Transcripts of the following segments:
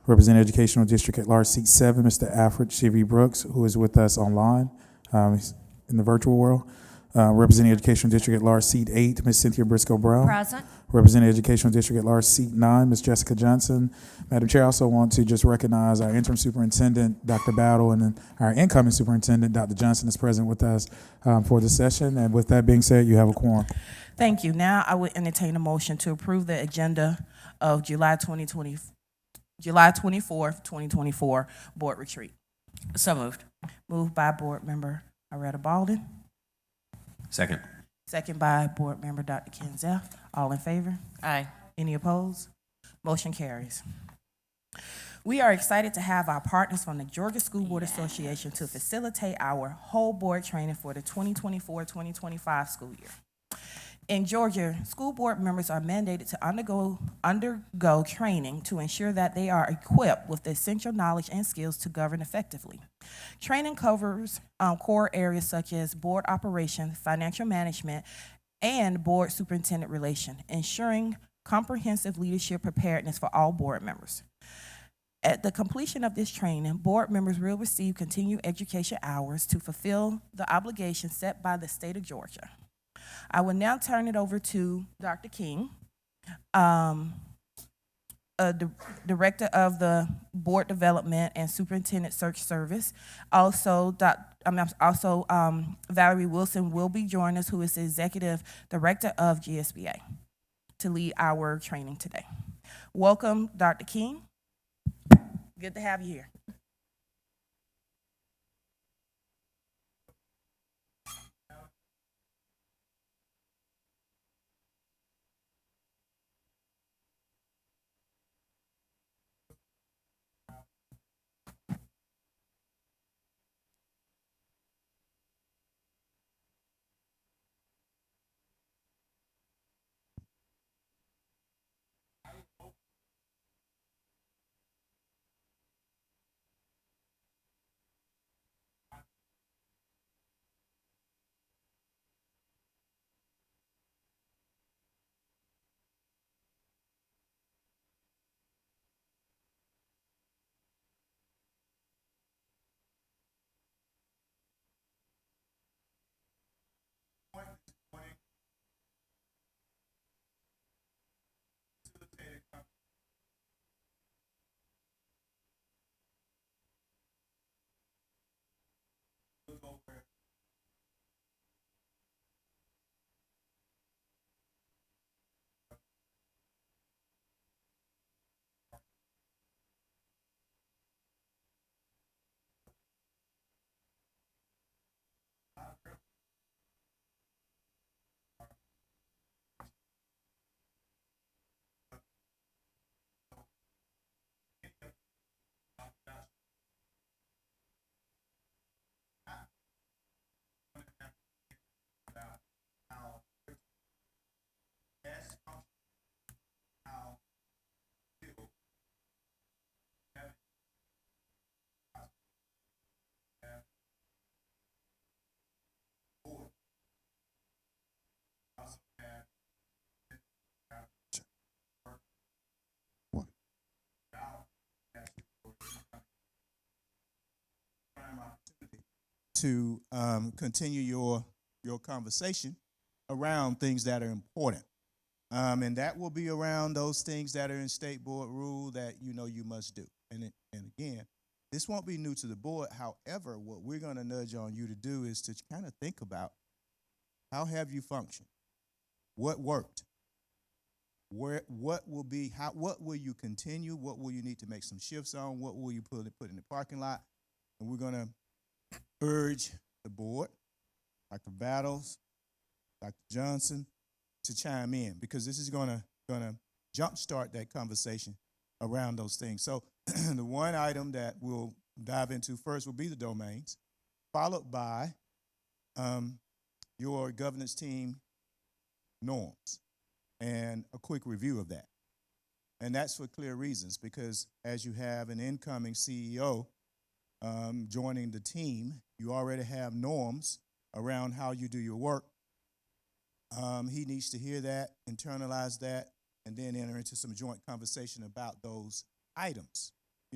Representing Educational District at Large, Seat 7, Mr. Alfred Chivy Brooks, who is with us online. He's in the virtual world. Representing Educational District at Large, Seat 8, Ms. Cynthia Briscoe Brown. Present. Representing Educational District at Large, Seat 9, Ms. Jessica Johnson. Madam Chair, I also want to just recognize our interim superintendent, Dr. Battle, and then our incoming superintendent, Dr. Johnson, is present with us for the session. And with that being said, you have a quorum. Thank you. Now I would entertain a motion to approve the agenda of July 24th, 2024 board retreat. So moved. Moved by Board Member Aretta Baldwin, Second. second by Board Member Dr. Ken Zeff. All in favor? Aye. Any opposed? Motion carries. We are excited to have our partners from the Georgia School Board Association to facilitate our whole board training for the 2024-2025 school year. In Georgia, school board members are mandated to undergo training to ensure that they are equipped with the essential knowledge and skills to govern effectively. Training covers core areas such as board operations, financial management, and board superintendent relation, ensuring comprehensive leadership preparedness for all board members. At the completion of this training, board members will receive continued education hours to fulfill the obligations set by the state of Georgia. I will now turn it over to Dr. King, Director of the Board Development and Superintendent Search Service. Also, Valerie Wilson will be joining us, who is the Executive Director of GSBA, to lead our training today. Welcome, Dr. King. Good to have you here. To continue your conversation around things that are important. And that will be around those things that are in state board rule that you know you must do. And again, this won't be new to the board. However, what we're going to nudge on you to do is to kind of think about how have you functioned? What worked? What will you continue? What will you need to make some shifts on? What will you put in the parking lot? And we're going to urge the board, Dr. Battles, Dr. Johnson, to chime in, because this is gonna jumpstart that conversation around those things. So the one item that we'll dive into first will be the domains, followed by your governance team norms and a quick review of that. And that's for clear reasons, because as you have an incoming CEO joining the team, you already have norms around how you do your work. He needs to hear that, internalize that, and then enter into some joint conversation about those items.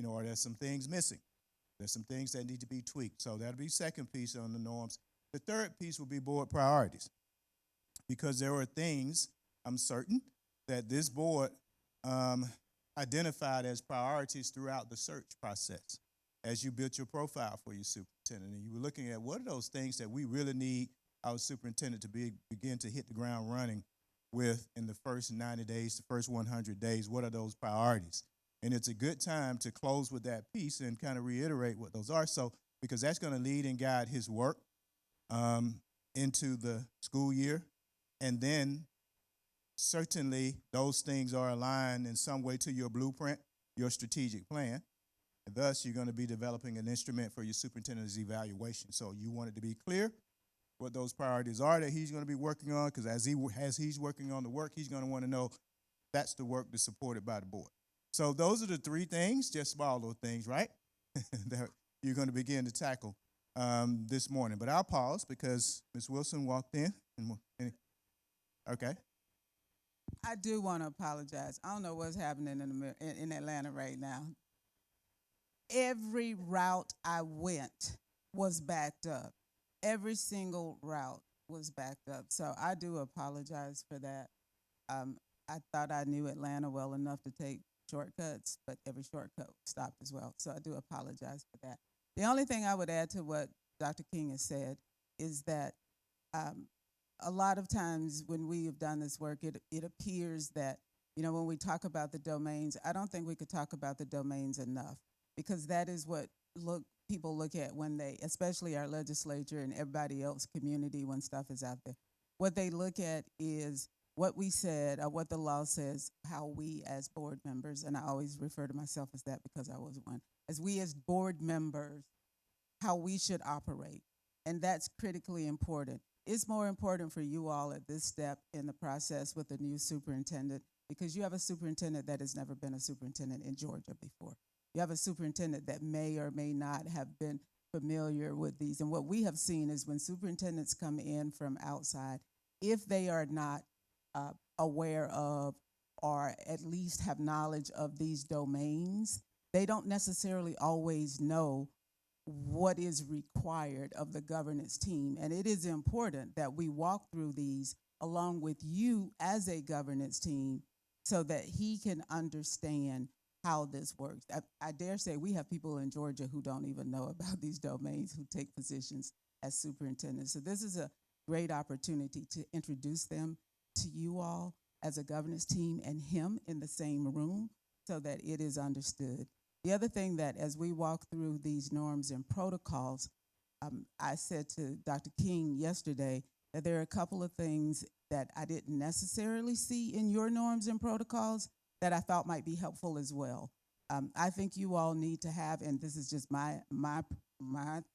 are there some things missing? There's some things that need to be tweaked. So that'll be second piece on the norms. The third piece will be board priorities, because there are things I'm certain that this board identified as priorities throughout the search process as you built your profile for your superintendent. And you were looking at what are those things that we really need our superintendent to begin to hit the ground running with in the first 90 days, the first 100 days. What are those priorities? And it's a good time to close with that piece and kind of reiterate what those are. So, because that's going to lead and guide his work into the school year. And then certainly those things are aligned in some way to your blueprint, your strategic plan. And thus, you're going to be developing an instrument for your superintendent's evaluation. So you want it to be clear what those priorities are that he's going to be working on, because as he's working on the work, he's going to want to know that's the work that's supported by the board. So those are the three things, just small little things, right, that you're going to begin to tackle this morning. But I'll pause because Ms. Wilson walked in. Okay. I do want to apologize. I don't know what's happening in Atlanta right now. Every route I went was backed up. Every single route was backed up. So I do apologize for that. I thought I knew Atlanta well enough to take shortcuts, but every shortcut stopped as well. So I do apologize for that. The only thing I would add to what Dr. King has said is that a lot of times when we have done this work, it appears that, when we talk about the domains, I don't think we could talk about the domains enough, because that is what people look at when they, especially our legislature and everybody else, community, when stuff is out there. What they look at is what we said, or what the law says, how we as board members, and I always refer to myself as that because I was one, as we as board members, how we should operate. And that's critically important. It's more important for you all at this step in the process with the new superintendent, because you have a superintendent that has never been a superintendent in Georgia before. You have a superintendent that may or may not have been familiar with these. And what we have seen is when superintendents come in from outside, if they are not aware of or at least have knowledge of these domains, they don't necessarily always know what is required of the governance team. And it is important that we walk through these along with you as a governance team so that he can understand how this works. I dare say we have people in Georgia who don't even know about these domains who take positions as superintendents. So this is a great opportunity to introduce them to you all as a governance team and him in the same room so that it is understood. The other thing that as we walk through these norms and protocols, I said to Dr. King yesterday that there are a couple of things that I didn't necessarily see in your norms and protocols that I thought might be helpful as well. I think you all need to have, and this is just my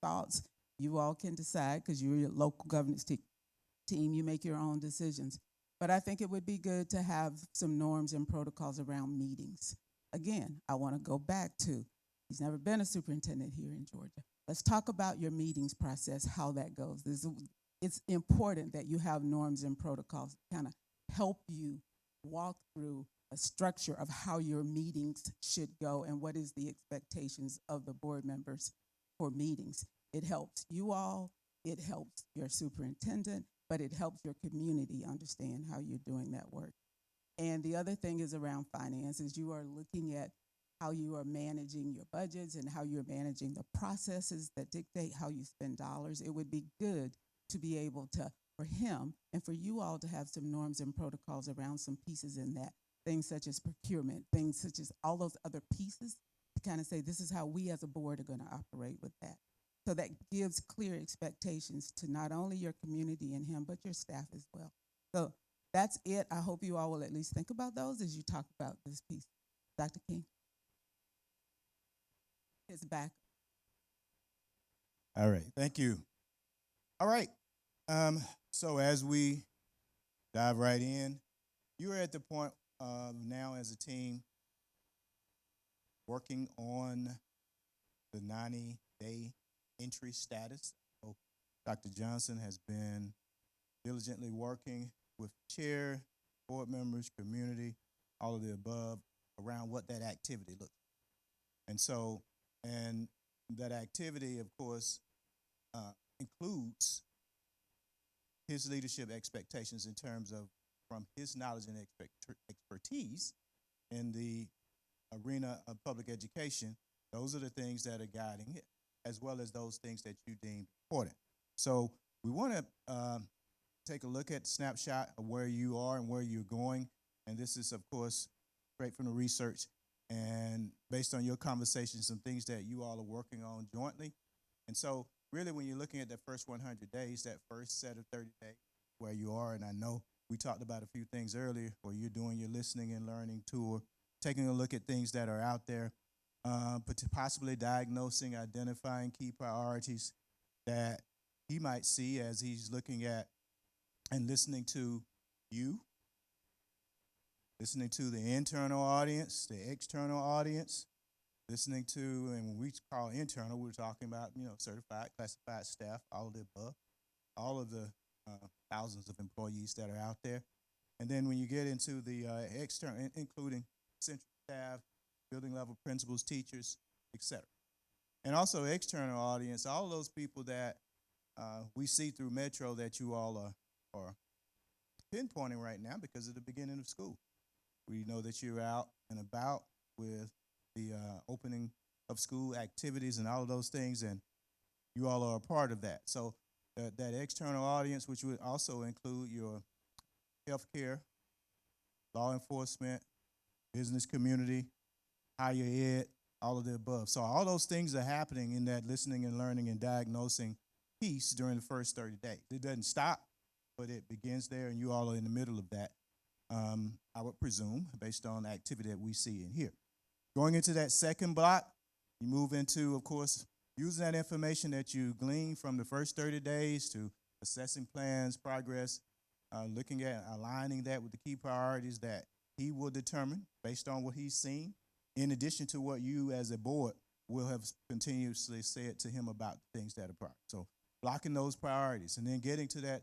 thoughts, you all can decide because you're your local governance team, you make your own decisions. But I think it would be good to have some norms and protocols around meetings. Again, I want to go back to, he's never been a superintendent here in Georgia. Let's talk about your meetings process, how that goes. It's important that you have norms and protocols that kind of help you walk through a structure of how your meetings should go and what is the expectations of the board members for meetings. It helps you all, it helps your superintendent, but it helps your community understand how you're doing that work. And the other thing is around finances. You are looking at how you are managing your budgets and how you're managing the processes that dictate how you spend dollars. It would be good to be able to, for him and for you all to have some norms and protocols around some pieces in that, things such as procurement, things such as all those other pieces to kind of say this is how we as a board are going to operate with that. So that gives clear expectations to not only your community and him, but your staff as well. So that's it. I hope you all will at least think about those as you talk about this piece. Dr. King? His back. All right, thank you. All right, so as we dive right in, you're at the point now as a team working on the 90-day entry status. So Dr. Johnson has been diligently working with chair, board members, community, all of the above around what that activity looks And so, and that activity, of course, includes his leadership expectations in terms of from his knowledge and expertise in the arena of public education. Those are the things that are guiding it, as well as those things that you deem important. So we want to take a look at the snapshot of where you are and where you're going. And this is, of course, straight from the research and based on your conversations, some things that you all are working on jointly. And so really when you're looking at that first 100 days, that first set of 30 days, where you are, and I know we talked about a few things earlier, where you're doing your listening and learning tour, taking a look at things that are out there, but possibly diagnosing, identifying key priorities that he might see as he's looking at and listening to you, listening to the internal audience, the external audience, listening to, and when we call internal, we're talking about, certified, classified staff, all of the above, all of the thousands of employees that are out there. And then when you get into the external, including central staff, building level principals, teachers, etc. And also external audience, all of those people that we see through Metro that you all are pinpointing right now because of the beginning of school. We know that you're out and about with the opening of school activities and all of those things, and you all are a part of that. So that external audience, which would also include your healthcare, law enforcement, business community, higher ed, all of the above. So all those things are happening in that listening and learning and diagnosing piece during the first 30 days. It doesn't stop, but it begins there, and you all are in the middle of that, I would presume, based on the activity that we see in here. Going into that second block, you move into, of course, using that information that you glean from the first 30 days to assessing plans, progress, looking at aligning that with the key priorities that he will determine based on what he's seen, in addition to what you as a board will have continuously said to him about the things that are prior. So blocking those priorities and then getting to that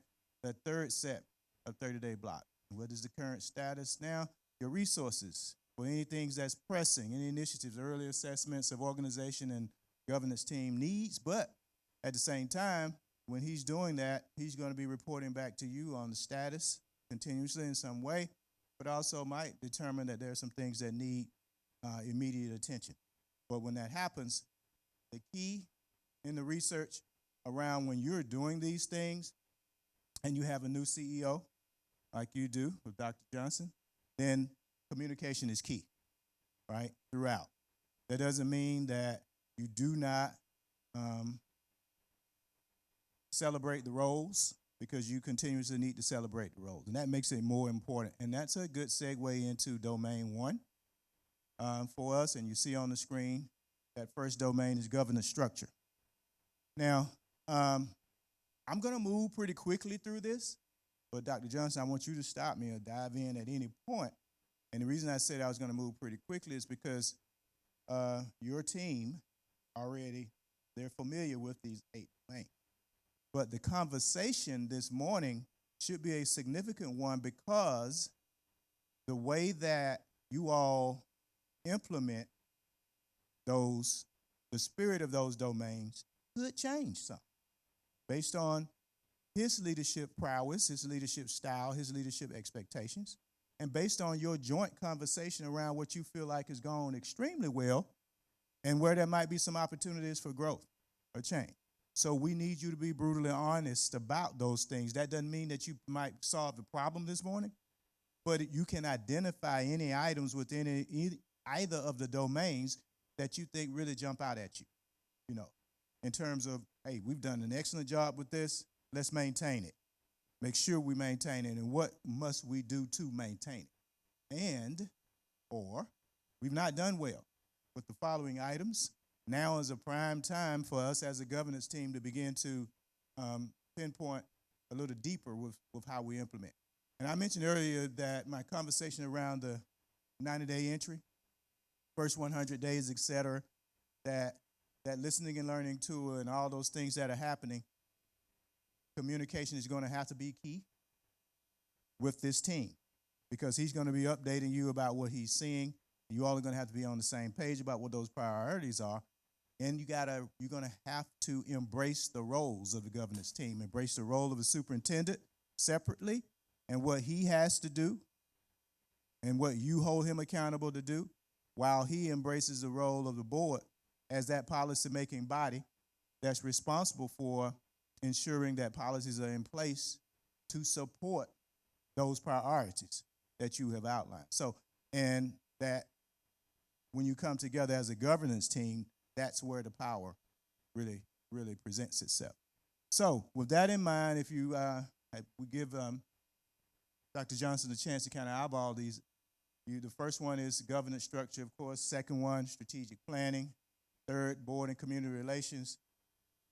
third set of 30-day block. What is the current status now? Your resources for any things that's pressing, any initiatives, early assessments of organization and governance team needs, but at the same time, when he's doing that, he's going to be reporting back to you on the status continuously in some way, but also might determine that there are some things that need immediate attention. But when that happens, the key in the research around when you're doing these things and you have a new CEO, like you do with Dr. Johnson, then communication is key, right, throughout. That doesn't mean that you do not celebrate the roles, because you continuously need to celebrate the roles. And that makes it more important. And that's a good segue into domain one for us. And you see on the screen that first domain is governance structure. Now, I'm going to move pretty quickly through this, but Dr. Johnson, I want you to stop me or dive in at any point. And the reason I said I was going to move pretty quickly is because your team already, they're familiar with these 8 domains. But the conversation this morning should be a significant one, because the way that you all implement those, the spirit of those domains could change some based on his leadership prowess, his leadership style, his leadership expectations, and based on your joint conversation around what you feel like has gone extremely well and where there might be some opportunities for growth or change. So we need you to be brutally honest about those things. That doesn't mean that you might solve the problem this morning, but you can identify any items within either of the domains that you think really jump out at you, in terms of, hey, we've done an excellent job with this, let's maintain it. Make sure we maintain it, and what must we do to maintain it? And, or, we've not done well with the following items. Now is a prime time for us as a governance team to begin to pinpoint a little deeper with how we implement. And I mentioned earlier that my conversation around the 90-day entry, first 100 days, et cetera, that listening and learning tour and all those things that are happening, communication is going to have to be key with this team, because he's going to be updating you about what he's seeing, You all are going to have to be on the same page about what those priorities are. And you're going to have to embrace the roles of the governance team, embrace the role of the superintendent separately and what he has to do and what you hold him accountable to do, while he embraces the role of the board as that policy-making body that's responsible for ensuring that policies are in place to support those priorities that you have outlined. So, and that when you come together as a governance team, that's where the power really, really presents itself. So, with that in mind, if you we give Dr. Johnson a chance to kind of eyeball these. The first one is governance structure, of course. Second one, strategic planning. Third, board and community relations.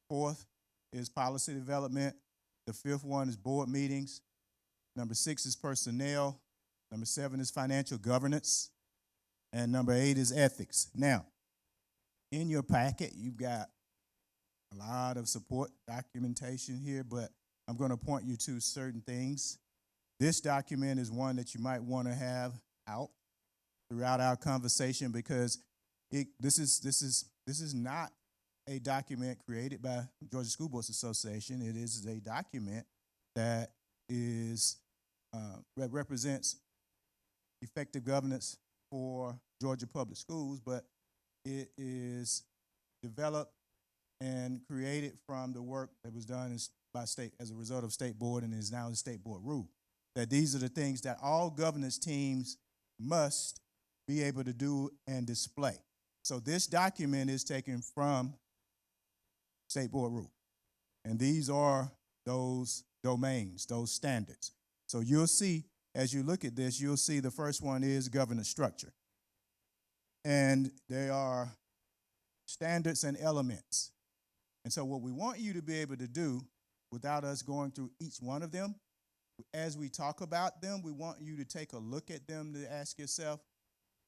Fourth is policy development. The fifth one is board meetings. Number 6 is personnel. Number 7 is financial governance. And number 8 is ethics. Now, in your packet, you've got a lot of support documentation here, but I'm going to point you to certain things. This document is one that you might want to have out throughout our conversation, because this is not a document created by Georgia School Boards Association. It is a document that is that represents effective governance for Georgia public schools, but it is developed and created from the work that was done by state as a result of state board, and is now the state board rule. That these are the things that all governance teams must be able to do and display. So this document is taken from state board rule. And these are those domains, those standards. So you'll see, as you look at this, you'll see the first one is governance structure. And they are standards and elements. And so what we want you to be able to do, without us going through each one of them, as we talk about them, we want you to take a look at them to ask yourself,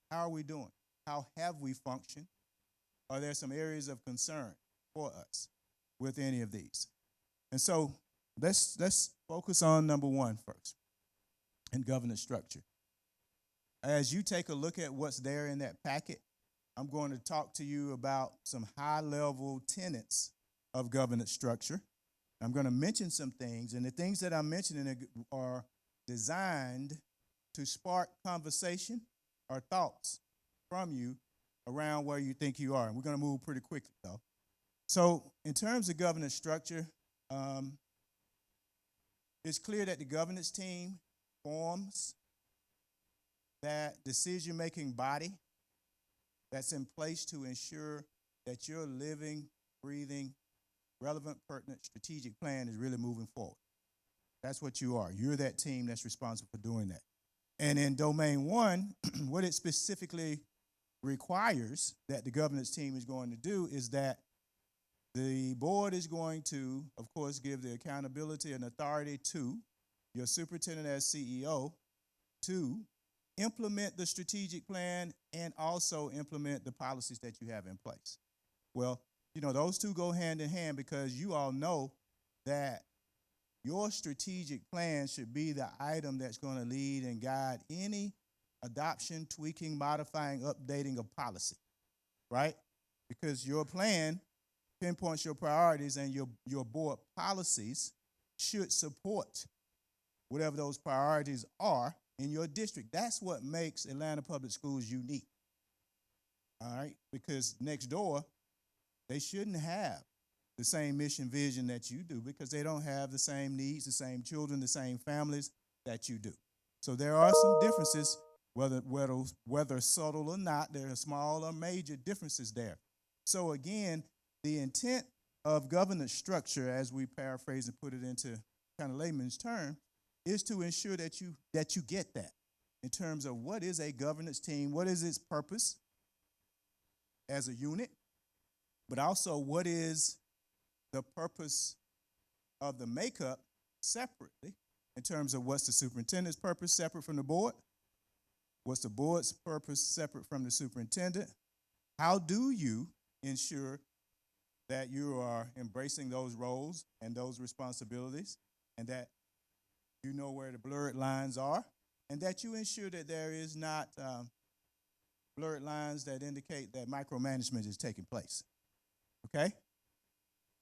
how are we doing? How have we functioned? Are there some areas of concern for us with any of these? And so let's focus on number 1 first, in governance structure. As you take a look at what's there in that packet, I'm going to talk to you about some high-level tenets of governance structure. I'm going to mention some things, and the things that I'm mentioning are designed to spark conversation or thoughts from you around where you think you are. And we're going to move pretty quickly, though. So in terms of governance structure, it's clear that the governance team forms that decision-making body that's in place to ensure that your living, breathing, relevant, pertinent, strategic plan is really moving forward. That's what you are. You're that team that's responsible for doing that. And in domain 1, what it specifically requires that the governance team is going to do is that the board is going to, of course, give the accountability and authority to your superintendent as CEO to implement the strategic plan and also implement the policies that you have in place. Well, you know, those two go hand in hand, because you all know that your strategic plan should be the item that's going to lead and guide any adoption, tweaking, modifying, updating of policy, right? Because your plan pinpoints your priorities, and your board policies should support whatever those priorities are in your district. That's what makes Atlanta Public Schools unique, all right? Because next door, they shouldn't have the same mission vision that you do, because they don't have the same needs, the same children, the same families that you do. So there are some differences, whether subtle or not. There are small or major differences there. So again, the intent of governance structure, as we paraphrase and put it into kind of layman's term, is to ensure that you get that in terms of what is a governance team, what is its purpose as a unit, but also what is the purpose of the makeup separately in terms of what's the superintendent's purpose separate from the board, what's the board's purpose separate from the superintendent. How do you ensure that you are embracing those roles and those responsibilities, and that you know where the blurred lines are, and that you ensure that there is not blurred lines that indicate that micromanagement is taking place. Okay?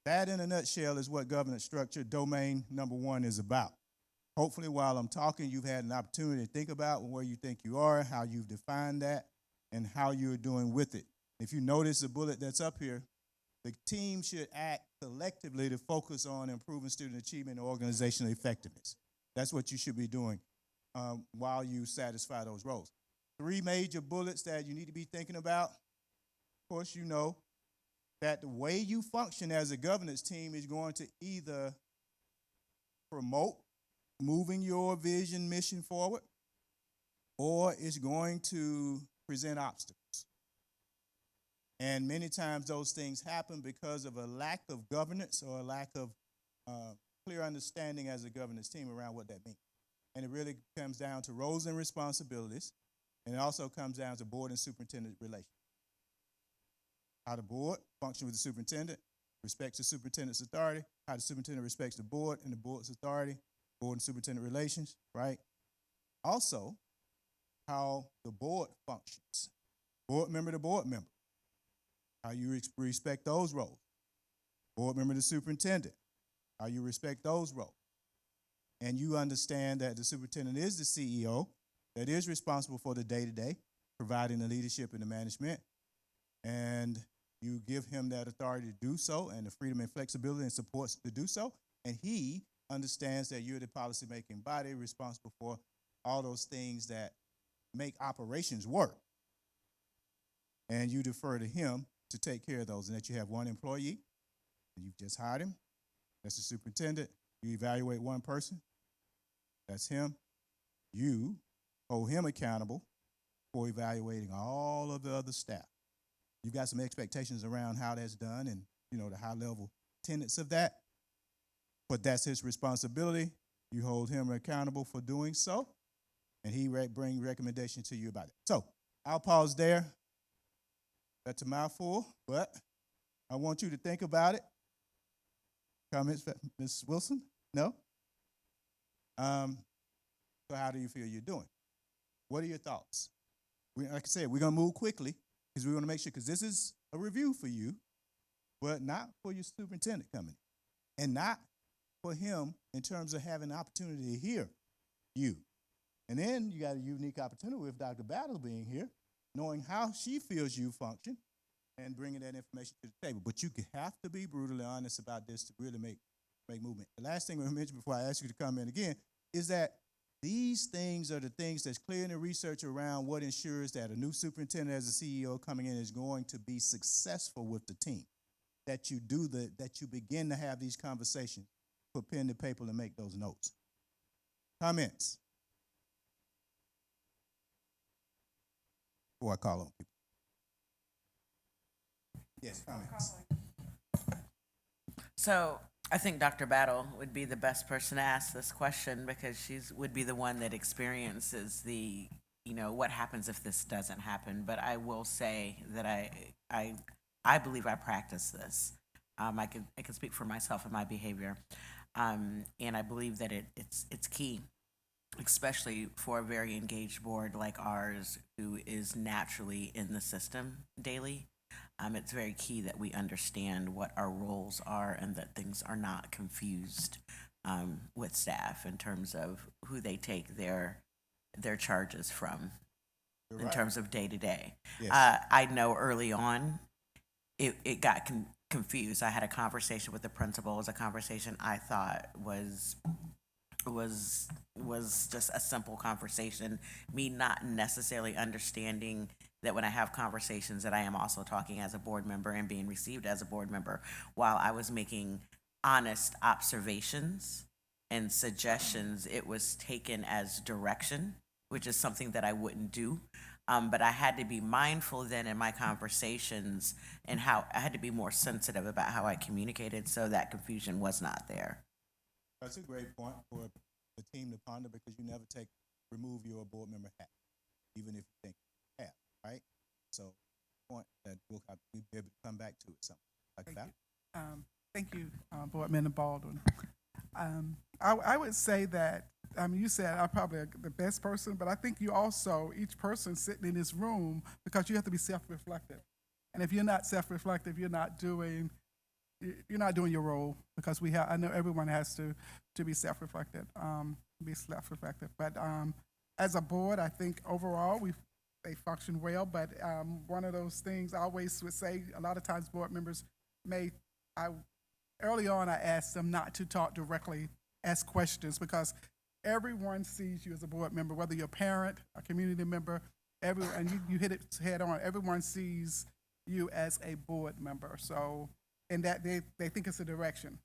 That, in a nutshell, is what governance structure domain number 1 is about. Hopefully, while I'm talking, you've had an opportunity to think about where you think you are, how you've defined that, and how you're doing with it. If you notice the bullet that's up here, the team should act collectively to focus on improving student achievement and organizational effectiveness. That's what you should be doing while you satisfy those roles. 3 major bullets that you need to be thinking about. Of course, you know that the way you function as a governance team is going to either promote moving your vision, mission forward, or it's going to present obstacles. And many times those things happen because of a lack of governance or a lack of clear understanding as a governance team around what that means. And it really comes down to roles and responsibilities, and it also comes down to board and superintendent relations. How the board functions with the superintendent, respects the superintendent's authority, how the superintendent respects the board and the board's authority, board and superintendent relations, right? Also, how the board functions. Board member to board member, how you respect those roles. Board member to superintendent, how you respect those roles. And you understand that the superintendent is the CEO that is responsible for the day-to-day, providing the leadership and the management, and you give him that authority to do so and the freedom and flexibility and supports to do so, and he understands that you're the policy-making body responsible for all those things that make operations work. And you defer to him to take care of those, and that you have one employee, and you've just hired him. That's the superintendent. You evaluate one person. That's him. You hold him accountable for evaluating all of the other staff. You've got some expectations around how that's done and, you know, the high-level tenets of that. But that's his responsibility. You hold him accountable for doing so, and he bring recommendations to you about it. So I'll pause there. That's a mouthful, but I want you to think about it. Comments, Ms. Wilson? No? So how do you feel you're doing? What are your thoughts? Like I said, we're going to move quickly because we want to make sure, because this is a review for you, but not for your superintendent coming, and not for him in terms of having the opportunity to hear you. And then you got a unique opportunity with Dr. Battle being here, knowing how she feels you function and bringing that information to the table. But you have to be brutally honest about this to really make movement. The last thing we mentioned before I ask you to come in again is that these things are the things that's clear in the research around what ensures that a new superintendent as a CEO coming in is going to be successful with the team. That you begin to have these conversations, put pen to paper and make those notes. Comments? Before I call on people. Yes, comments. So I think Dr. Battle would be the best person to ask this question because would be the one that experiences the, what happens if this doesn't happen. But I will say that I believe I practice this. I can speak for myself and my behavior, and I believe that it's key, especially for a very engaged board like ours who is naturally in the system daily. It's very key that we understand what our roles are and that things are not confused with staff in terms of who they take their charges from. You're in right. terms of day to day. Yes. I know early on it got confused. I had a conversation with the principal. It was a conversation I thought was just a simple conversation, me not necessarily understanding that when I have conversations that I am also talking as a board member and being received as a board member while I was making honest observations and suggestions. It was taken as direction, which is something that I wouldn't do. But I had to be mindful then in my conversations and how I had to be more sensitive about how I communicated so that confusion was not there. That's a great point for the team to ponder because you never remove your board member hat, even if you think you have, right? So, point that we'll be able to come back to it. Something like that. Thank you, Board Member Baldwin. I would say that, you said I'm probably the best person, but I think you also, each person sitting in this room, because you have to be self-reflective. And if you're not self-reflective, you're not doing your role, because I know everyone has to be self-reflective, But as a board, I think overall they function well. But one of those things I always would say, a lot of times board members early on I asked them not to talk directly, ask questions, because everyone sees you as a board member, whether you're a parent, a community member, and you hit it head on. Everyone sees you as a board member. So, and that they think it's a direction.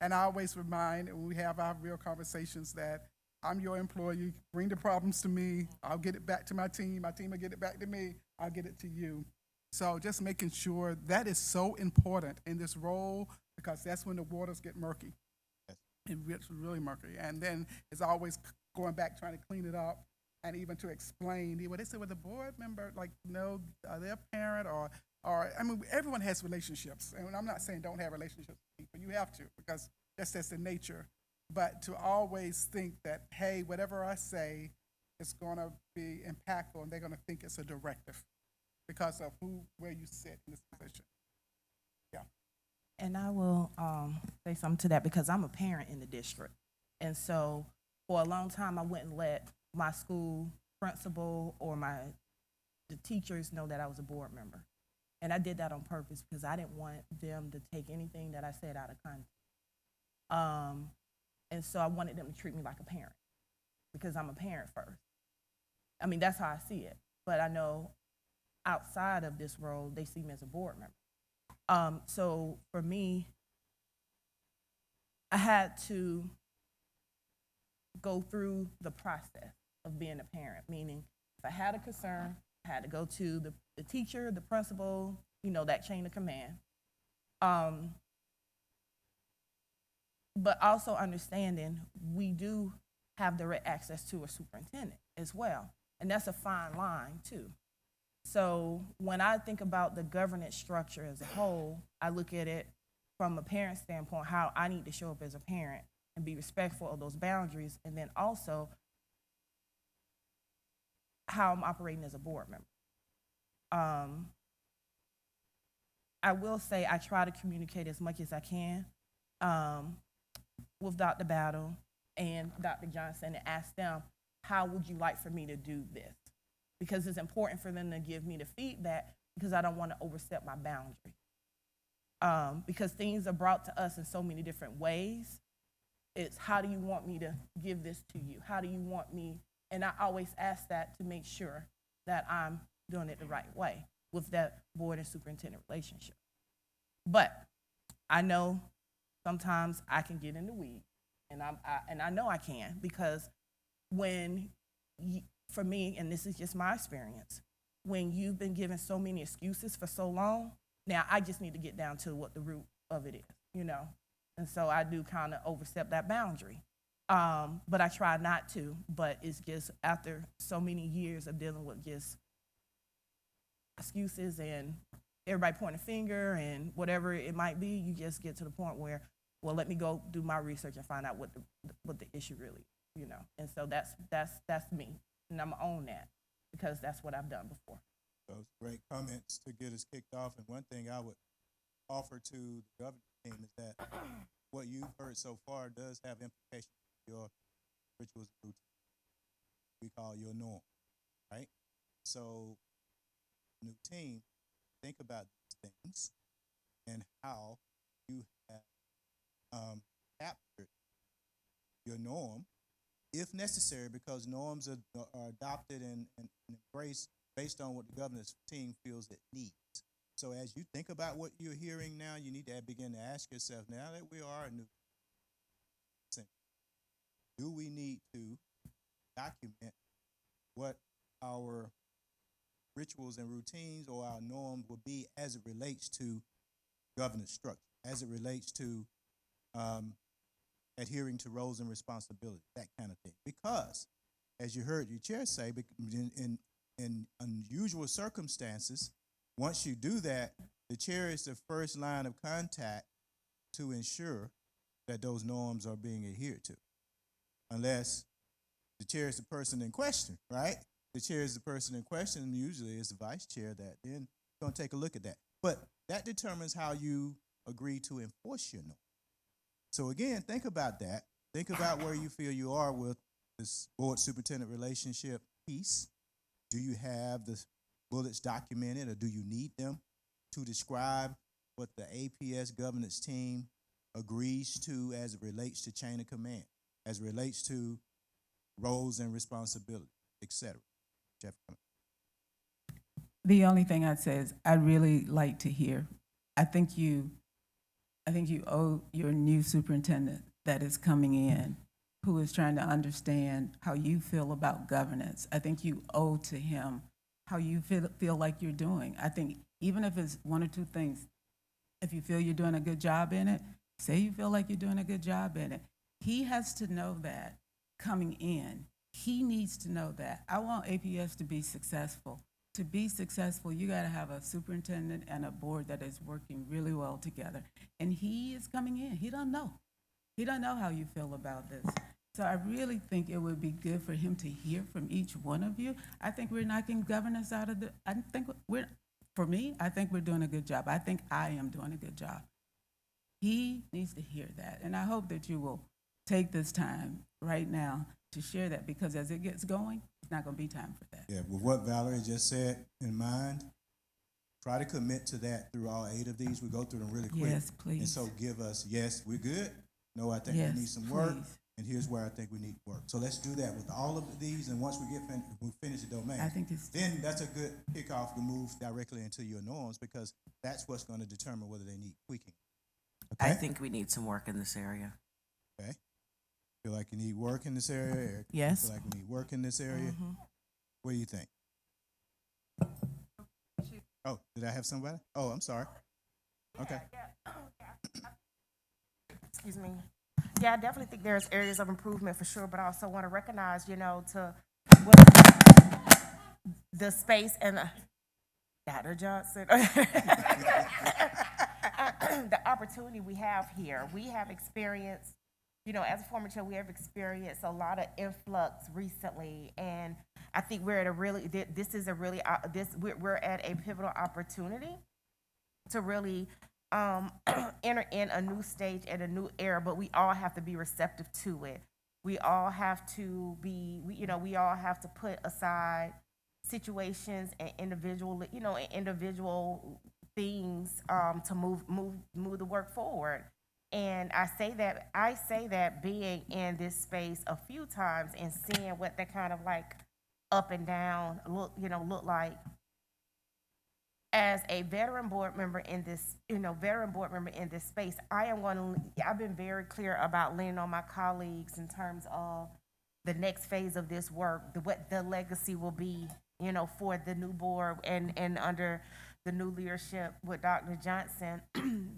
And I always remind, when we have our real conversations, that I'm your employee. Bring the problems to me. I'll get it back to my team. My team will get it back to me. I'll get it to you. So just making sure that is so important in this role, because that's when the waters get murky. It gets really murky. And then it's always going back, trying to clean it up, and even to explain. Well, they say, well, the board member, like, no, their parent or everyone has relationships. And I'm not saying don't have relationships with people. You have to, because that's the nature. But to always think that, hey, whatever I say is going to be impactful, and they're going to think it's a directive because of where you sit in this position. Yeah. And I will say something to that, because I'm a parent in the district. And so for a long time, I wouldn't let my school principal or the teachers know that I was a board member. And I did that on purpose, because I didn't want them to take anything that I said out of context. And so I wanted them to treat me like a parent, because I'm a parent first. I mean, that's how I see it. But I know outside of this role, they see me as a board member. So for me, I had to go through the process of being a parent, meaning if I had a concern, I had to go to the teacher, the principal, that chain of command. But also understanding we do have direct access to a superintendent as well. And that's a fine line too. So when I think about the governance structure as a whole, I look at it from a parent standpoint, how I need to show up as a parent and be respectful of those boundaries, and then also how I'm operating as a board member. I will say I try to communicate as much as I can with Dr. Battle and Dr. Johnson, and ask them, how would you like for me to do this? Because it's important for them to give me the feedback, because I don't want to overstep my boundary. Because things are brought to us in so many different ways. It's, how do you want me to give this to you? How do you want me? And I always ask that to make sure that I'm doing it the right way with that board and superintendent relationship. But I know sometimes I can get in the weeds, and I know I can, because for me, and this is just my experience, when you've been given so many excuses for so long, now I just need to get down to what the root of it is, And so I do kind of overstep that boundary. But I try not to, but it's just after so many years of dealing with just excuses and everybody pointing a finger and whatever it might be, you just get to the point where, well, let me go do my research and find out what the issue really is, And so that's me, and I'm gonna own that, because that's what I've done before. Those great comments to get us kicked off. And one thing I would offer to the governing team is that what you've heard so far does have implications for your rituals and routines. We call your norm, right? So, new team, think about these things and how you have captured your norm, if necessary, because norms are adopted and embraced based on what the governor's team feels it needs. So as you think about what you're hearing now, you need to begin to ask yourself, now that we are a new team, do we need to document what our rituals and routines or our norms will be as it relates to governance structure, as it relates to adhering to roles and responsibilities, that kind of thing. Because, as you heard your chair say, in unusual circumstances, once you do that, the chair is the first line of contact to ensure that those norms are being adhered to. Unless the chair is the person in question, right? The chair is the person in question, and usually it's the vice chair that then going to take a look at that. But that determines how you agree to enforce your norm. So again, think about that. Think about where you feel you are with this board superintendent relationship piece. Do you have the bullets documented, or do you need them to describe what the APS governance team agrees to as it relates to chain of command, as it relates to roles and responsibility, etc.? Jeff. The only thing I'd say is I'd really like to hear. I think you owe your new superintendent that is coming in, who is trying to understand how you feel about governance. I think you owe to him how you feel like you're doing. I think even if it's one or two things, if you feel you're doing a good job in it, say you feel like you're doing a good job in it. He has to know that coming in. He needs to know that. I want APS to be successful. To be successful, you got to have a superintendent and a board that is working really well together. And he is coming in. He don't know. He don't know how you feel about this. So I really think it would be good for him to hear from each one of you. I think we're knocking governance out of I think we're doing a good job. I think I am doing a good job. He needs to hear that. And I hope that you will take this time right now to share that, because as it gets going, it's not going to be time for that. Yeah, with what Valerie just said in mind, try to commit to that through all 8 of these. We go through them really quick. Yes, please. And so give us, yes, we're good. No, I think Yes, we need some work. please. And here's where I think we need work. So let's do that with all of these. And once we finish the domain, I think it's then that's a good kickoff to move directly into your norms, because that's what's going to determine whether they need tweaking. Okay? I think we need some work in this area. Okay. Feel like you need work in this area? Eric? Yes. Feel like we need work in this area? What do you think? Oh, did I have somebody? Oh, I'm sorry. Okay. Excuse me. Yeah, I definitely think there's areas of improvement for sure, but I also want to recognize, the space and Dr. Johnson, the opportunity we have here. We have experienced, as a former chair, we have experienced a lot of influx recently, and I think we're at we're at a pivotal opportunity to really enter in a new stage and a new era, but we all have to be receptive to it. We all have to we all have to put aside situations and individual things to move the work forward. And I say that being in this space a few times and seeing what that kind of like up and down look like. As a veteran board member in this space, I've been very clear about leaning on my colleagues in terms of the next phase of this work, what the legacy will be, for the new board and under the new leadership with Dr. Johnson.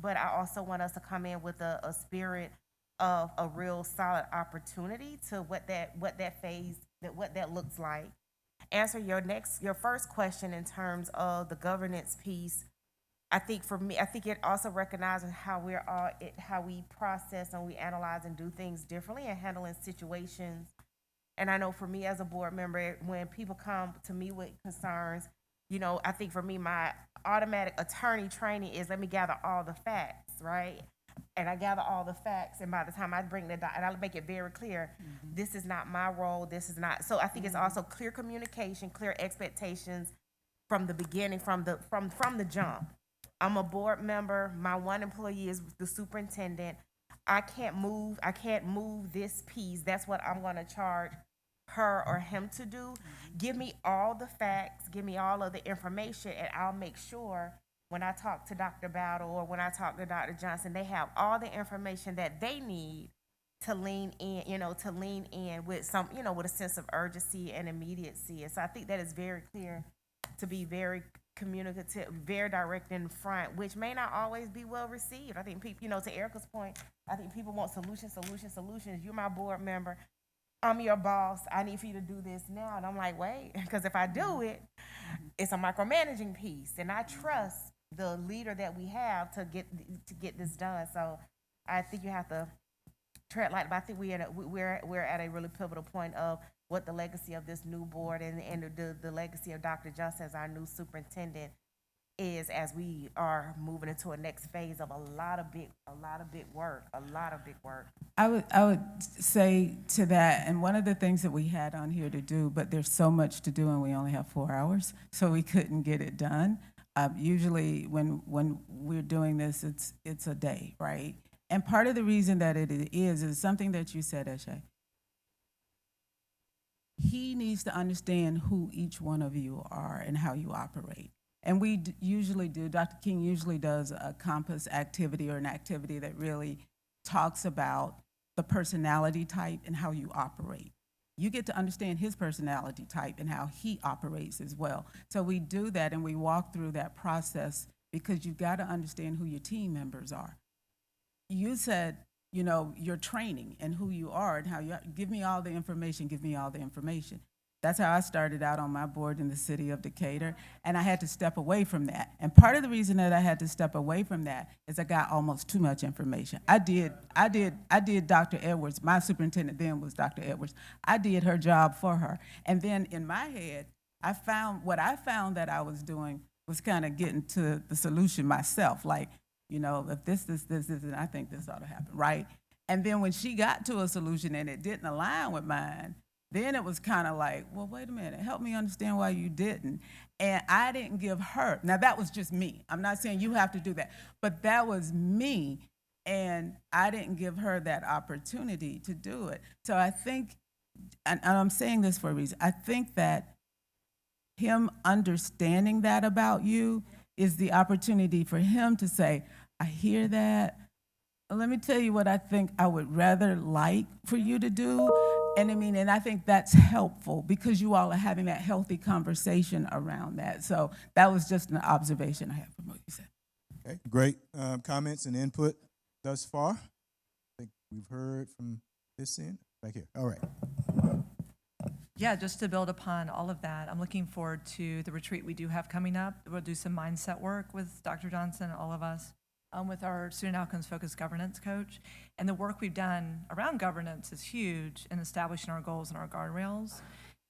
But I also want us to come in with a spirit of a real solid opportunity to what that looks like. Answer your first question in terms of the governance piece. I think for me, it also recognizes how we process and we analyze and do things differently and handling situations. And I know for me as a board member, when people come to me with concerns, I think for me, my automatic attorney training is let me gather all the facts, right? And I gather all the facts, and by the time I bring and I'll make it very clear, this is not my role, this is not. So I think it's also clear communication, clear expectations from the beginning, from the jump. I'm a board member. My one employee is the superintendent. I can't move this piece. That's what I'm going to charge her or him to do. Give me all the facts, give me all of the information, and I'll make sure when I talk to Dr. Battle or when I talk to Dr. Johnson, they have all the information that they need to lean in, with some, with a sense of urgency and immediacy. And so I think that is very clear, to be very communicative, very direct in front, which may not always be well received. I think people, to Erica's point, I think people want solutions. You're my board member. I'm your boss. I need for you to do this now. And I'm like, wait, because if I do it, it's a micromanaging piece. And I trust the leader that we have to get this done. So I think you have to tread lightly, but I think we're at a really pivotal point of what the legacy of this new board and the legacy of Dr. Johnson as our new superintendent is, as we are moving into a next phase of a lot of big work. I would say to that, and one of the things that we had on here to do, but there's so much to do and we only have 4 hours, so we couldn't get it done. Usually when we're doing this, it's a day, right? And part of the reason that it is something that you said, Eshe. He needs to understand who each one of you are and how you operate. And we usually do, Dr. King usually does a compass activity or an activity that really talks about the personality type and how you operate. You get to understand his personality type and how he operates as well. So we do that and we walk through that process because you've got to understand who your team members are. You said, you know, your training and who you are and how you give me all the information, give me all the information. That's how I started out on my board in the city of Decatur, and I had to step away from that. And part of the reason that I had to step away from that is I got almost too much information. I did Dr. Edwards, my superintendent then was Dr. Edwards. I did her job for her. And then in my head, I found that I was doing was kind of getting to the solution myself. Like, you know, if this, and I think this ought to happen, right? And then when she got to a solution and it didn't align with mine, then it was kind of like, well, wait a minute, help me understand why you didn't. And I didn't give her, now that was just me. I'm not saying you have to do that, but that was me. And I didn't give her that opportunity to do it. So I think, and I'm saying this for a reason, I think that him understanding that about you is the opportunity for him to say, I hear that. Let me tell you what I think I would rather like for you to do. And I think that's helpful because you all are having that healthy conversation around that. So that was just an observation I had from what you said. Okay, great comments and input thus far. I think we've heard from this end. Back here. All right. Yeah, just to build upon all of that, I'm looking forward to the retreat we do have coming up. We'll do some mindset work with Dr. Johnson and all of us, with our student outcomes focused governance coach. And the work we've done around governance is huge in establishing our goals and our guardrails.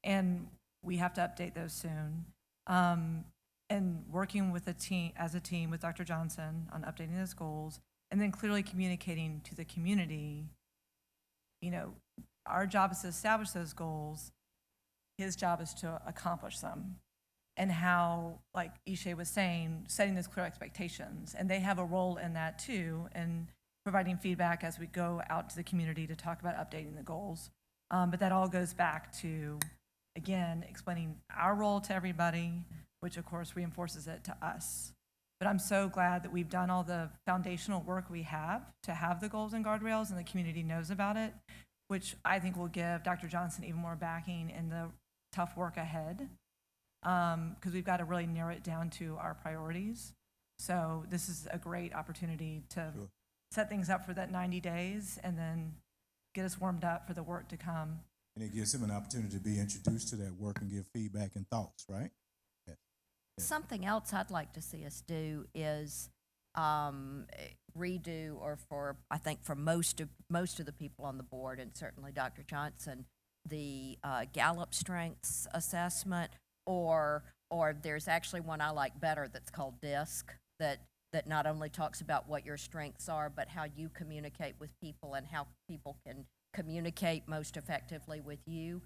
And we have to update those soon. And working with as a team with Dr. Johnson on updating those goals, and then clearly communicating to the community, you know, our job is to establish those goals. His job is to accomplish them. And how, like Ishe was saying, setting those clear expectations. And they have a role in that too, and providing feedback as we go out to the community to talk about updating the goals. But that all goes back to, again, explaining our role to everybody, which of course reinforces it to us. But I'm so glad that we've done all the foundational work we have to have the goals and guardrails, and the community knows about it, which I think will give Dr. Johnson even more backing in the tough work ahead. Because we've got to really narrow it down to our priorities. So this is a great opportunity to set things up for that 90 days and then get us warmed up for the work to come. And it gives him an opportunity to be introduced to that work and give feedback and thoughts, right? Yeah. Something else I'd like to see us do is redo, or I think for most of the people on the board, and certainly Dr. Johnson, the Gallup Strengths Assessment. Or there's actually one I like better that's called DISC, that not only talks about what your strengths are, but how you communicate with people and how people can communicate most effectively with you.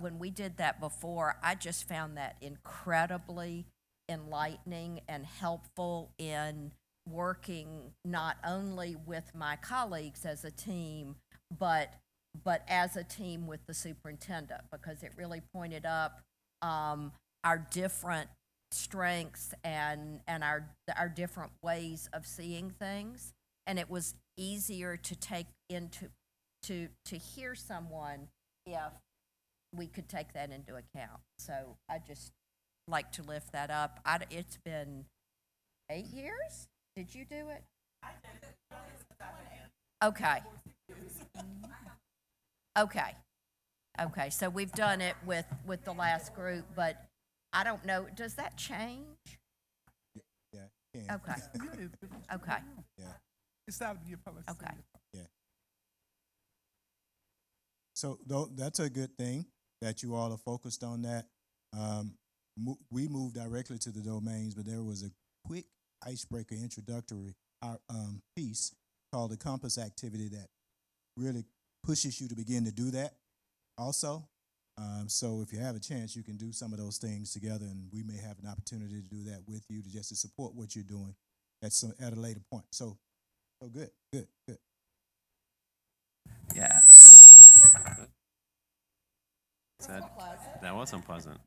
When we did that before, I just found that incredibly enlightening and helpful in working not only with my colleagues as a team, but as a team with the superintendent, because it really pointed up our different strengths and our different ways of seeing things, and it was easier to take into to hear someone if we could take that into account. So I just like to lift that up. It's been 8 years. Did you do it? I did it. Okay, so we've done it with the last group, but I don't know, does that change? Yeah. Yeah. Okay. Yeah, Okay. Yeah. it's out of your policy. Okay. Yeah. So that's a good thing that you all are focused on that. We moved directly to the domains, but there was a quick icebreaker introductory piece called the compass activity that really pushes you to begin to do that also. So if you have a chance, you can do some of those things together, and we may have an opportunity to do that with you to just to support what you're doing at a later point. So good. Yeah. That was unpleasant.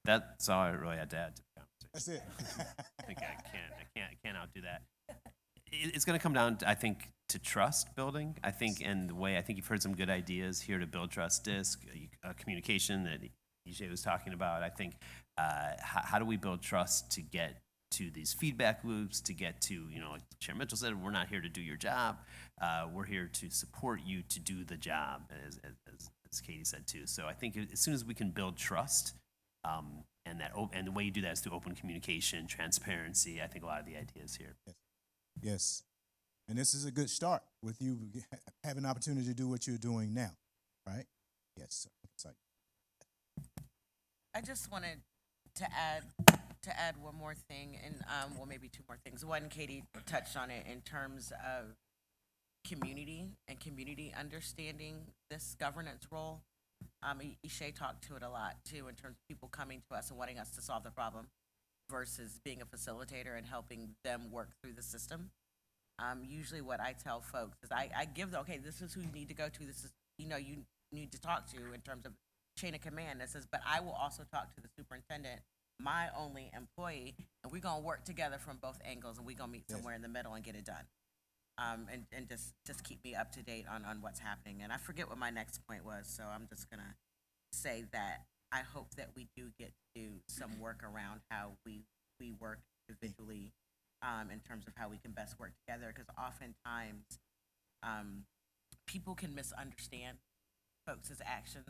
That's all I really had to add to the conversation. That's it. I think I can't outdo that. It's going to come down, I think, to trust building. I think, and the way I think you've heard some good ideas here to build trust. Communication that EJ was talking about. I think, how do we build trust to get to these feedback loops? To get to, like Chair Mitchell said, we're not here to do your job. We're here to support you to do the job, as Katie said too. So I think as soon as we can build trust. And the way you do that is through open communication, transparency. I think a lot of the ideas here. Yes. And this is a good start with you having an opportunity to do what you're doing now, right? Yes. Sorry. I just wanted to add one more thing, and well, maybe two more things. One, Katie touched on it in terms of community and community understanding this governance role. Ishay talked to it a lot too, in terms of people coming to us and wanting us to solve the problem versus being a facilitator and helping them work through the system. Usually what I tell folks is I give them, okay, this is who you need to go to. This is, you need to talk to in terms of chain of command. That says, but I will also talk to the superintendent, my only employee, and we're going to work together from both angles, and we're going to meet somewhere in the middle and get it done. And just keep me up to date on what's happening. And I forget what my next point was, so I'm just going to say that I hope that we do get to do some work around how we work individually in terms of how we can best work together, because oftentimes people can misunderstand folks' actions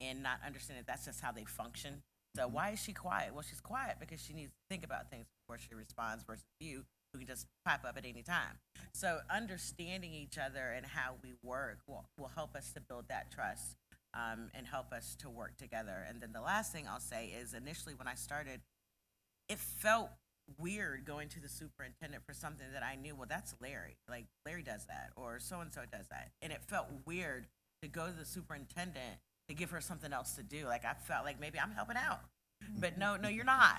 and not understand that that's just how they function. So why is she quiet? Well, she's quiet because she needs to think about things before she responds versus you, who can just pop up at any time. So understanding each other and how we work will help us to build that trust and help us to work together. And then the last thing I'll say is, initially when I started, it felt weird going to the superintendent for something that I knew, well, that's Larry. Like, Larry does that, or so-and-so does that. And it felt weird to go to the superintendent to give her something else to do. Like, I felt like maybe I'm helping out. But no, you're not.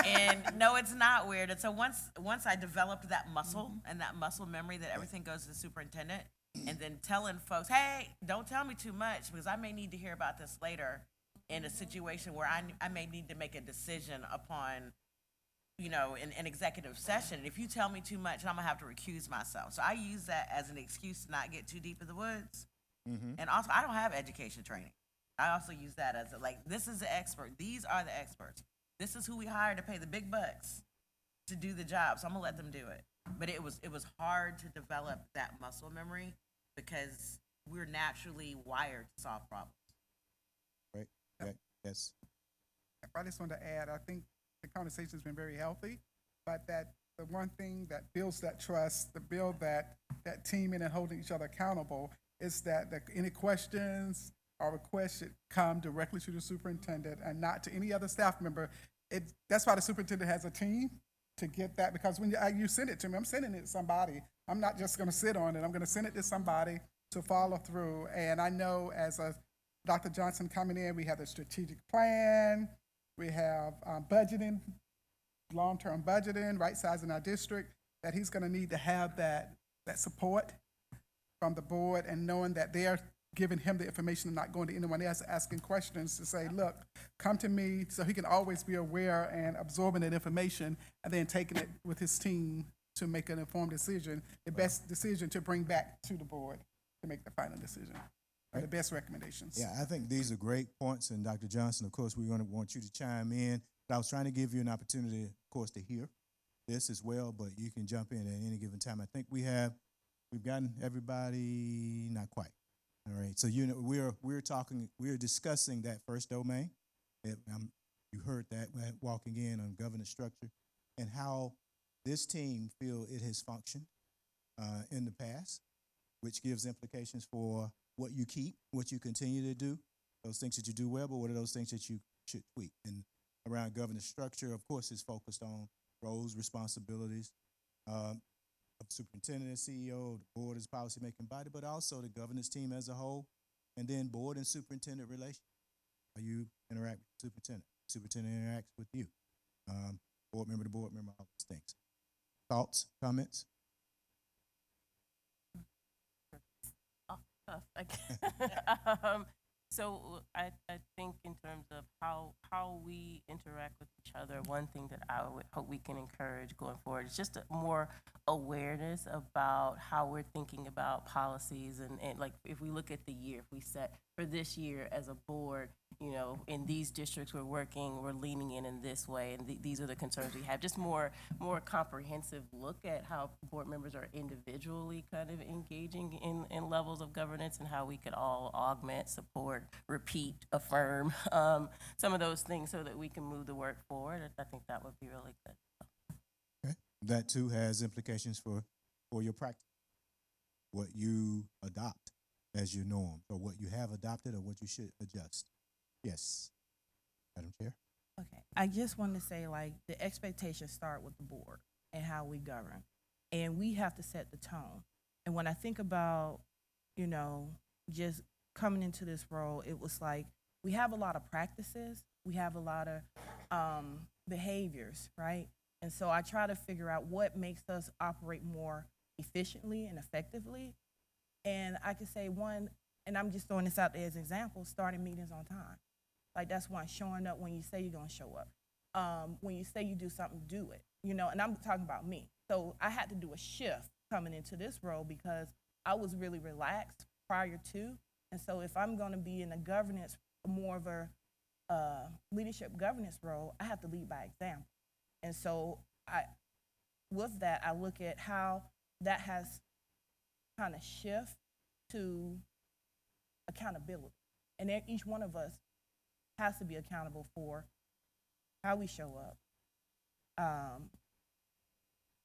And no, it's not weird. And so once I developed that muscle and that muscle memory that everything goes to the superintendent, and then telling folks, hey, don't tell me too much because I may need to hear about this later in a situation where I may need to make a decision upon, an executive session. And if you tell me too much, I'm going to have to recuse myself. So I use that as an excuse to not get too deep in the woods. Mm-hmm. And also, I don't have education training. I also use that as this is the expert. These are the experts. This is who we hire to pay the big bucks to do the job. So I'm gonna let them do it. But it was hard to develop that muscle memory because we're naturally wired to solve problems. Right. Yes. I just want to add, I think the conversation's been very healthy, but that the one thing that builds that trust, to build that teaming and holding each other accountable, is that any questions or requests should come directly to the superintendent and not to any other staff member. That's why the superintendent has a team to get that, because when you send it to me, I'm sending it to somebody. I'm not just going to sit on it. I'm going to send it to somebody to follow through. And I know as Dr. Johnson coming in, we have the strategic plan, we have budgeting, long-term budgeting, right sizing our district, that he's going to need to have that support from the board, and knowing that they're giving him the information and not going to anyone else asking questions to say, look, come to me, so he can always be aware and absorbing that information and then taking it with his team to make an informed decision, the best decision to bring back to the board to make the final decision, or the best recommendations. Yeah, I think these are great points, and Dr. Johnson, of course, we're going to want you to chime in. But I was trying to give you an opportunity, of course, to hear this as well, but you can jump in at any given time. I think we've gotten everybody, not quite. All right, so we're discussing that first domain. You heard that walking in on governance structure and how this team feel it has functioned in the past, which gives implications for what you keep, what you continue to do, those things that you do well, but what are those things that you should tweak? And around governance structure, of course, is focused on roles, responsibilities of superintendent and CEO, the board as policymaking body, but also the governance team as a whole, and then board and superintendent relations. How you interact with the superintendent. Superintendent interacts with you. Board member to board member, all those things. Thoughts, comments? So I think in terms of how we interact with each other, one thing that I would hope we can encourage going forward is just more awareness about how we're thinking about policies and like if we look at the year, if we set for this year as a board, you know, in these districts we're leaning in this way, and these are the concerns we have. Just more comprehensive look at how board members are individually kind of engaging in levels of governance and how we could all augment, support, repeat, affirm some of those things so that we can move the work forward. I think that would be really good. Okay. That too has implications for your practice, what you adopt as your norm, or what you have adopted, or what you should adjust. Yes, Madam Chair. Okay, I just want to say, like, the expectations start with the board and how we govern, and we have to set the tone. And when I think about, you know, just coming into this role, it was like we have a lot of practices, we have a lot of behaviors, right? And so I try to figure out what makes us operate more efficiently and effectively. And I could say one, and I'm just throwing this out there as an example, starting meetings on time. Like, that's one, showing up when you say you're gonna show up. When you say you do something, do it, you know, and I'm talking about me. So I had to do a shift coming into this role because I was really relaxed prior to. And so if I'm gonna be in a governance, more of a leadership governance role, I have to lead by example. And so with that, I look at how that has kind of shift to accountability. And then each one of us has to be accountable for how we show up,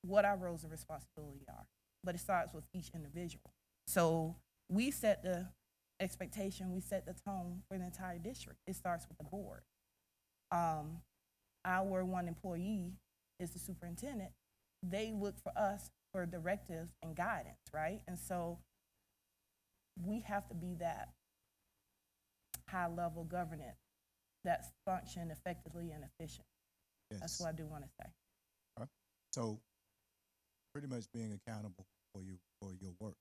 what our roles and responsibility are. But it starts with each individual. So we set the expectation, we set the tone for the entire district. It starts with the board. Our one employee is the superintendent. They look for us for directives and guidance, right? And so we have to be that high-level governance that's function effectively and efficient. Yes. That's what I do want to say. All right. So pretty much being accountable for your work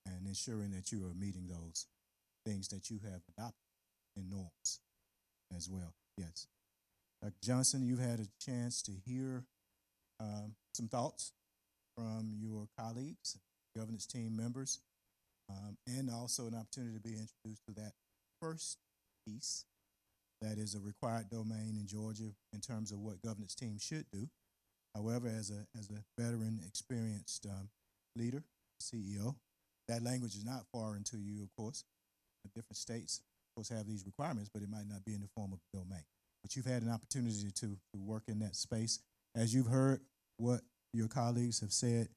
and ensuring that you are meeting those things that you have adopted in norms as well. Yes. Dr. Johnson, you've had a chance to hear some thoughts from your colleagues, governance team members, and also an opportunity to be introduced to that first piece that is a required domain in Georgia in terms of what governance teams should do. However, as a veteran, experienced leader, CEO, that language is not foreign to you, of course. Different states, of course, have these requirements, but it might not be in the form of a domain. But you've had an opportunity to work in that space. As you've heard what your colleagues have said,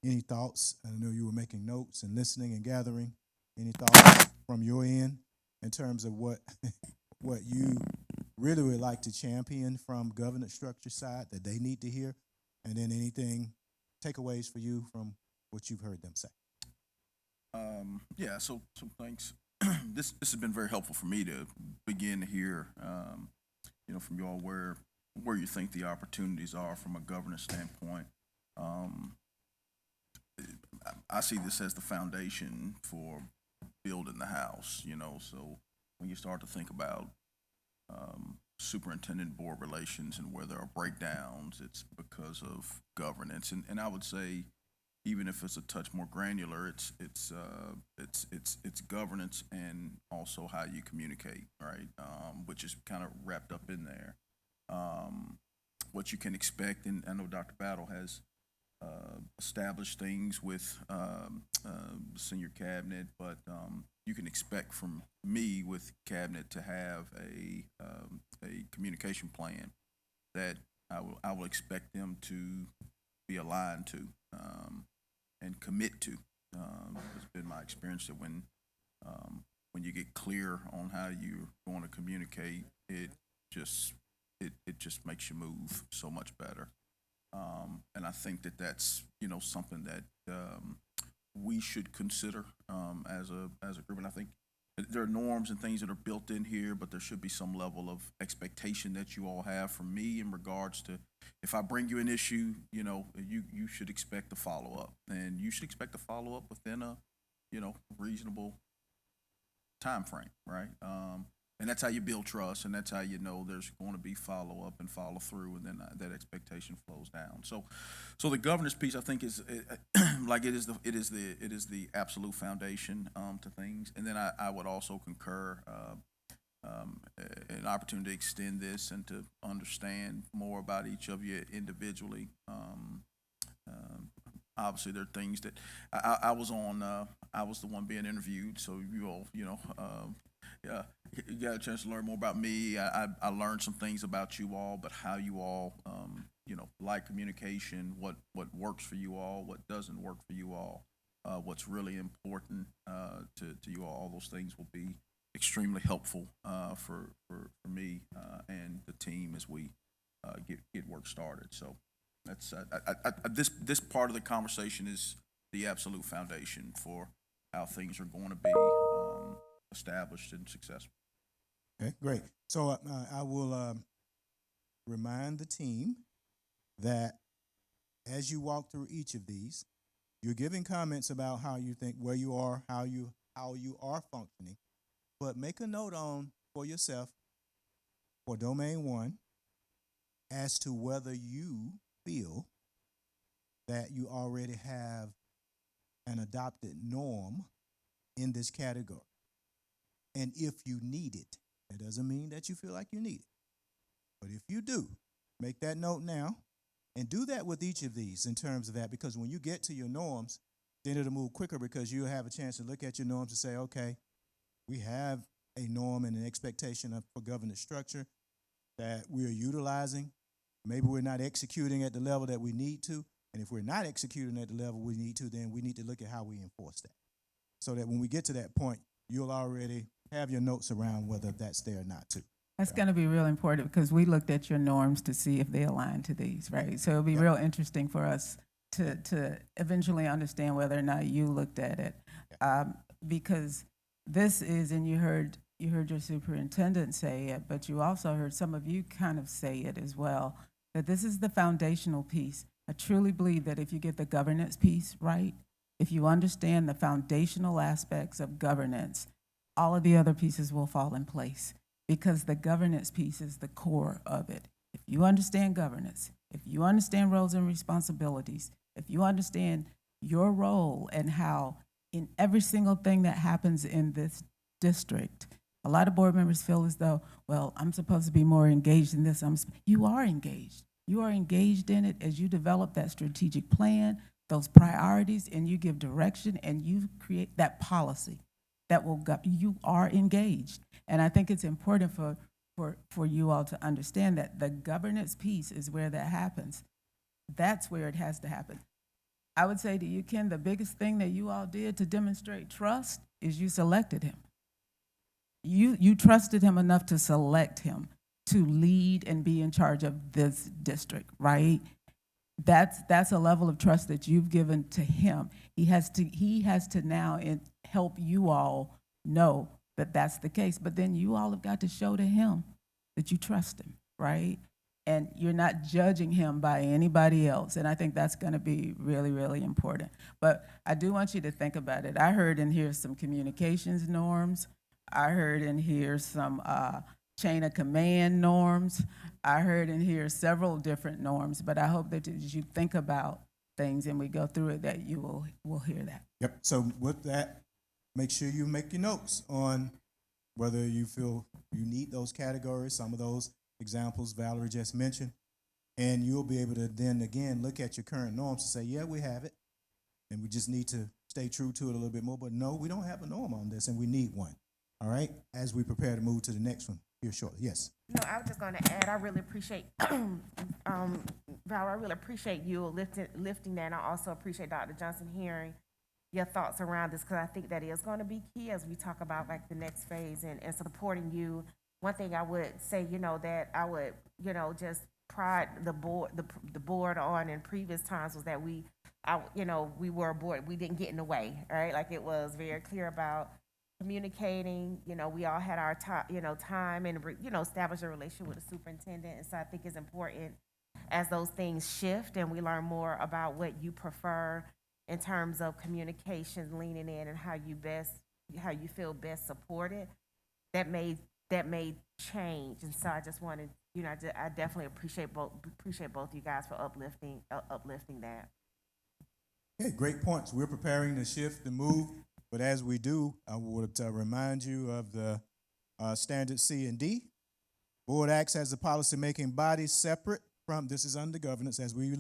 any thoughts? I know you were making notes and listening and gathering. Any thoughts from your end in terms of what what you really would like to champion from governance structure side that they need to hear? And then anything, takeaways for you from what you've heard them say? Yeah, so thanks. This has been very helpful for me to begin to hear, you know, from you all where you think the opportunities are from a governance standpoint. I see this as the foundation for building the house, you know, so when you start to think about superintendent board relations and where there are breakdowns, it's because of governance. And I would say, even if it's a touch more granular, it's governance and also how you communicate, right? Which is kind of wrapped up in there. What you can expect, and I know Dr. Battle has established things with the senior cabinet, but you can expect from me with cabinet to have a communication plan that I will expect them to be aligned to and commit to. It's been my experience that when When you get clear on how you're going to communicate, it just makes you move so much better. And I think that that's, something that we should consider as a group. And I think there are norms and things that are built in here, but there should be some level of expectation that you all have from me in regards to, if I bring you an issue, you should expect a follow-up. And you should expect a follow-up within a, reasonable time frame, right? And that's how you build trust, and that's how you know there's going to be follow-up and follow-through, and then that expectation flows down. So the governance piece, I think, is like it is the absolute foundation to things. And then I would also concur an opportunity to extend this and to understand more about each of you individually. Obviously, there are things that I was on. I was the one being interviewed, so you all, yeah, you got a chance to learn more about me. I learned some things about you all, but how you all, like communication, what works for you all, what doesn't work for you all, what's really important to you all those things will be extremely helpful for me and the team as we get work started. So that's this part of the conversation is the absolute foundation for how things are going to be established and successful. Okay, great. So I will remind the team that as you walk through each of these, you're giving comments about how you think, where you are, how you are functioning, but make a note on for yourself for domain 1 as to whether you feel that you already have an adopted norm in this category. And if you need it, that doesn't mean that you feel like you need it. But if you do, make that note now and do that with each of these in terms of that, because when you get to your norms, then it'll move quicker because you'll have a chance to look at your norms and say, okay, we have a norm and an expectation for governance structure that we are utilizing. Maybe we're not executing at the level that we need to. And if we're not executing at the level we need to, then we need to look at how we enforce that. So that when we get to that point, you'll already have your notes around whether that's there or not too. That's going to be real important because we looked at your norms to see if they align to these, right? So it'll be real interesting for us to eventually understand whether or not you looked at it. Because this is, and you heard your superintendent say it, but you also heard some of you kind of say it as well, that this is the foundational piece. I truly believe that if you get the governance piece right, if you understand the foundational aspects of governance, all of the other pieces will fall in place because the governance piece is the core of it. If you understand governance, if you understand roles and responsibilities, if you understand your role and how in every single thing that happens in this district, a lot of board members feel as though, well, I'm supposed to be more engaged in this. You are engaged. You are engaged in it as you develop that strategic plan, those priorities, and you give direction and you create that policy that will go. You are engaged. And I think it's important for you all to understand that the governance piece is where that happens. That's where it has to happen. I would say to you, Ken, the biggest thing that you all did to demonstrate trust is you selected him. You trusted him enough to select him to lead and be in charge of this district, right? That's a level of trust that you've given to him. He has to now help you all know that that's the case. But then you all have got to show to him that you trust him, right? And you're not judging him by anybody else. And I think that's going to be really, really important. But I do want you to think about it. I heard in here some communications norms. I heard in here some chain of command norms. I heard in here several different norms, but I hope that as you think about things and we go through it, that you will hear that. Yep. So with that, make sure you make your notes on whether you feel you need those categories, some of those examples Valerie just mentioned, and you'll be able to then again look at your current norms and say, yeah, we have it, and we just need to stay true to it a little bit more, but no, we don't have a norm on this, and we need one. All right, as we prepare to move to the next one here shortly. Yes. No, I was just going to add, I really appreciate, Val, I really appreciate you lifting that. And I also appreciate Dr. Johnson hearing your thoughts around this, because I think that is going to be key as we talk about like the next phase and supporting you. One thing I would say, that I would, just pride the board on in previous times was that we were a board, we didn't get in the way, right? Like it was very clear about communicating, we all had our time and, establish a relationship with the superintendent. And so I think it's important as those things shift and we learn more about what you prefer in terms of communication, leaning in and how you feel best supported, that may change. And so I just wanted, I definitely appreciate both you guys for uplifting that. Okay, great points. We're preparing to shift and move, but as we do, I would remind you of the standard C and D. Board acts as a policymaking body separate from, this is under governance as we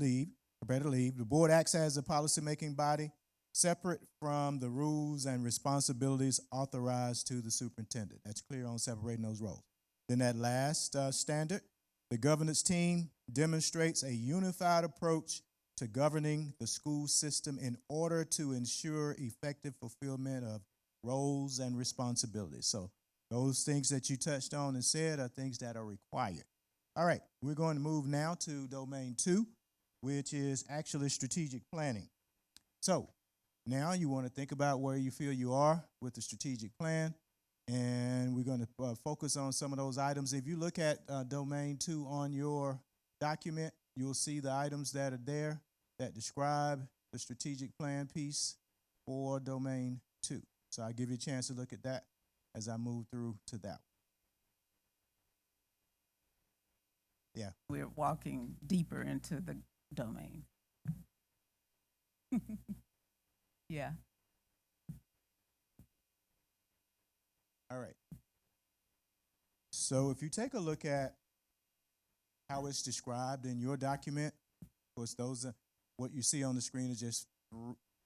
prepare to leave. The board acts as a policymaking body separate from the rules and responsibilities authorized to the superintendent. That's clear on separating those roles. Then that last standard, the governance team demonstrates a unified approach to governing the school system in order to ensure effective fulfillment of roles and responsibilities. So those things that you touched on and said are things that are required. All right, we're going to move now to domain 2, which is actually strategic planning. So now you want to think about where you feel you are with the strategic plan, and we're going to focus on some of those items. If you look at domain 2 on your document, you'll see the items that are there that describe the strategic plan piece for domain 2. So I'll give you a chance to look at that as I move through to that. Yeah. We're walking deeper into the domain. Yeah. All right. So if you take a look at how it's described in your document, of course, those are what you see on the screen is just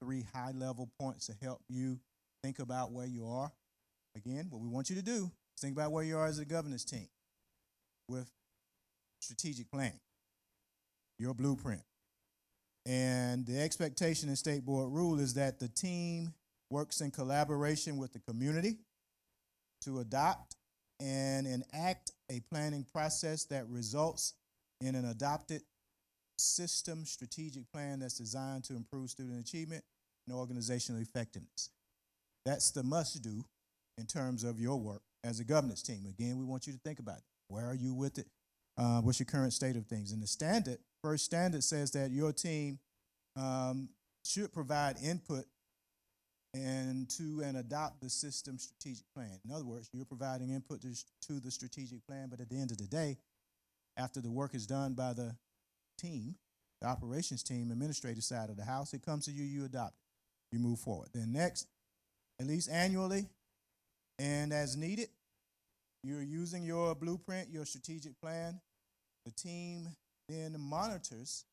3 high-level points to help you think about where you are. Again, what we want you to do is think about where you are as a governance team with strategic planning, your blueprint. And the expectation in state board rule is that the team works in collaboration with the community to adopt and enact a planning process that results in an adopted system strategic plan that's designed to improve student achievement and organizational effectiveness. That's the must-do in terms of your work as a governance team. Again, we want you to think about it. Where are you with it? What's your current state of things? And the first standard says that your team should provide input and adopt the system strategic plan. In other words, you're providing input to the strategic plan, but at the end of the day, after the work is done by the team, the operations team, administrative side of the house, it comes to you, you adopt it, you move forward. Then next, at least annually and as needed, you're using your blueprint, your strategic plan. The team then monitors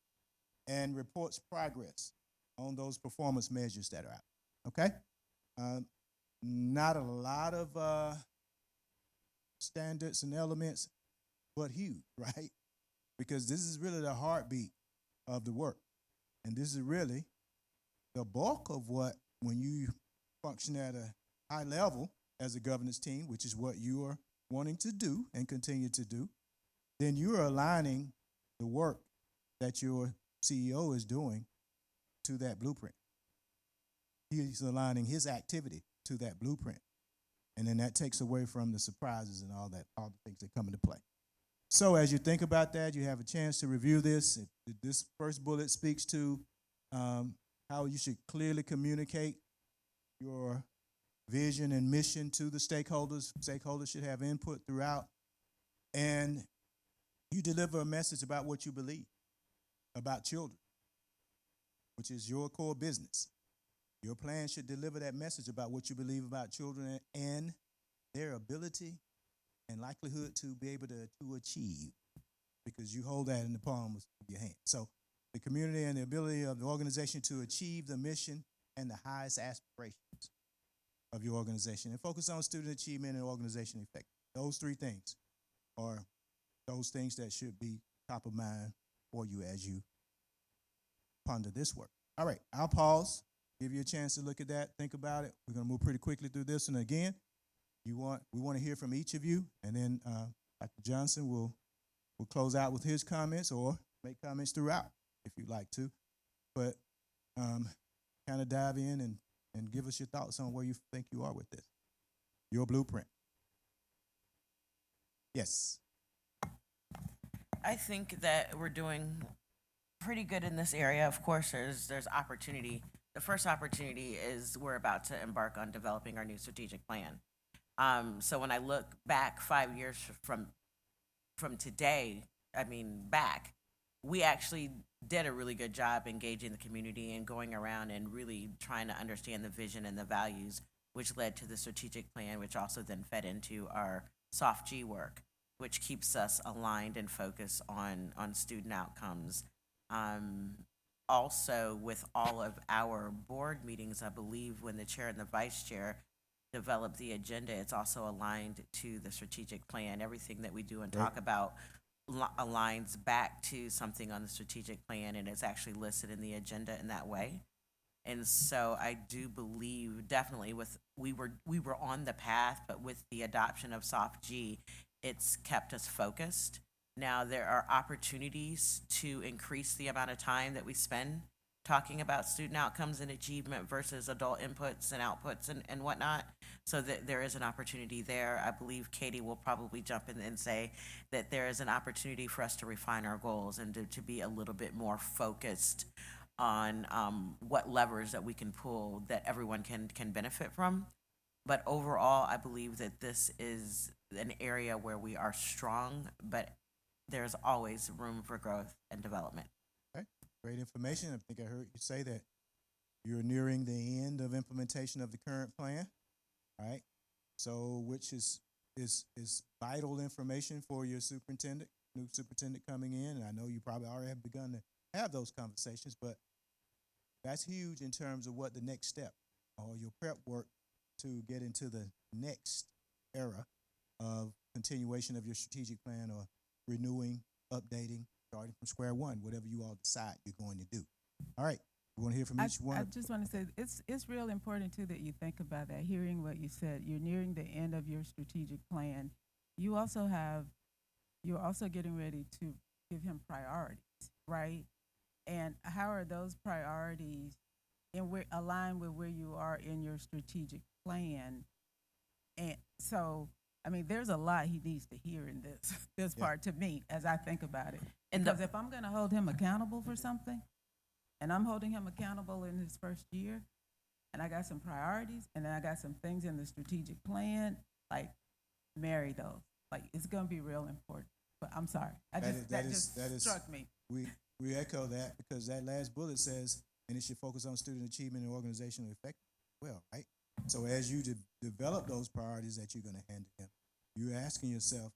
and reports progress on those performance measures that are out. Okay? Not a lot of standards and elements, but huge, right? Because this is really the heartbeat of the work. And this is really the bulk of what, when you function at a high level as a governance team, which is what you are wanting to do and continue to do, then you're aligning the work that your CEO is doing to that blueprint. He's aligning his activity to that blueprint. And then that takes away from the surprises and all the things that come into play. So as you think about that, you have a chance to review this. This first bullet speaks to how you should clearly communicate your vision and mission to the stakeholders. Stakeholders should have input throughout. And you deliver a message about what you believe about children, which is your core business. Your plan should deliver that message about what you believe about children and their ability and likelihood to be able to achieve, because you hold that in the palm of your hand. So the community and the ability of the organization to achieve the mission and the highest aspirations of your organization, and focus on student achievement and organizational effectiveness. Those 3 things are those things that should be top of mind for you as you ponder this work. All right, I'll pause give you a chance to look at that, think about it. We're gonna move pretty quickly through this, and again, we want to hear from each of you, and then Dr. Johnson will close out with his comments or make comments throughout if you'd like to. But kind of dive in and give us your thoughts on where you think you are with this. Your blueprint. Yes. I think that we're doing pretty good in this area. Of course, there's opportunity. The first opportunity is we're about to embark on developing our new strategic plan. So when I look back 5 years from today, back, we actually did a really good job engaging the community and going around and really trying to understand the vision and the values, which led to the strategic plan, which also then fed into our soft G work, which keeps us aligned and focused on student outcomes. Also, with all of our board meetings, I believe when the chair and the vice chair develop the agenda, it's also aligned to the strategic plan. Everything that we do and talk about aligns back to something on the strategic plan, and it's actually listed in the agenda in that way. And so I do believe definitely we were on the path, but with the adoption of soft G, it's kept us focused. Now there are opportunities to increase the amount of time that we spend talking about student outcomes and achievement versus adult inputs and outputs and whatnot. So that there is an opportunity there. I believe Katie will probably jump in and say that there is an opportunity for us to refine our goals and to be a little bit more focused on what levers that we can pull that everyone can benefit from. But overall, I believe that this is an area where we are strong, but there's always room for growth and development. Okay. Great information. I think I heard you say that you're nearing the end of implementation of the current plan. All right. So, which is vital information for your superintendent, new superintendent coming in. And I know you probably already have begun to have those conversations, but that's huge in terms of what the next step or your prep work to get into the next era of continuation of your strategic plan or renewing, updating, starting from square one, whatever you all decide you're going to do. All right. We want to hear from each one. I just want to say it's real important too that you think about that. Hearing what you said, you're nearing the end of your strategic plan. You're also getting ready to give him priorities, right? And how are those priorities aligned with where you are in your strategic plan? And so, there's a lot he needs to hear in this part to me as I think about it. Because if I'm going to hold him accountable for something, and I'm holding him accountable in his first year, and I got some priorities, and then I got some things in the strategic plan, like marry those. Like it's going to be real important. But I'm sorry, that just struck me. We echo that because that last bullet says, and it should focus on student achievement and organizational effectiveness. Well, right. So as you develop those priorities that you're going to hand to him, you're asking yourself,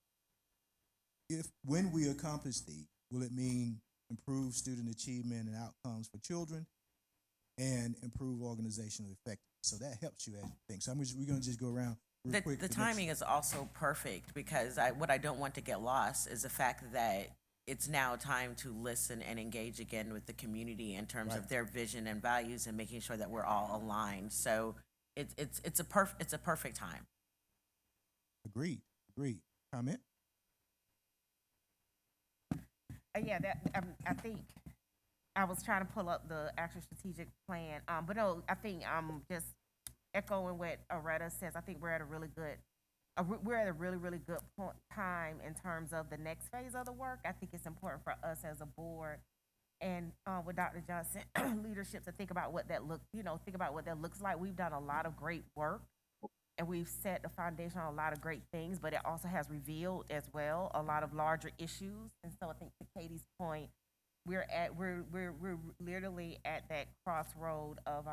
when we accomplish these, will it mean improve student achievement and outcomes for children and improve organizational effectiveness? So that helps you as you think. So we're going to just go around real quick. The timing is also perfect because what I don't want to get lost is the fact that it's now time to listen and engage again with the community in terms of their vision and values and making sure that we're all aligned. So it's a perfect time. Agreed. Comment? Yeah, I think I was trying to pull up the actual strategic plan. But no, I think just echoing what Aretta says. I think we're at a really good time in terms of the next phase of the work. I think it's important for us as a board and with Dr. Johnson leadership to think about what that looks like. We've done a lot of great work and we've set the foundation on a lot of great things, but it also has revealed as well a lot of larger issues. And so I think to Katie's point, we're literally at that crossroad of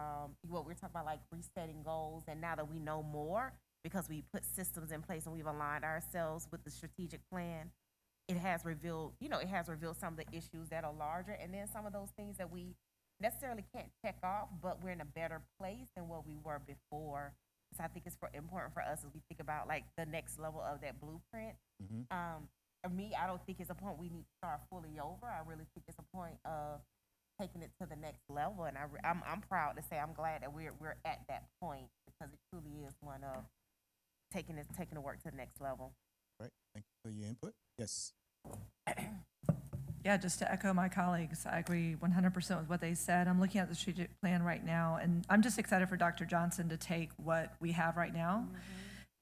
what we're talking about, like resetting goals. And now that we know more, because we put systems in place and we've aligned ourselves with the strategic plan, it has revealed some of the issues that are larger, and then some of those things that we necessarily can't check off, but we're in a better place than what we were before. So I think it's important for us as we think about like the next level of that blueprint. For me, I don't think it's a point we need to start fully over. I really think it's a point of taking it to the next level. And I'm proud to say I'm glad that we're at that point, because it truly is one of taking the work to the next level. Right. Thank you for your input. Yes. Yeah, just to echo my colleagues, I agree 100% with what they said. I'm looking at the strategic plan right now, and I'm just excited for Dr. Johnson to take what we have right now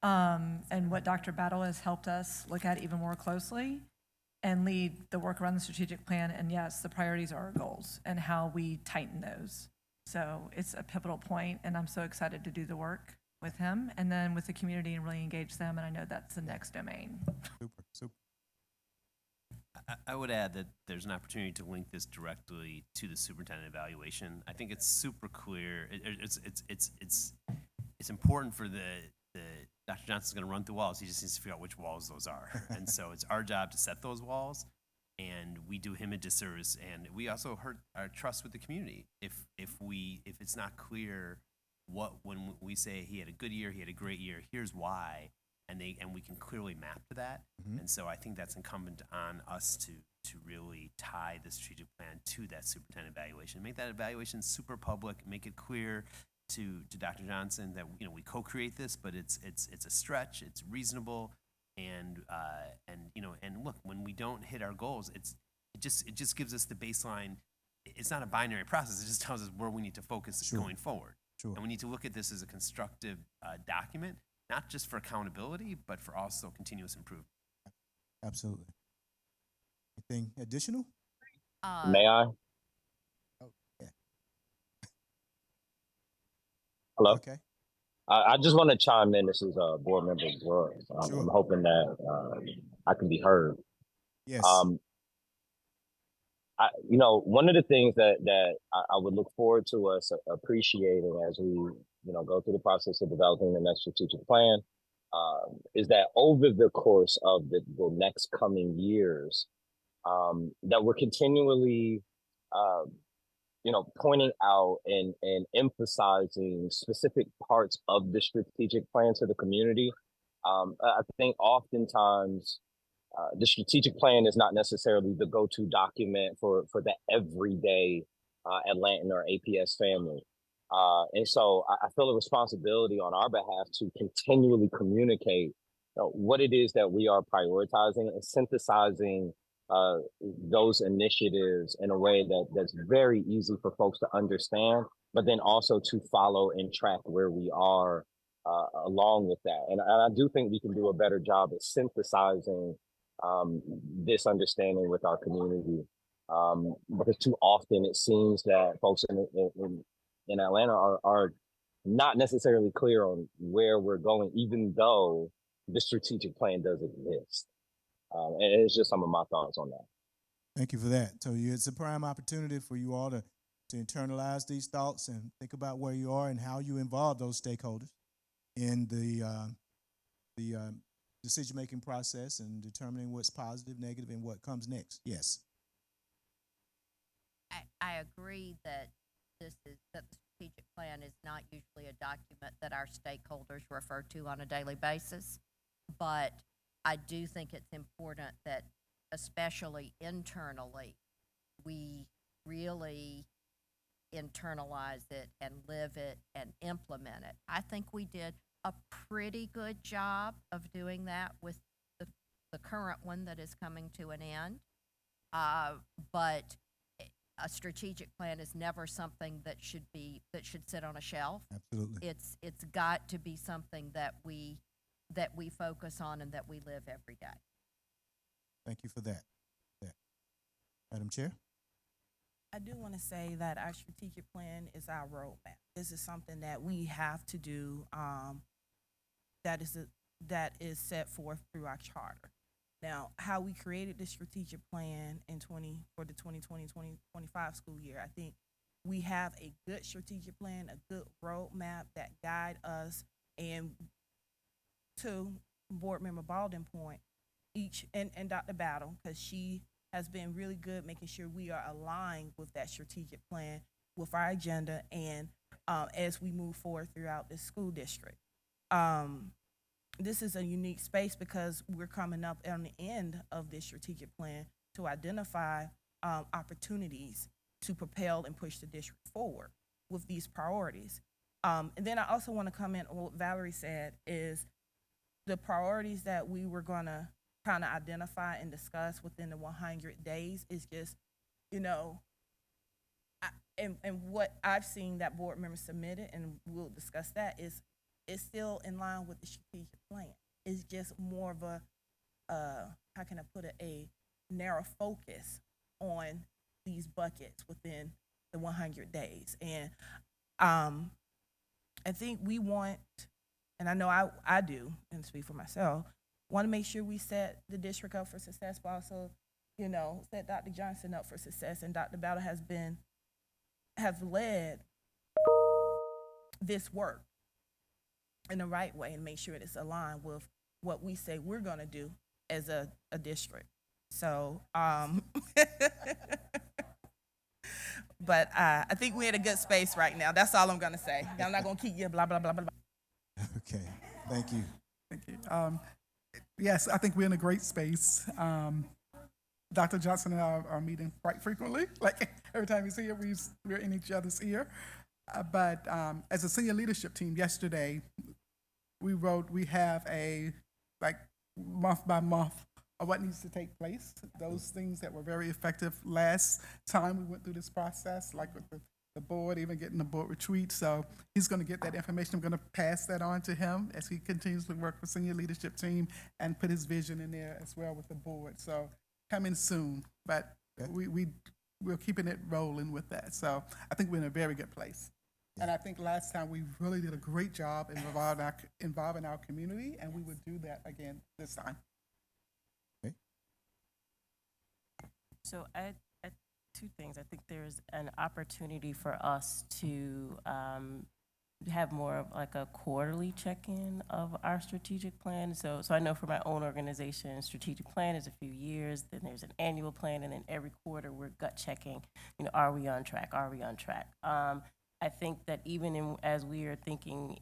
and what Dr. Battle has helped us look at even more closely and lead the work around the strategic plan. And yes, the priorities are our goals and how we tighten those. So it's a pivotal point, and I'm so excited to do the work with him and then with the community and really engage them. And I know that's the next domain. Super. Super. I would add that there's an opportunity to link this directly to the superintendent evaluation. I think it's super clear. It's important for the Dr. Johnson's going to run through walls. He just needs to figure out which walls those are. And so it's our job to set those walls, and we do him a disservice, and we also hurt our trust with the community if it's not clear when we say he had a good year, he had a great year, here's why. And we can clearly map to that. Mm-hmm. And so I think that's incumbent on us to really tie the strategic plan to that superintendent evaluation. Make that evaluation super public, make it clear to Dr. Johnson that we co-create this, but it's a stretch, it's reasonable, and look, when we don't hit our goals, it just gives us the baseline. It's not a binary process, it just tells us where we need to focus going forward. Sure. And we need to look at this as a constructive document, not just for accountability, but for also continuous improvement. Absolutely. Anything additional? May I? Oh, yeah. Hello? Okay. I just want to chime in. This is board member Brooks. Sure. I'm hoping that I can be heard. Yes. One of the things that I would look forward to us appreciating as we, go through the process of developing the next strategic plan, is that over the course of the next coming years, that we're continually, pointing out and emphasizing specific parts of the strategic plan to the community. I think oftentimes the strategic plan is not necessarily the go-to document for the everyday Atlantan or APS family. And so I feel a responsibility on our behalf to continually communicate what it is that we are prioritizing and synthesizing those initiatives in a way that's very easy for folks to understand, but then also to follow and track where we are along with that. And I do think we can do a better job at synthesizing this understanding with our community, because too often it seems that folks in Atlanta are not necessarily clear on where we're going, even though the strategic plan does exist. And it's just some of my thoughts on that. Thank you for that. So it's a prime opportunity for you all to internalize these thoughts and think about where you are and how you involve those stakeholders in the decision-making process and determining what's positive, negative, and what comes next. Yes. I agree that the strategic plan is not usually a document that our stakeholders refer to on a daily basis, but I do think it's important that, especially internally, we really internalize it and live it and implement it. I think we did a pretty good job of doing that with the current one that is coming to an end. But a strategic plan is never something that should sit on a shelf. Absolutely. It's got to be something that we focus on and that we live every day. Thank you for that. Madam Chair? I do want to say that our strategic plan is our roadmap. This is something that we have to do, that is set forth through our charter. Now, how we created the strategic plan for the 2020-2025 school year, I think we have a good strategic plan, a good roadmap that guide us, and to Board Member Baldwin's point, and Dr. Battle, because she has been really good making sure we are aligned with that strategic plan, with our agenda, and as we move forward throughout the school district. This is a unique space because we're coming up on the end of this strategic plan to identify opportunities to propel and push the district forward with these priorities. And then I also want to comment on what Valerie said is the priorities that we were going to kind of identify and discuss within the 100 days is just, you know, and what I've seen that board members submitted, and we'll discuss that, is still in line with the strategic plan. It's just more of a, how can I put it, a narrow focus on these buckets within the 100 days. And I think we want, and I know I do, and speak for myself, want to make sure we set the district up for success, but also, you know, set Dr. Johnson up for success. And Dr. Battle has led this work in the right way and make sure it's aligned with what we say we're going to do as a district. So, but I think we're in a good space right now. That's all I'm going to say. I'm not going to keep you blah, blah, blah, blah, blah. Okay, thank you. Thank you. Yes, I think we're in a great space. Dr. Johnson and I are meeting quite frequently. Like every time he's here, we're in each other's ear. But as a senior leadership team yesterday, we have a like month by month of what needs to take place. Those things that were very effective last time we went through this process, like with the board, even getting the board retreat. So he's going to get that information. I'm going to pass that on to him as he continues to work with senior leadership team and put his vision in there as well with the board. So coming soon, but we're keeping it rolling with that. So I think we're in a very good place. And I think last time we really did a great job in involving our community, and we would do that again this time. Okay. So I two things. I think there's an opportunity for us to have more of like a quarterly check-in of our strategic plan. So I know for my own organization, strategic plan is a few years, then there's an annual plan, and then every quarter we're gut checking, you know, are we on track? Are we on track? I think that even as we are thinking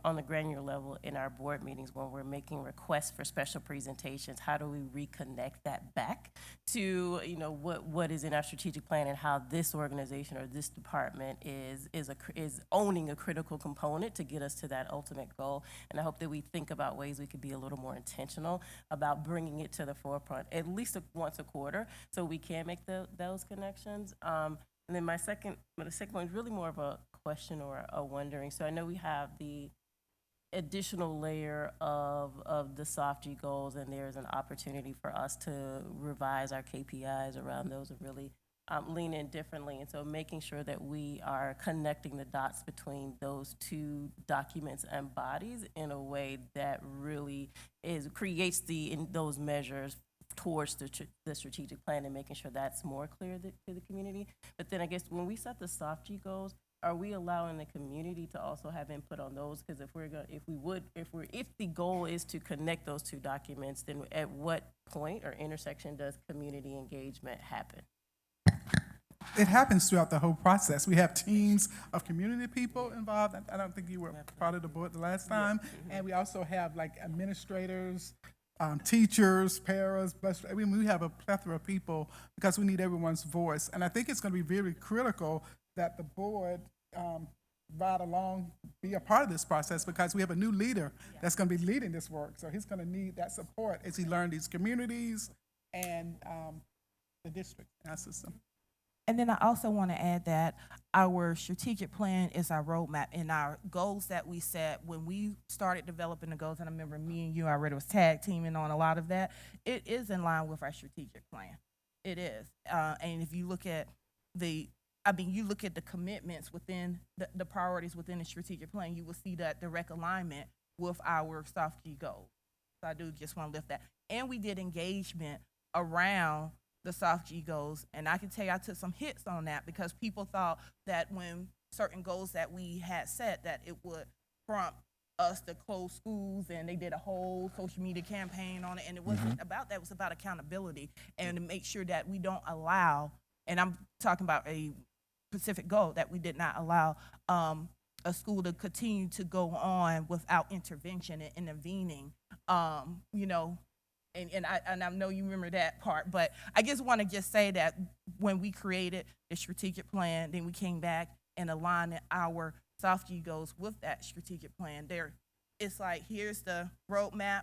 on the granular level in our board meetings, when we're making requests for special presentations, how do we reconnect that back to, you know, what is in our strategic plan and how this organization or this department is owning a critical component to get us to that ultimate goal. And I hope that we think about ways we could be a little more intentional about bringing it to the forefront at least once a quarter, so we can make those connections. And then the second point is really more of a question or a wondering. So I know we have the additional layer of the soft G goals, and there's an opportunity for us to revise our KPIs around those and really lean in differently. And so making sure that we are connecting the dots between those two documents and bodies in a way that really creates those measures towards the strategic plan, and making sure that's more clear to the community. But then I guess when we set the soft G goals, are we allowing the community to also have input on those? Because if the goal is to connect those two documents, then at what point or intersection does community engagement happen? It happens throughout the whole process. We have teams of community people involved. I don't think you were part of the board the last time. Yeah. And we also have like administrators, teachers, paras, we have a plethora of people because we need everyone's voice. And I think it's going to be very critical that the board ride along, be a part of this process, because we have a new leader that's going to be leading this work. So he's going to need that support as he learns these communities and the district and our system. And then I also want to add that our strategic plan is our roadmap, and our goals that we set when we started developing the goals, and I remember me and you already was tag teaming on a lot of that, it is in line with our strategic plan. It is. And if you look at you look at the commitments within the priorities within the strategic plan, you will see that direct alignment with our soft G goals. So I do just want to lift that. And we did engagement around the soft G goals, and I can tell you I took some hits on that because people thought that when certain goals that we had set that it would prompt us to close schools, and they did a whole social media campaign on it, and it wasn't about that. It was about accountability and to make sure that we don't allow, and I'm talking about a specific goal, that we did not allow a school to continue to go on without intervention and intervening, And I know you remember that part, but I just want to just say that when we created the strategic plan, then we came back and aligned our soft G goals with that strategic plan. It's like, here's the roadmap,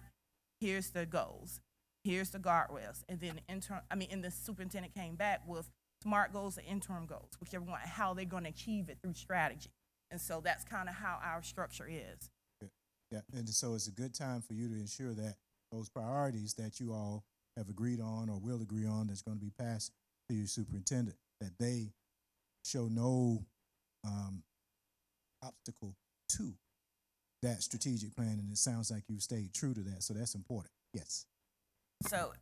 here's the goals, here's the guardrails, and then and the superintendent came back with SMART goals and interim goals, whichever one, how they're going to achieve it through strategy. And so that's kind of how our structure is. Yeah, and so it's a good time for you to ensure that those priorities that you all have agreed on or will agree on that's going to be passed to your superintendent, that they show no obstacle to that strategic plan, and it sounds like you've stayed true to that, so that's important. Yes. So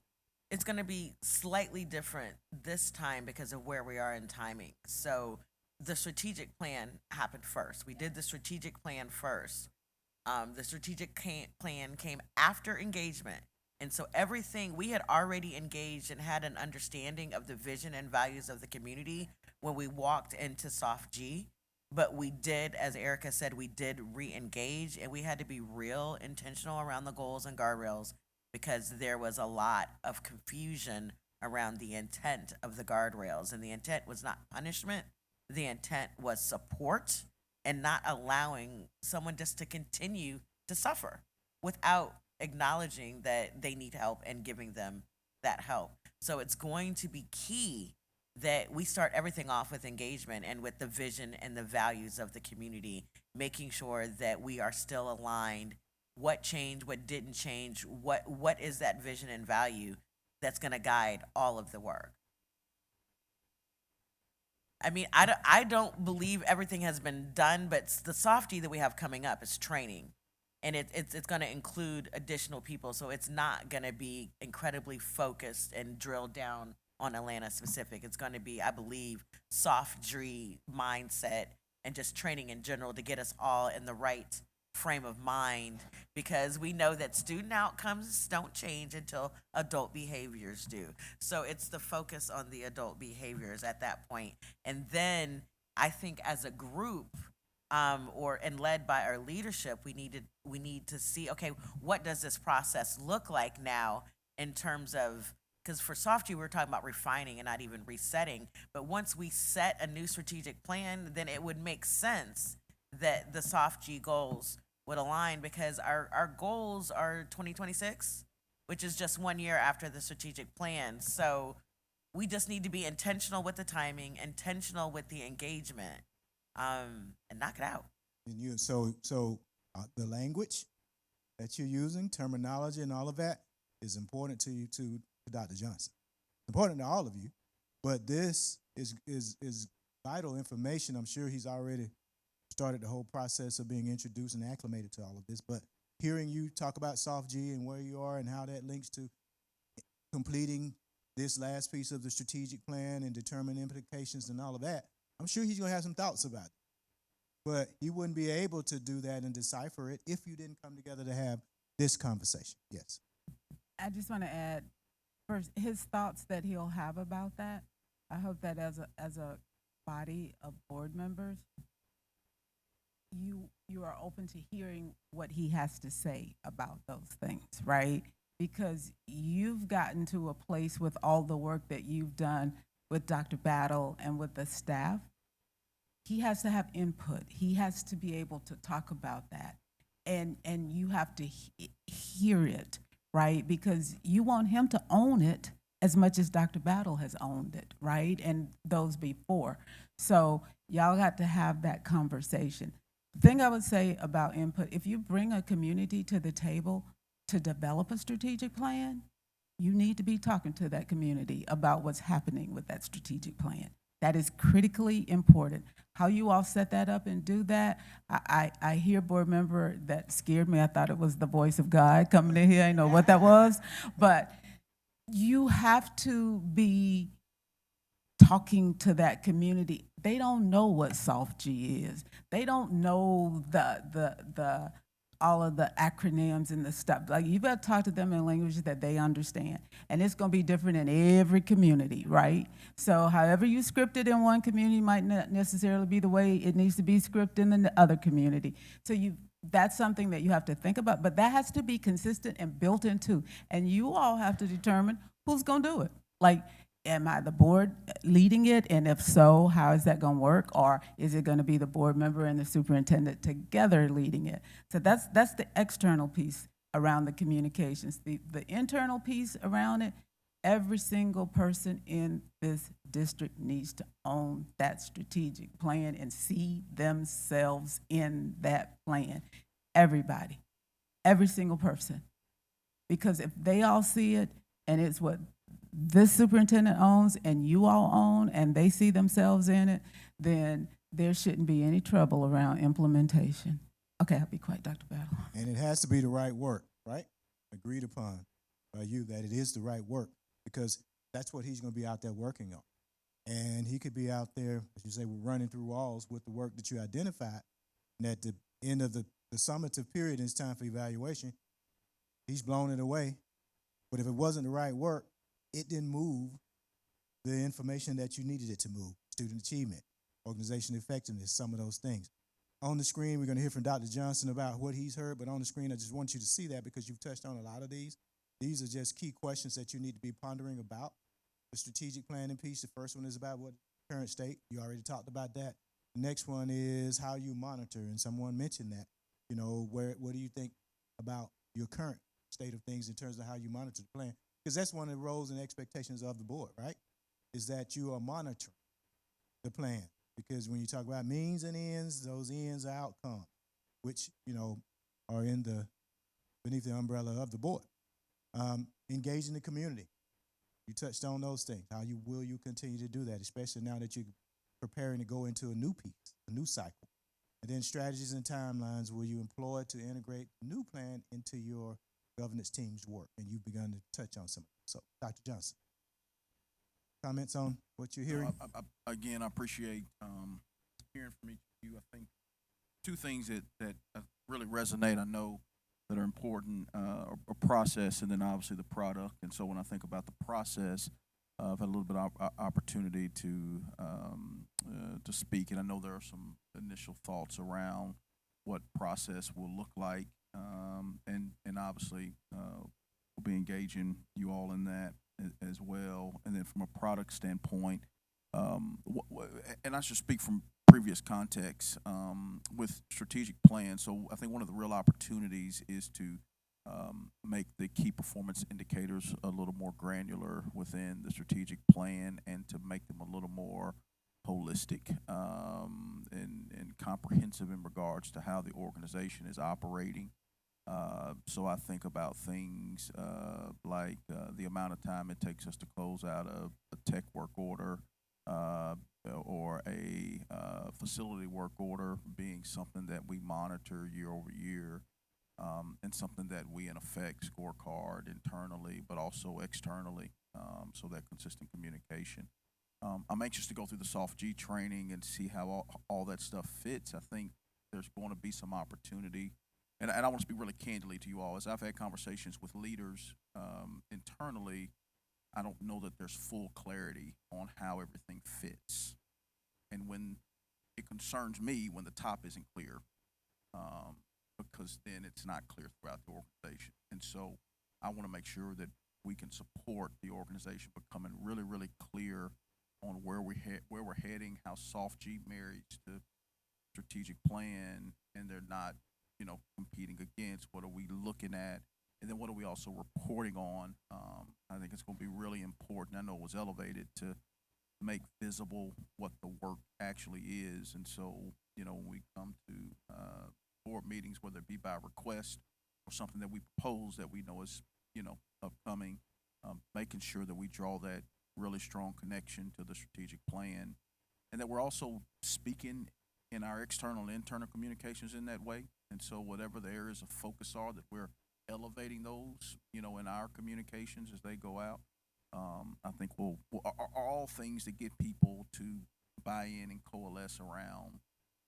it's going to be slightly different this time because of where we are in timing. So the strategic plan happened first. We did the strategic plan first. The strategic plan came after engagement. And so everything, we had already engaged and had an understanding of the vision and values of the community when we walked into Soft G. But we did, as Erica said, we did re-engage, and we had to be real intentional around the goals and guardrails because there was a lot of confusion around the intent of the guardrails. And the intent was not punishment. The intent was support and not allowing someone just to continue to suffer without acknowledging that they need help and giving them that help. So it's going to be key that we start everything off with engagement and with the vision and the values of the community, making sure that we are still aligned. What changed, what didn't change, what is that vision and value that's going to guide all of the work. I mean, I don't believe everything has been done, but the softie that we have coming up is training. And it's going to include additional people, so it's not going to be incredibly focused and drilled down on Atlanta specific. It's going to be, I believe, soft G mindset and just training in general to get us all in the right frame of mind, because we know that student outcomes don't change until adult behaviors do. So it's the focus on the adult behaviors at that point. And then I think as a group, and led by our leadership, we need to see, okay, what does this process look like now in terms of, because for Soft G, we're talking about refining and not even resetting. But once we set a new strategic plan, then it would make sense that the Soft G goals would align, because our goals are 2026, which is just 1 year after the strategic plan. So we just need to be intentional with the timing, intentional with the engagement, and knock it out. And the language that you're using, terminology and all of that is important to you, to Dr. Johnson. Important to all of you, but this is vital information. I'm sure he's already started the whole process of being introduced and acclimated to all of this, but hearing you talk about Soft G and where you are and how that links to completing this last piece of the strategic plan and determine implications and all of that, I'm sure he's going to have some thoughts about it. But he wouldn't be able to do that and decipher it if you didn't come together to have this conversation. Yes. I just want to add, first, his thoughts that he'll have about that. I hope that as a body of board members, you are open to hearing what he has to say about those things, right? Because you've gotten to a place with all the work that you've done with Dr. Battle and with the staff. He has to have input. He has to be able to talk about that. And you have to hear it, right? Because you want him to own it as much as Dr. Battle has owned it, right? And those before. So y'all got to have that conversation. The thing I would say about input, if you bring a community to the table to develop a strategic plan, you need to be talking to that community about what's happening with that strategic plan. That is critically important. How you all set that up and do that, I hear board member that scared me. I thought it was the voice of God coming in here. I know what that was. But you have to be talking to that community. They don't know what Soft G is. They don't know the all of the acronyms and the stuff. Like, you better talk to them in language that they understand. And it's going to be different in every community, right? So however you script it in one community might not necessarily be the way it needs to be scripted in the other community. So you that's something that you have to think about, but that has to be consistent and built into. And you all have to determine who's going to do it. Like, am I the board leading it? And if so, how is that going to work? Or is it going to be the board member and the superintendent together leading it? So that's the external piece around the communications. The internal piece around it, every single person in this district needs to own that strategic plan and see themselves in that plan. Everybody, every single person. Because if they all see it and it's what this superintendent owns and you all own and they see themselves in it, then there shouldn't be any trouble around implementation. Okay, I'll be quiet, Dr. Battle. And it has to be the right work, right? Agreed upon by you that it is the right work, because that's what he's going to be out there working on. And he could be out there, as you say, we're running through walls with the work that you identified. And at the end of the summative period, it's time for evaluation. He's blown it away. But if it wasn't the right work, it didn't move the information that you needed it to move. Student achievement, organization effectiveness, some of those things. On the screen, we're going to hear from Dr. Johnson about what he's heard, but on the screen, I just want you to see that because you've touched on a lot of these. These are just key questions that you need to be pondering about. The strategic planning piece, the first one is about what current state. You already talked about that. The next one is how you monitor, and someone mentioned that. You know, what do you think about your current state of things in terms of how you monitor the plan? Because that's one of the roles and expectations of the board, right? Is that you are monitoring the plan. Because when you talk about means and ends, those ends are outcome, which, you know, are beneath the umbrella of the board. Engaging the community. You touched on those things. How will you continue to do that, especially now that you're preparing to go into a new piece, a new cycle? And then strategies and timelines will you employ to integrate the new plan into your governance team's work? And you've begun to touch on some of it. So, Dr. Johnson, comments on what you're hearing? Again, I appreciate hearing from each of you. I think two things that really resonate, I know, that are important, a process and then obviously the product. And so when I think about the process, I've had a little bit of opportunity to speak, and I know there are some initial thoughts around what process will look like, and obviously we'll be engaging you all in that as well. And then from a product standpoint, and I should speak from previous context with strategic plans. So I think one of the real opportunities is to make the key performance indicators a little more granular within the strategic plan and to make them a little more holistic and comprehensive in regards to how the organization is operating. So I think about things like the amount of time it takes us to close out a tech work order, or a facility work order being something that we monitor year over year, and something that we in effect scorecard internally but also externally, so that consistent communication. I'm anxious to go through the soft G training and see how all that stuff fits. I think there's going to be some opportunity, and I want to speak really candidly to you all. As I've had conversations with leaders internally, I don't know that there's full clarity on how everything fits. And when it concerns me when the top isn't clear, because then it's not clear throughout the organization. And so I want to make sure that we can support the organization becoming really, really clear on where we're heading, how soft G marries to strategic plan, and they're not, competing against. What are we looking at? And then what are we also reporting on? I think it's going to be really important. I know it was elevated to make visible what the work actually is. And so, when we come to board meetings, whether it be by request or something that we propose that we know is, upcoming, making sure that we draw that really strong connection to the strategic plan, and that we're also speaking in our external and internal communications in that way. And so whatever the areas of focus are, that we're elevating those, in our communications as they go out. I think are all things that get people to buy in and coalesce around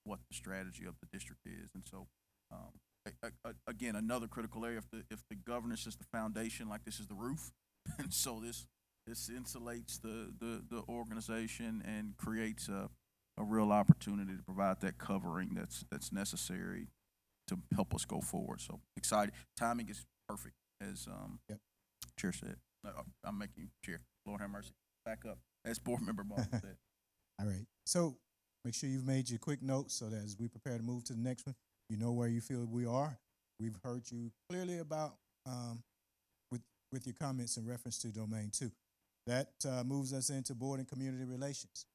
what the strategy of the district is. And so, again, another critical area, if the governance is the foundation, like this is the roof, and so this insulates the organization and creates a real opportunity to provide that covering that's necessary to help us go forward. So excited. Timing is perfect, as Chair said. I'm making you Chair. Lord have mercy. Back up, as Board Member Ball said. All right. So make sure you've made your quick notes so that as we prepare to move to the next one, you know where you feel we are. We've heard you clearly about with your comments in reference to Domain 2. That moves us into board and community relations.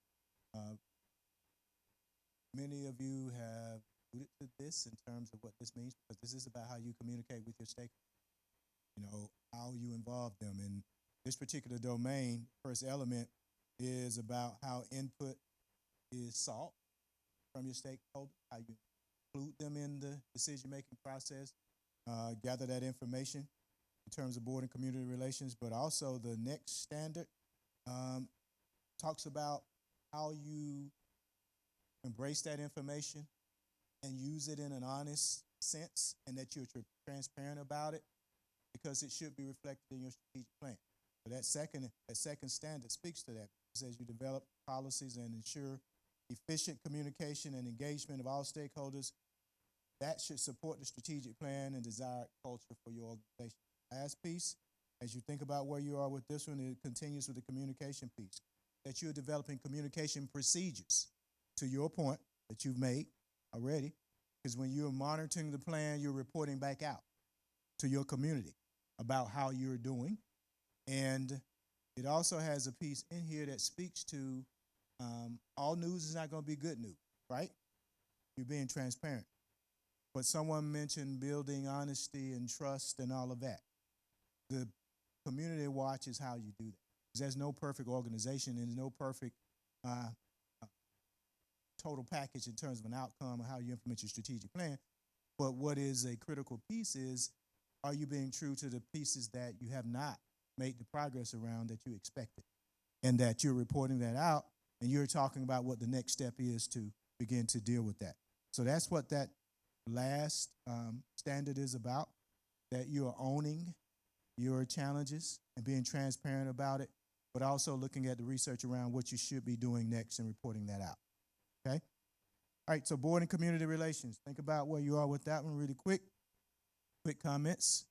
Many of you have alluded to this in terms of what this means, because this is about how you communicate with your stakeholders, you know, how you involve them. In this particular domain, first element is about how input is sought from your stakeholders, how you include them in the decision-making process, gather that information in terms of board and community relations, but also the next standard talks about how you embrace that information and use it in an honest sense, and that you're transparent about it, because it should be reflected in your strategic plan. So that second standard speaks to that. It says you develop policies and ensure efficient communication and engagement of all stakeholders. That should support the strategic plan and desired culture for your organization. Last piece, as you think about where you are with this one, it continues with the communication piece, that you're developing communication procedures, to your point that you've made already, because when you're monitoring the plan, you're reporting back out to your community about how you're doing. And it also has a piece in here that speaks to all news is not going to be good news, right? You're being transparent. But someone mentioned building honesty and trust and all of that. The community watch is how you do that. Because there's no perfect organization and there's no perfect total package in terms of an outcome or how you implement your strategic plan. But what is a critical piece is, are you being true to the pieces that you have not made the progress around that you expected, and that you're reporting that out, and you're talking about what the next step is to begin to deal with that. So that's what that last standard is about, that you are owning your challenges and being transparent about it, but also looking at the research around what you should be doing next and reporting that out. Okay? All right, so board and community relations. Think about where you are with that one really quick. Quick comments.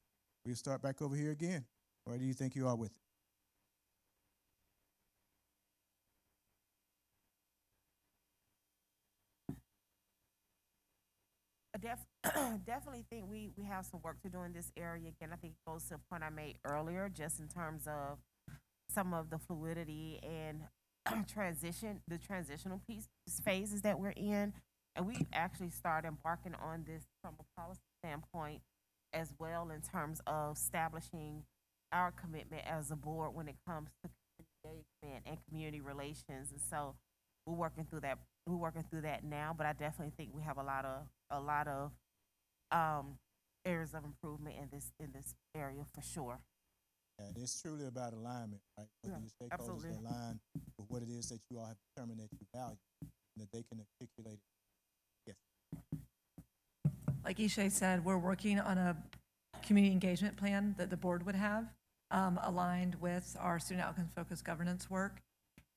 We'll start back over here again. Where do you think you are with I definitely think we have some work to do in this area. Again, I think it goes to a point I made earlier, just in terms of some of the fluidity and the transitional phases that we're in. And we've actually started embarking on this from a policy standpoint as well, in terms of establishing our commitment as a board when it comes to engagement and community relations. And so we're working through that. We're working through that now, but I definitely think we have a lot of areas of improvement in this area for sure. And it's truly about alignment, right? Whether your stakeholders absolutely. align with what it is that you all have determined that you value, and that they can articulate it. Yes. Like Ishay said, we're working on a community engagement plan that the board would have, aligned with our student outcomes focused governance work.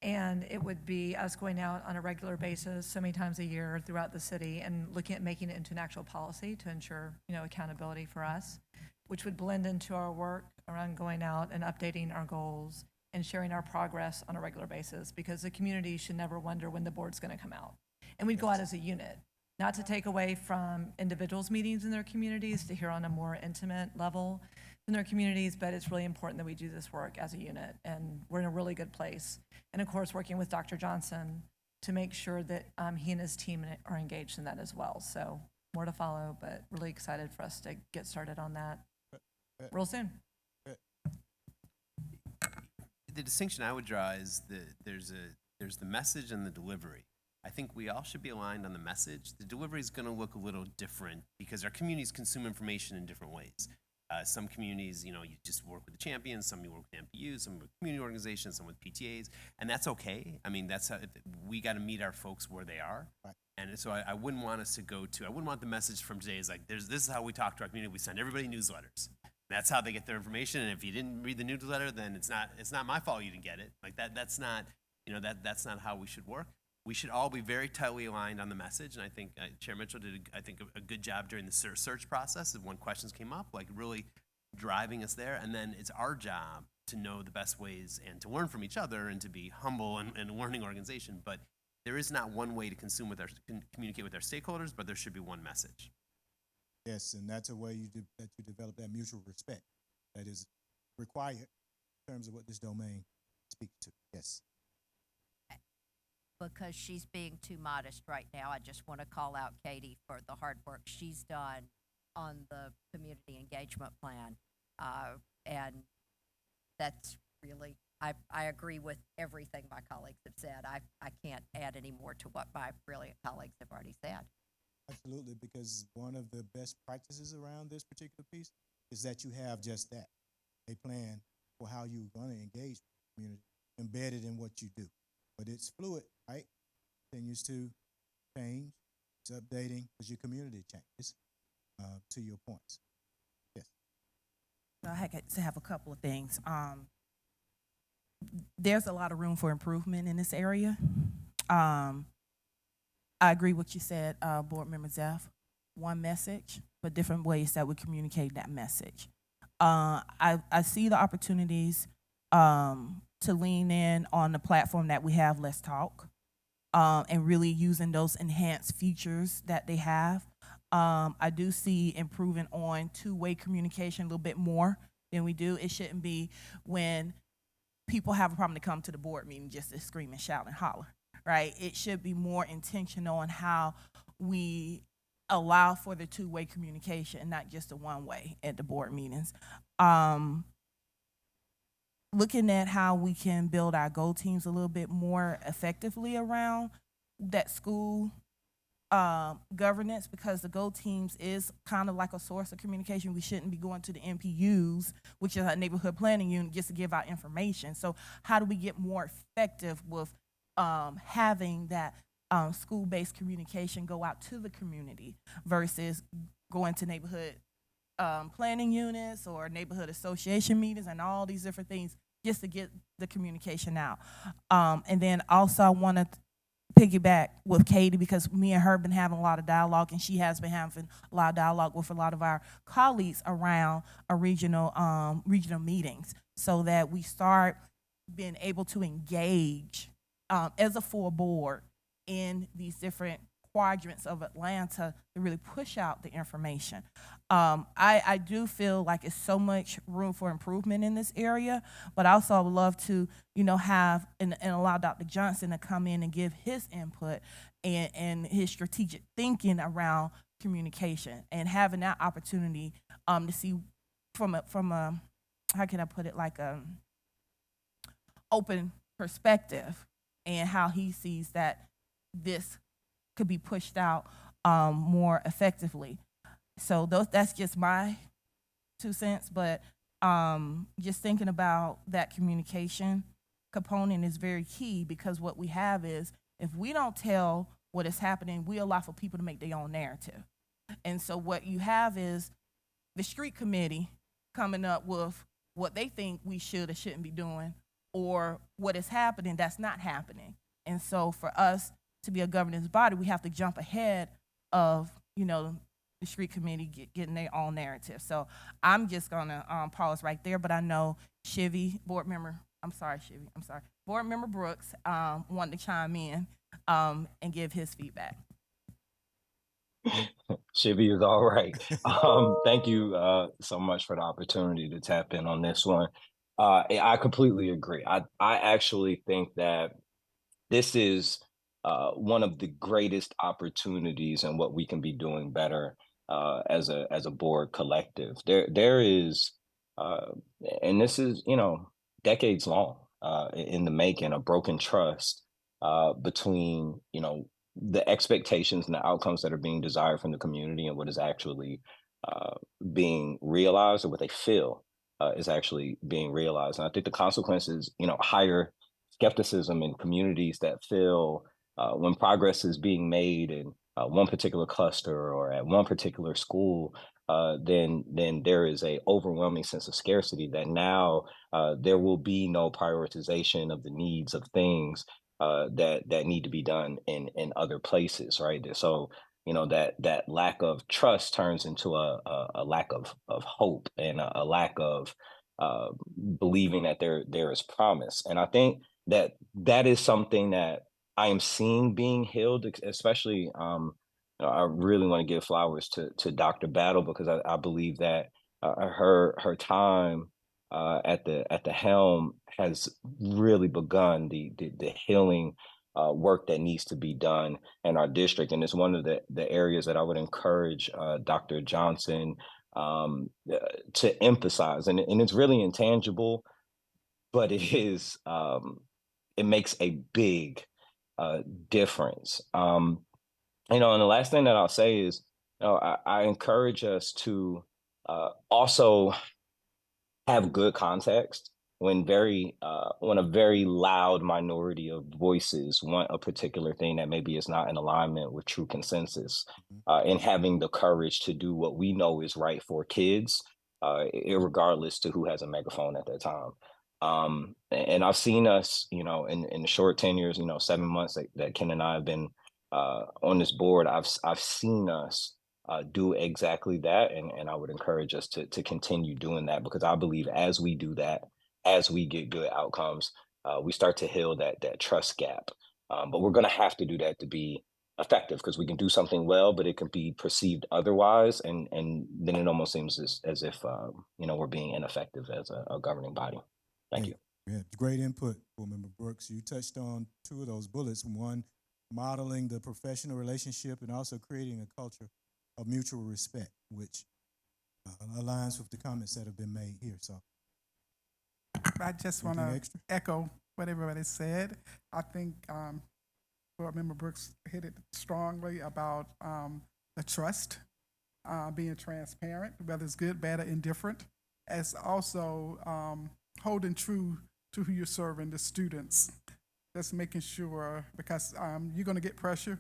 And it would be us going out on a regular basis, so many times a year throughout the city, and looking at making it into an actual policy to ensure, accountability for us, which would blend into our work around going out and updating our goals and sharing our progress on a regular basis, because the community should never wonder when the board's going to come out. And we'd go out as a unit, not to take away from individuals' meetings in their communities, to hear on a more intimate level in their communities, but it's really important that we do this work as a unit, and we're in a really good place. And of course, working with Dr. Johnson to make sure that he and his team are engaged in that as well. So more to follow, but really excited for us to get started on that real soon. The distinction I would draw is there's the message and the delivery. I think we all should be aligned on the message. The delivery is going to look a little different because our communities consume information in different ways. Some communities, you just work with the champions, some you work with MPUs, some with community organizations, some with PTAs, and that's okay. I mean, that's how we got to meet our folks where they are. Right. And so I wouldn't want us to I wouldn't want the message from today is like, this is how we talk to our community. We send everybody newsletters. That's how they get their information. And if you didn't read the newsletter, then it's not my fault you didn't get it. Like that's not, that's not how we should work. we should all be very tightly aligned on the message. And I think Chair Mitchell did, a good job during the search process of when questions came up, like really driving us there. And then it's our job to know the best ways and to learn from each other and to be humble and a learning organization. But there is not one way to communicate with our stakeholders, but there should be one message. Yes, and that's a way that you develop that mutual respect that is required in terms of what this domain speaks to. Yes. Because she's being too modest right now, I just want to call out Katie for the hard work she's done on the community engagement plan. And that's really, I agree with everything my colleagues have said. I can't add any more to what my brilliant colleagues have already said. Absolutely, because one of the best practices around this particular piece is that you have just that, a plan for how you're going to engage the community, embedded in what you do. But it's fluid, right? Continues to change, it's updating as your community changes, to your points. Yes. I had to have a couple of things. There's a lot of room for improvement in this area. I agree with what you said, Board Member Zeff. One message, but different ways that we communicate that message. I see the opportunities to lean in on the platform that we have, Let's Talk, and really using those enhanced features that they have. I do see improving on two-way communication a little bit more than we do. It shouldn't be when people have a problem to come to the board meeting just to scream and shout and holler, right? It should be more intentional on how we allow for the two-way communication and not just the one-way at the board meetings. Looking at how we can build our goal teams a little bit more effectively around that school governance, because the goal teams is kind of like a source of communication. We shouldn't be going to the NPUs, which is a neighborhood planning unit, just to give out information. So how do we get more effective with having that school-based communication go out to the community versus going to neighborhood planning units or neighborhood association meetings and all these different things just to get the communication out. And then also I want to piggyback with Katie, because me and her have been having a lot of dialogue, and she has been having a lot of dialogue with a lot of our colleagues around a regional meetings, so that we start being able to engage as a full board in these different quadrants of Atlanta to really push out the information. I do feel like it's so much room for improvement in this area, but also I would love to, have and allow Dr. Johnson to come in and give his input and his strategic thinking around communication, and having that opportunity to see from a how can I put it, like a open perspective, and how he sees that this could be pushed out more effectively. So that's just my 2 cents, but just thinking about that communication component is very key, because what we have is, if we don't tell what is happening, we allow for people to make their own narrative. And so what you have is the street committee coming up with what they think we should or shouldn't be doing, or what is happening that's not happening. And so for us to be a governance body, we have to jump ahead of, the street committee getting their own narrative. So I'm just gonna pause right there, but I know Board Member Brooks wanted to chime in and give his feedback. Shivy is all right. Thank you so much for the opportunity to tap in on this one. I completely agree. I actually think that this is one of the greatest opportunities and what we can be doing better as a board collective. There is, and this is decades long in the making, a broken trust between the expectations and the outcomes that are being desired from the community and what is actually being realized, or what they feel is actually being realized. And I think the consequences, higher skepticism in communities that feel when progress is being made in one particular cluster or at one particular school, then there is a overwhelming sense of scarcity that now there will be no prioritization of the needs of things that need to be done in other places, right? So that lack of trust turns into a lack of hope and a lack of uh, believing that there is promise. And I think that is something that I am seeing being healed, especially. I really want to give flowers to Dr. Battle because I believe that her time at the helm has really begun the healing work that needs to be done in our district, and it's one of the areas that I would encourage Dr. Johnson to emphasize, and it's really intangible, but it makes a big difference. And the last thing that I'll say is, I encourage us to also have good context when a very loud minority of voices want a particular thing that maybe is not in alignment with true consensus, and having the courage to do what we know is right for kids, regardless to who has a megaphone at that time. And I've seen us, in the short tenures, 7 months that Ken and I have been on this board. I've seen us do exactly that, and I would encourage us to continue doing that, because I believe as we do that, as we get good outcomes, we start to heal that trust gap. But we're going to have to do that to be effective, because we can do something well, but it can be perceived otherwise, and then it almost seems as if we're being ineffective as a governing body. Thank you. Yeah, great input, Board Member Brooks. You touched on two of those bullets. One, modeling the professional relationship, and also creating a culture of mutual respect, which aligns with the comments that have been made here. So I just want anything to extra? echo what everybody said. I think Board Member Brooks hit it strongly about the trust, being transparent, whether it's good, bad, or indifferent, as also holding true to who you're serving, the students. Just making sure, because you're going to get pressure.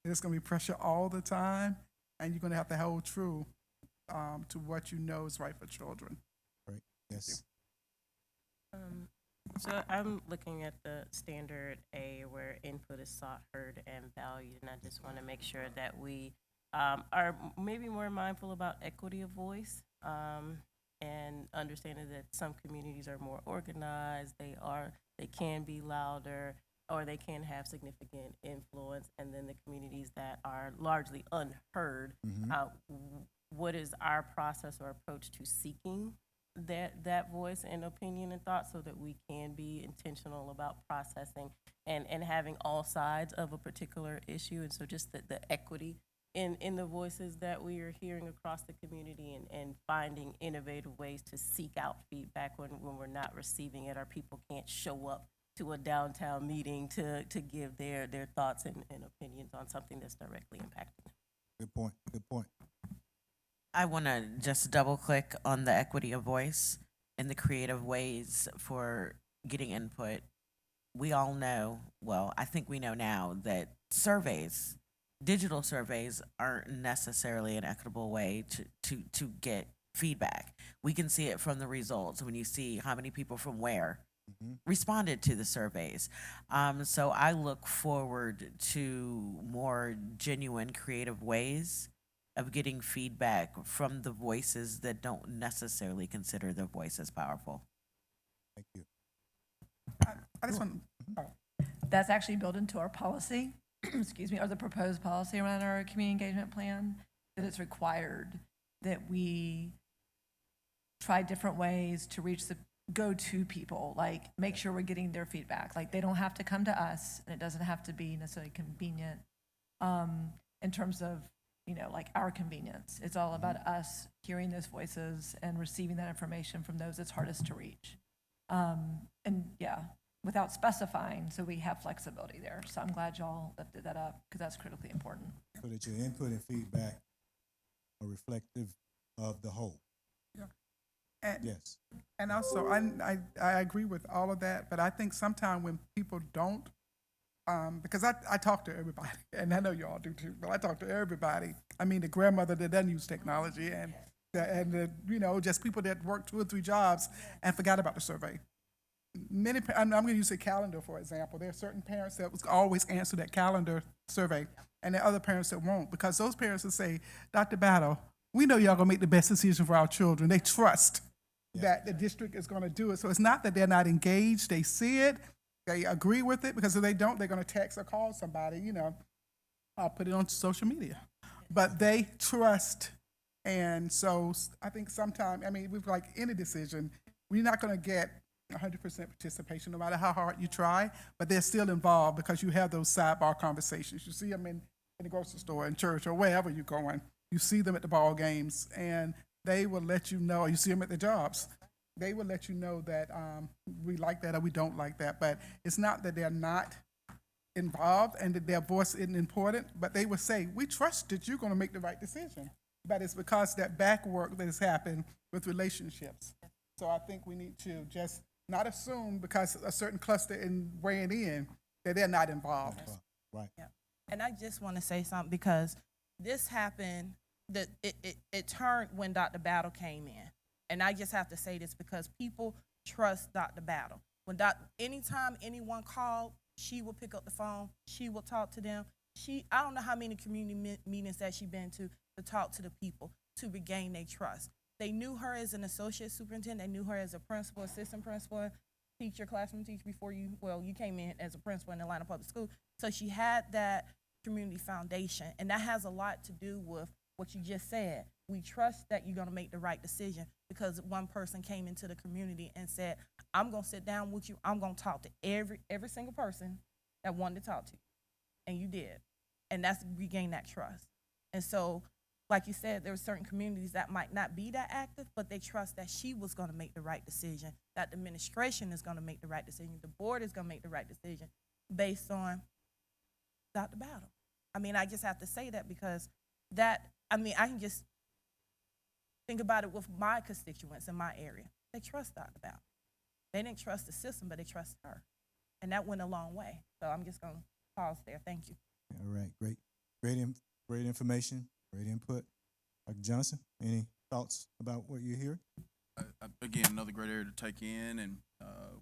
There's going to be pressure all the time, and you're going to have to hold true to what you know is right for children. Right. Yes. So I'm looking at the standard A where input is sought, heard, and valued, and I just want to make sure that we are maybe more mindful about equity of voice, and understanding that some communities are more organized, they can be louder, or they can have significant influence, and then the communities that are largely unheard. What is our process or approach to seeking that voice and opinion and thought, so that we can be intentional about processing and having all sides of a particular issue? And so just the equity in the voices that we are hearing across the community, and finding innovative ways to seek out feedback when we're not receiving it, or people can't show up to a downtown meeting to give their thoughts and opinions on something that's directly impacting them. Good point. Good point. I want to just double click on the equity of voice and the creative ways for getting input. We all know, well, I think we know now, that digital surveys aren't necessarily an equitable way to get feedback. We can see it from the results when you see how many people from where responded to the surveys. So I look forward to more genuine, creative ways of getting feedback from the voices that don't necessarily consider their voices powerful. Thank you. I just want That's actually built into our policy, excuse me, or the proposed policy around our community engagement plan, that it's required that we try different ways to go to people, like make sure we're getting their feedback. Like, they don't have to come to us, and it doesn't have to be necessarily convenient in terms of, like our convenience. It's all about us hearing those voices and receiving that information from those it's hardest to reach. And yeah, without specifying, so we have flexibility there. So I'm glad y'all lifted that up, because that's critically important. So that your input and feedback are reflective of the whole. Yeah. And, Yes. and also, I agree with all of that, but I think sometimes when people don't, because I talk to everybody, and I know you all do too, but I talk to everybody. I mean, the grandmother that doesn't use technology, and just people that work 2 or 3 jobs and forgot about the survey. I'm going to use a calendar, for example. There are certain parents that was always answer that calendar survey, and there are other parents that won't, because those parents will say, Dr. Battle, we know y'all going to make the best decision for our children. They trust that the district is going to do it. So it's not that they're not engaged. They see it. They agree with it, because if they don't, they're going to text or call somebody, I'll put it on social media. But they trust. And so I think sometimes, with like any decision, we're not going to get 100% participation no matter how hard you try, but they're still involved because you have those sidebar conversations. You see them in the grocery store, in church, or wherever you're going. You see them at the ball games, and they will let you know, or you see them at the jobs. They will let you know that we like that or we don't like that. But it's not that they're not involved and that their voice isn't important, but they will say, we trust that you're going to make the right decision. But it's because that back work that has happened with relationships. So I think we need to just not assume because a certain cluster is weighing in that they're not involved. Right. Yeah. And I just want to say something, because this happened, that it turned when Dr. Battle came in. And I just have to say this because people trust Dr. Battle. Anytime anyone called, she will pick up the phone, she will talk to them. I don't know how many community meetings that she's been to talk to the people, to regain their trust. They knew her as an associate superintendent, they knew her as a principal, assistant principal, teacher, classroom teacher before you came in as a principal in Atlanta Public School. So she had that community foundation, and that has a lot to do with what you just said. We trust that you're gonna make the right decision because one person came into the community and said, I'm gonna sit down with you, I'm gonna talk to every single person that wanted to talk to you. And you did. And that's regain that trust. And so, like you said, there were certain communities that might not be that active, but they trust that she was gonna make the right decision, that the administration is gonna make the right decision, the board is gonna make the right decision based on Dr. Battle. I just have to say that because I can just think about it with my constituents in my area. They trust Dr. Battle. They didn't trust the system, but they trust her. And that went a long way. So I'm just gonna pause there. Thank you. All right, great information, great input. Dr. Johnson, any thoughts about what you're hearing? Again, another great area to take in, and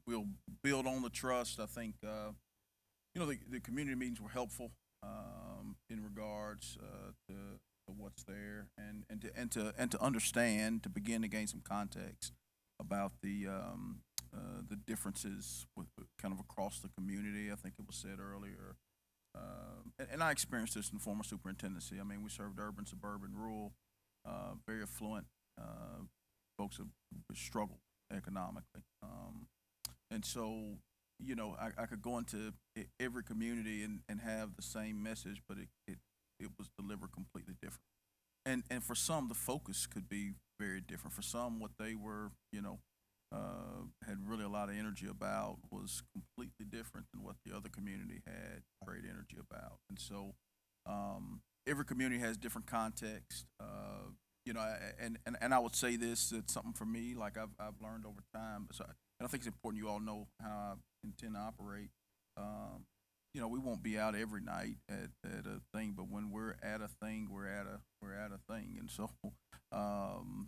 we'll build on the trust. I think the community meetings were helpful in regards to what's there, and to understand, to begin to gain some context about the differences with kind of across the community. I think it was said earlier. And I experienced this in the former superintendency. We served urban, suburban, rural, very affluent folks who struggled economically. And so, I could go into every community and have the same message, but it was delivered completely different. And for some, the focus could be very different. For some, what they were, had really a lot of energy about was completely different than what the other community had great energy about. And so every community has different context. And I would say this, it's something for me, like I've learned over time. So, and I think it's important you all know how I intend to operate. We won't be out every night at a thing, but when we're at a thing, we're at a thing. And so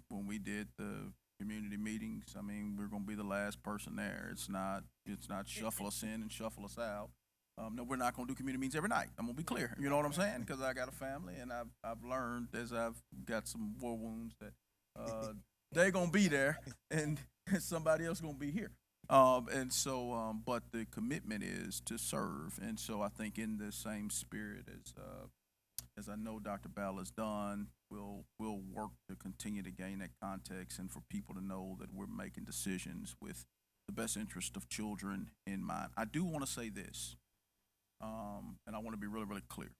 when we did the community meetings, we're going to be the last person there. It's not shuffle us in and shuffle us out. No, we're not going to do community meetings every night. I'm going to be clear. You know what I'm saying? Because I got a family, and I've learned as I've got some war wounds that they're going to be there, and somebody else going to be here. But the commitment is to serve. And so I think in the same spirit as I know Dr. Bell has done, we'll work to continue to gain that context and for people to know that we're making decisions with the best interest of children in mind. I do want to say this, and I want to be really, really clear.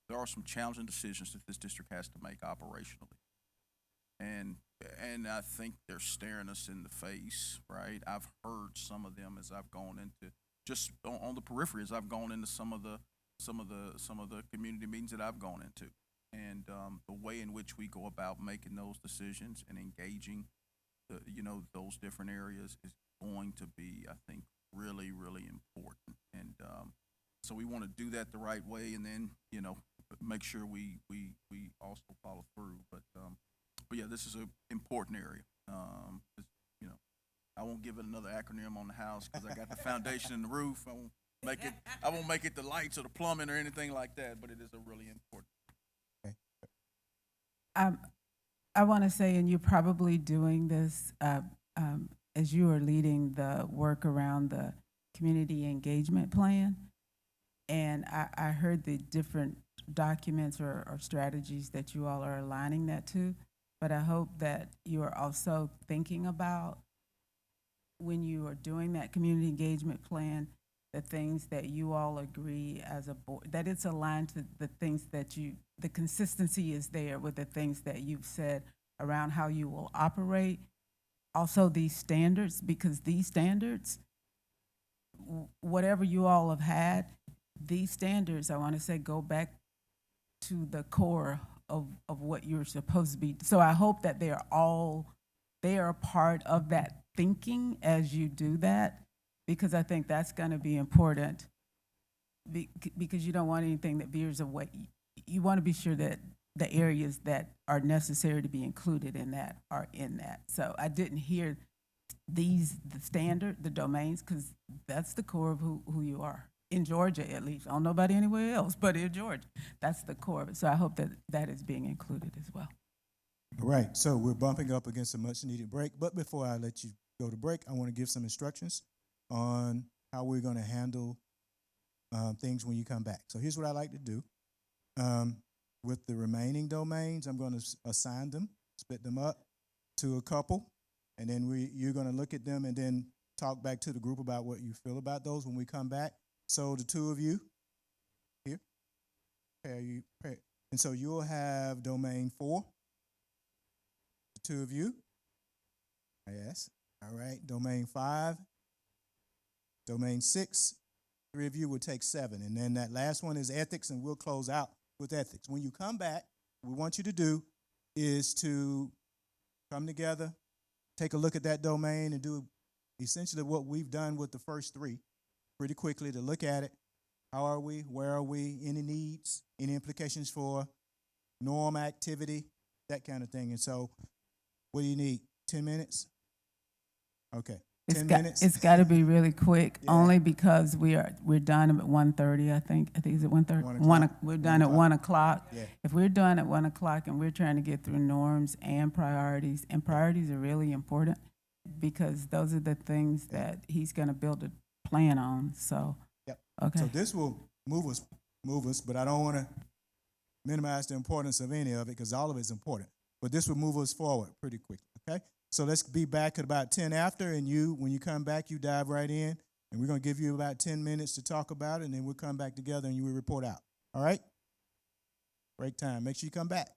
There are some challenging decisions that this district has to make operationally. And I think they're staring us in the face, right? I've heard some of them as I've gone into just on the periphery as I've gone into some of the community meetings that I've gone into, and the way in which we go about making those decisions and engaging, those different areas is going to be, I think, really, really important. And so we want to do that the right way, and then make sure we also follow through. But yeah, this is an important area. I won't give it another acronym on the house because I got the foundation and the roof. I won't make it the lights or the plumbing or anything like that, but it is a really important. I want to say, and you're probably doing this as you are leading the work around the community engagement plan. And I heard the different documents or strategies that you all are aligning that to. But I hope that you are also thinking about, when you are doing that community engagement plan, the things that you all agree as a board, that it's aligned to the things that the consistency is there with the things that you've said around how you will operate. Also these standards, because these standards, whatever you all have had, these standards, I want to say, go back to the core of what you're supposed to be. So I hope that they are part of that thinking as you do that, because I think that's going to be important, because you don't want anything that veers away. You want to be sure that the areas that are necessary to be included in that are in that. So I didn't hear the standard, the domains, because that's the core of who you are. In Georgia, at least. I don't know about anywhere else, but in Georgia, that's the core of it. So I hope that that is being included as well. All right, so we're bumping up against a much-needed break. But before I let you go to break, I want to give some instructions on how we're going to handle things when you come back. So here's what I like to do. With the remaining domains, I'm going to assign them, split them up to a couple, and then you're going to look at them and then talk back to the group about what you feel about those when we come back. So the two of you here, and so you'll have domain 4. The two of you, yes, all right. Domain 5, domain 6. 3 of you will take 7, and then that last one is ethics, and we'll close out with ethics. When you come back, what we want you to do is to come together, take a look at that domain, and do essentially what we've done with the first 3. Pretty quickly, to look at it. How are we? Where are we? Any needs? Any implications for norm activity? That kind of thing. And so, what do you need? 10 minutes? Okay. 10 minutes? It's got to be really quick, Yeah. only because we're done at 1:30, I think. I think is it 1:30? 1 o'clock. We're done at 1 o'clock. Yeah. If we're done at 1 o'clock and we're trying to get through norms and priorities are really important, because those are the things that he's going to build a plan on. So, Yep. okay. So this will move us, but I don't want to minimize the importance of any of it, because all of it's important. But this will move us forward pretty quickly, okay? So let's be back at about 10 after, and when you come back, you dive right in, and we're going to give you about 10 minutes to talk about it, and then we'll come back together and you will report out, all right? Break time. Make sure you come back.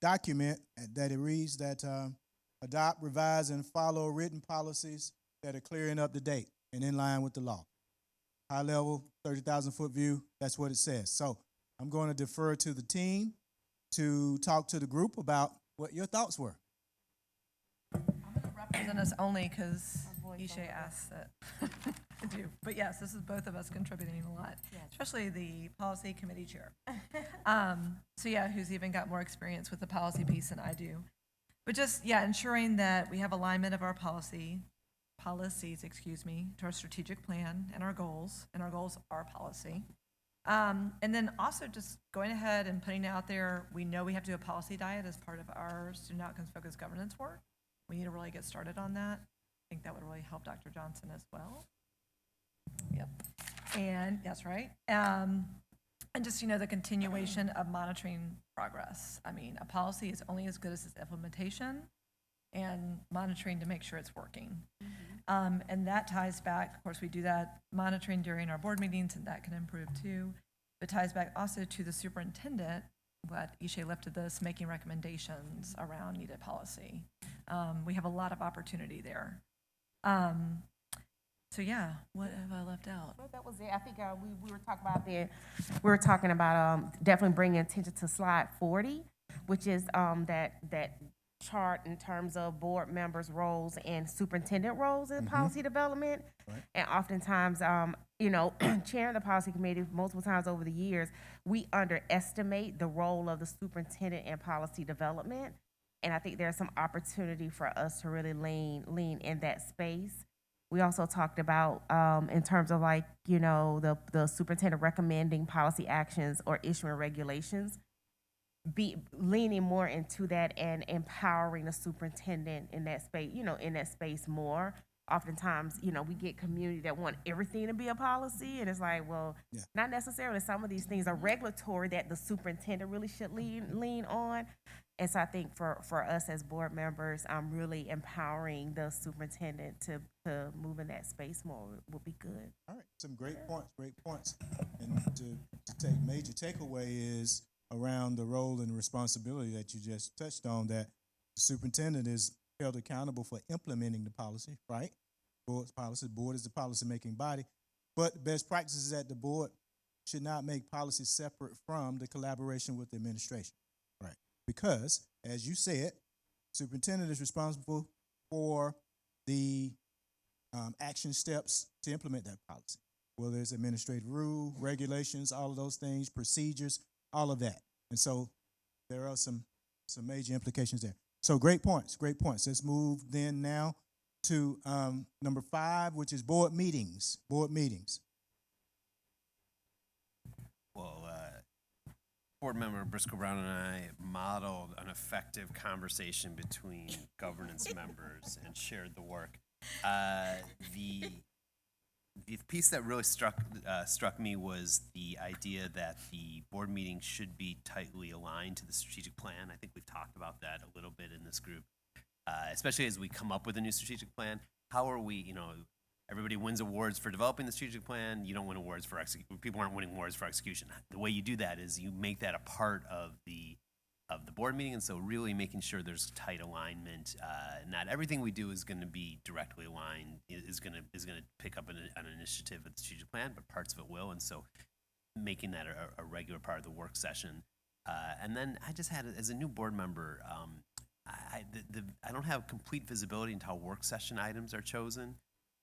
document that it reads that adopt, revise, and follow written policies that are clear and up to date and in line with the law. High level, 30,000-foot view, that's what it says. So I'm going to defer to the team to talk to the group about what your thoughts were. Represent us only because Ishay asked that I do. But yes, this is both of us contributing a lot, especially the policy committee chair. So yeah, who's even got more experience with the policy piece than I do. But just, yeah, ensuring that we have alignment of our policies, to our strategic plan and our goals are policy. And then also just going ahead and putting it out there, we know we have to do a policy diet as part of our student outcomes focused governance work. We need to really get started on that. I think that would really help Dr. Johnson as well. Yep. And that's right. And just, the continuation of monitoring progress. I mean, a policy is only as good as its implementation and monitoring to make sure it's working. And that ties back, of course, we do that monitoring during our board meetings, and that can improve too. But ties back also to the superintendent, what Ishay lifted this, making recommendations around needed policy. We have a lot of opportunity there. So yeah, what have I left out? Well, that was it. I think we were talking about we were talking about definitely bringing attention to slide 40, which is that chart in terms of board members' roles and superintendent roles in policy development. Right. And oftentimes, chairing the policy committee multiple times over the years, we underestimate the role of the superintendent in policy development. And I think there's some opportunity for us to really lean in that space. We also talked about in terms of the superintendent recommending policy actions or issuing regulations, be leaning more into that and empowering the superintendent in that space, more. Oftentimes, we get community that want everything to be a policy, and it's like, well, not necessarily. Some of these things are regulatory that the superintendent really should lean on. And so I think for us as board members, really empowering the superintendent to move in that space more will be good. All right, some great points. And to take major takeaway is around the role and responsibility that you just touched on, that the superintendent is held accountable for implementing the policy, right? Board is the policy-making body. But best practices at the board should not make policy separate from the collaboration with the administration, right? Because, as you said, superintendent is responsible for the action steps to implement that policy, whether it's administrative rule, regulations, all of those things, procedures, all of that. And so there are some major implications there. So great points. Let's move then now to number 5, which is board meetings. Well, Board Member Briscoe Brown and I modeled an effective conversation between governance members and shared the work. The piece that really struck me was the idea that the board meeting should be tightly aligned to the strategic plan. I think we've talked about that a little bit in this group, especially as we come up with a new strategic plan. How are we, everybody wins awards for developing the strategic plan. You don't win awards for execution. People aren't winning awards for execution. The way you do that is you make that a part of the board meeting, and so really making sure there's tight alignment. Not everything we do is going to be directly aligned, is going to pick up an initiative of the strategic plan, but parts of it will, and so making that a regular part of the work session. And then I just had, as a new board member, I don't have complete visibility into how work session items are chosen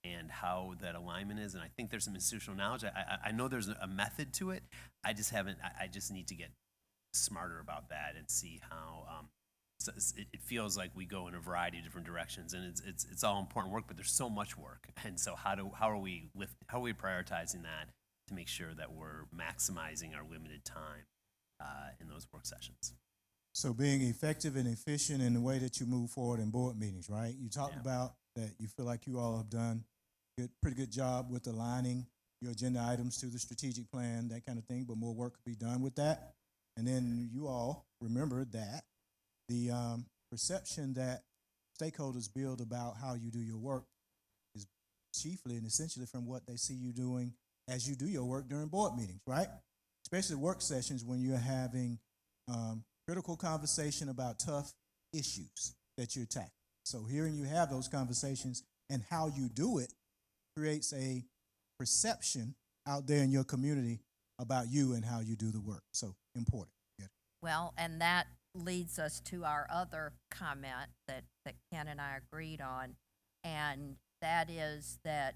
and how that alignment is, and I think there's some institutional knowledge. I know there's a method to it. I just need to get smarter about that and see how so it feels like we go in a variety of different directions, and it's all important work, but there's so much work, and so how are we prioritizing that to make sure that we're maximizing our limited time in those work sessions. So being effective and efficient in the way that you move forward in board meetings, right? You talked about that you feel like you all have done pretty good job with aligning your agenda items to the strategic plan, that kind of thing, but more work could be done with that. And then you all remember that the perception that stakeholders build about how you do your work is chiefly and essentially from what they see you doing as you do your work during board meetings, right? Especially work sessions when you're having critical conversation about tough issues that you're tackling. So hearing you have those conversations and how you do it creates a perception out there in your community about you and how you do the work. So important. Yeah. Well, and that leads us to our other comment that Ken and I agreed on, and that is that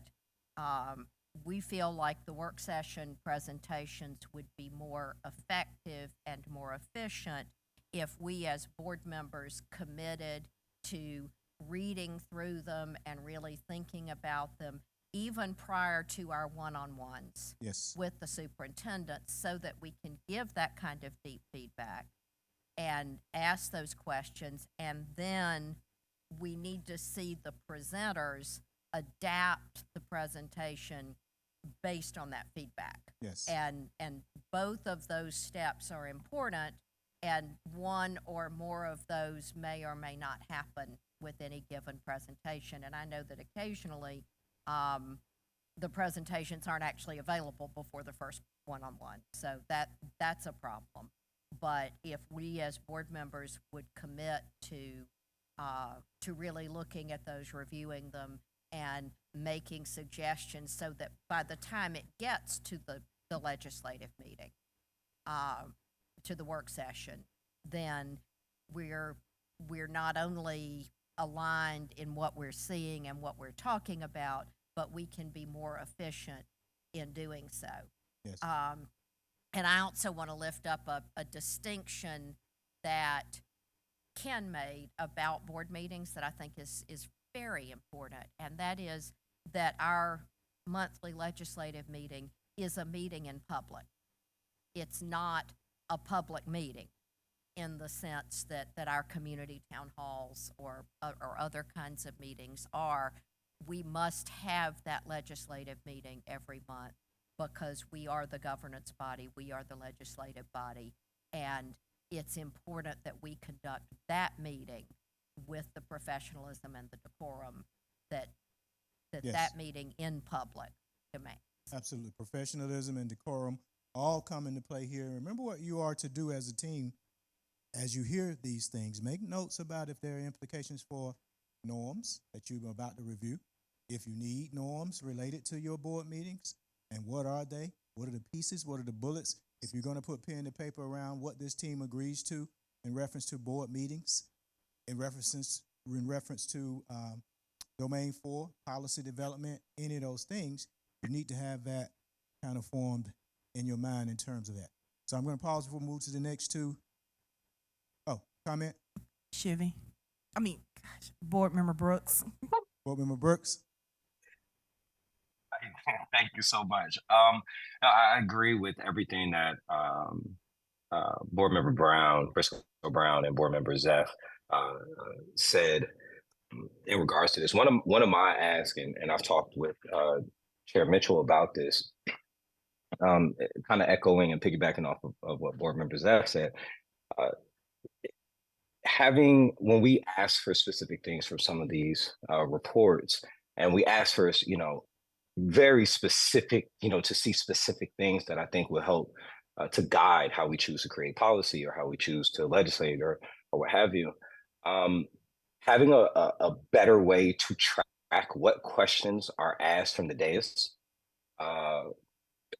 we feel like the work session presentations would be more effective and more efficient if we as board members committed to reading through them and really thinking about them even prior to our one-on-ones Yes. with the superintendent, so that we can give that kind of deep feedback and ask those questions. And then we need to see the presenters adapt the presentation based on that feedback. Yes. And both of those steps are important, and one or more of those may or may not happen with any given presentation. And I know that occasionally the presentations aren't actually available before the first one-on-one, so that's a problem. But if we as board members would commit to really looking at those, reviewing them, and making suggestions, so that by the time it gets to the legislative meeting, to the work session, then we're not only aligned in what we're seeing and what we're talking about, but we can be more efficient in doing so. Yes. And I also want to lift up a distinction that Ken made about board meetings that I think is very important, and that is that our monthly legislative meeting is a meeting in public. It's not a public meeting in the sense that our community town halls or other kinds of meetings are. We must have that legislative meeting every month because we are the governance body, we are the legislative body, and it's important that we conduct that meeting with the professionalism and the decorum that Yes. that meeting in public demands. Absolutely. Professionalism and decorum all come into play here. Remember what you are to do as a team as you hear these things. Make notes about if there are implications for norms that you're about to review. If you need norms related to your board meetings, and what are they? What are the pieces? What are the bullets? If you're going to put pen to paper around what this team agrees to in reference to board meetings, in reference to Domain 4, policy development, any of those things, you need to have that kind of formed in your mind in terms of that. So I'm going to pause before we move to the next two. Oh, comment? Board Member Brooks. Board Member Brooks? Thank you so much. I agree with everything that Board Member Brown, Briscoe Brown, and Board Member Zeff said in regards to this. One of my asks, and I've talked with Chair Mitchell about this, kind of echoing and piggybacking off of what Board Member Zeff said. When we ask for specific things from some of these reports, and we ask for, very specific, to see specific things that I think will help to guide how we choose to create policy or how we choose to legislate or what have you. Having a better way to track what questions are asked from the dais,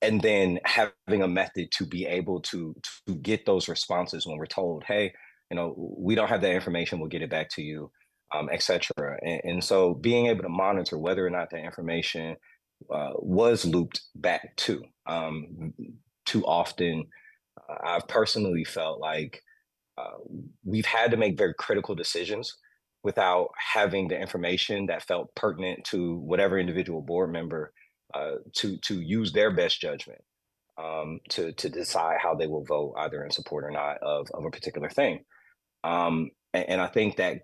and then having a method to be able to get those responses when we're told, hey, we don't have that information, we'll get it back to you, et cetera. And so being able to monitor whether or not that information was looped back to. Too often, I've personally felt like we've had to make very critical decisions without having the information that felt pertinent to whatever individual board member to use their best judgment to decide how they will vote either in support or not of a particular thing. And I think that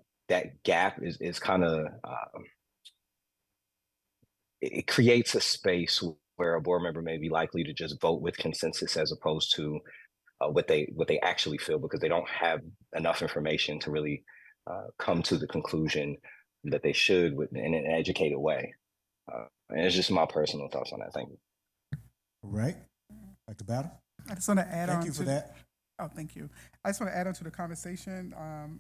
gap is kind of it creates a space where a board member may be likely to just vote with consensus as opposed to what they actually feel, because they don't have enough information to really come to the conclusion that they should in an educated way. And it's just my personal thoughts on that. Thank you. All right. Dr. Battle? I just want to add on Thank you for to that. Oh, thank you. I just want to add on to the conversation.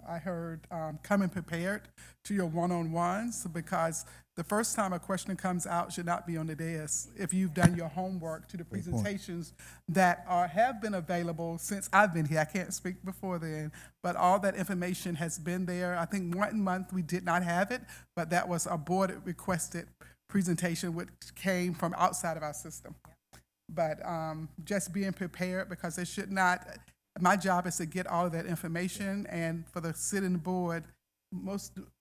I heard coming prepared to your one-on-ones, because the first time a question comes out should not be on the dais. If you've done your homework to the Great point. presentations that have been available since I've been here, I can't speak before then, but all that information has been there. I think 1 month we did not have it, but that was a board requested presentation which came from outside of our system. But just being prepared, because they should not. My job is to get all of that information, and for the sitting board,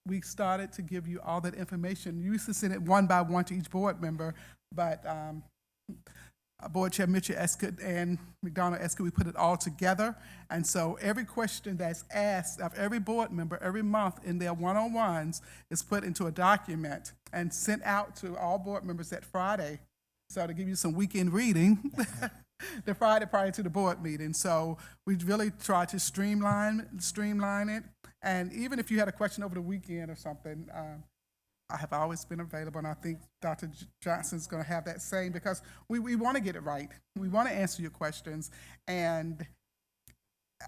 we started to give you all that information. You used to send it one by one to each board member, but Board Chair Mitchell Escott and McDonald Escott, we put it all together. And so every question that's asked of every board member every month in their one-on-ones is put into a document and sent out to all board members that Friday. So to give you some weekend reading, the Friday prior to the board meeting. So we really try to streamline it. And even if you had a question over the weekend or something, I have always been available, and I think Dr. Johnson's going to have that same, because we want to get it right. We want to answer your questions, and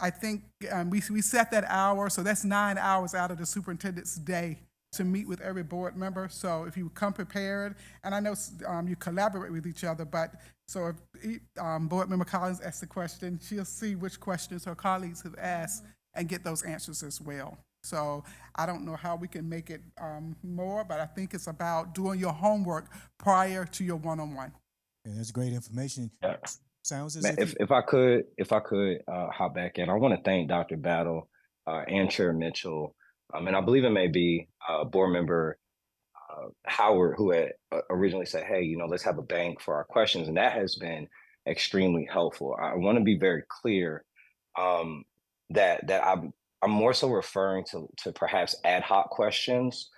I think we set that hour, so that's 9 hours out of the superintendent's day to meet with every board member. So if you come prepared, and I know you collaborate with each other, but so if board member Collins asks a question, she'll see which questions her colleagues have asked and get those answers as well. So I don't know how we can make it more, but I think it's about doing your homework prior to your one-on-one. Yeah, that's great information. Yeah. Sounds as Man, if if I could hop back in, I want to thank Dr. Battle and Chair Mitchell, and I believe it may be board member Howard, who had originally said, "Hey, let's have a bank for our questions," and that has been extremely helpful. I want to be very clear that I'm more so referring to perhaps ad hoc questions,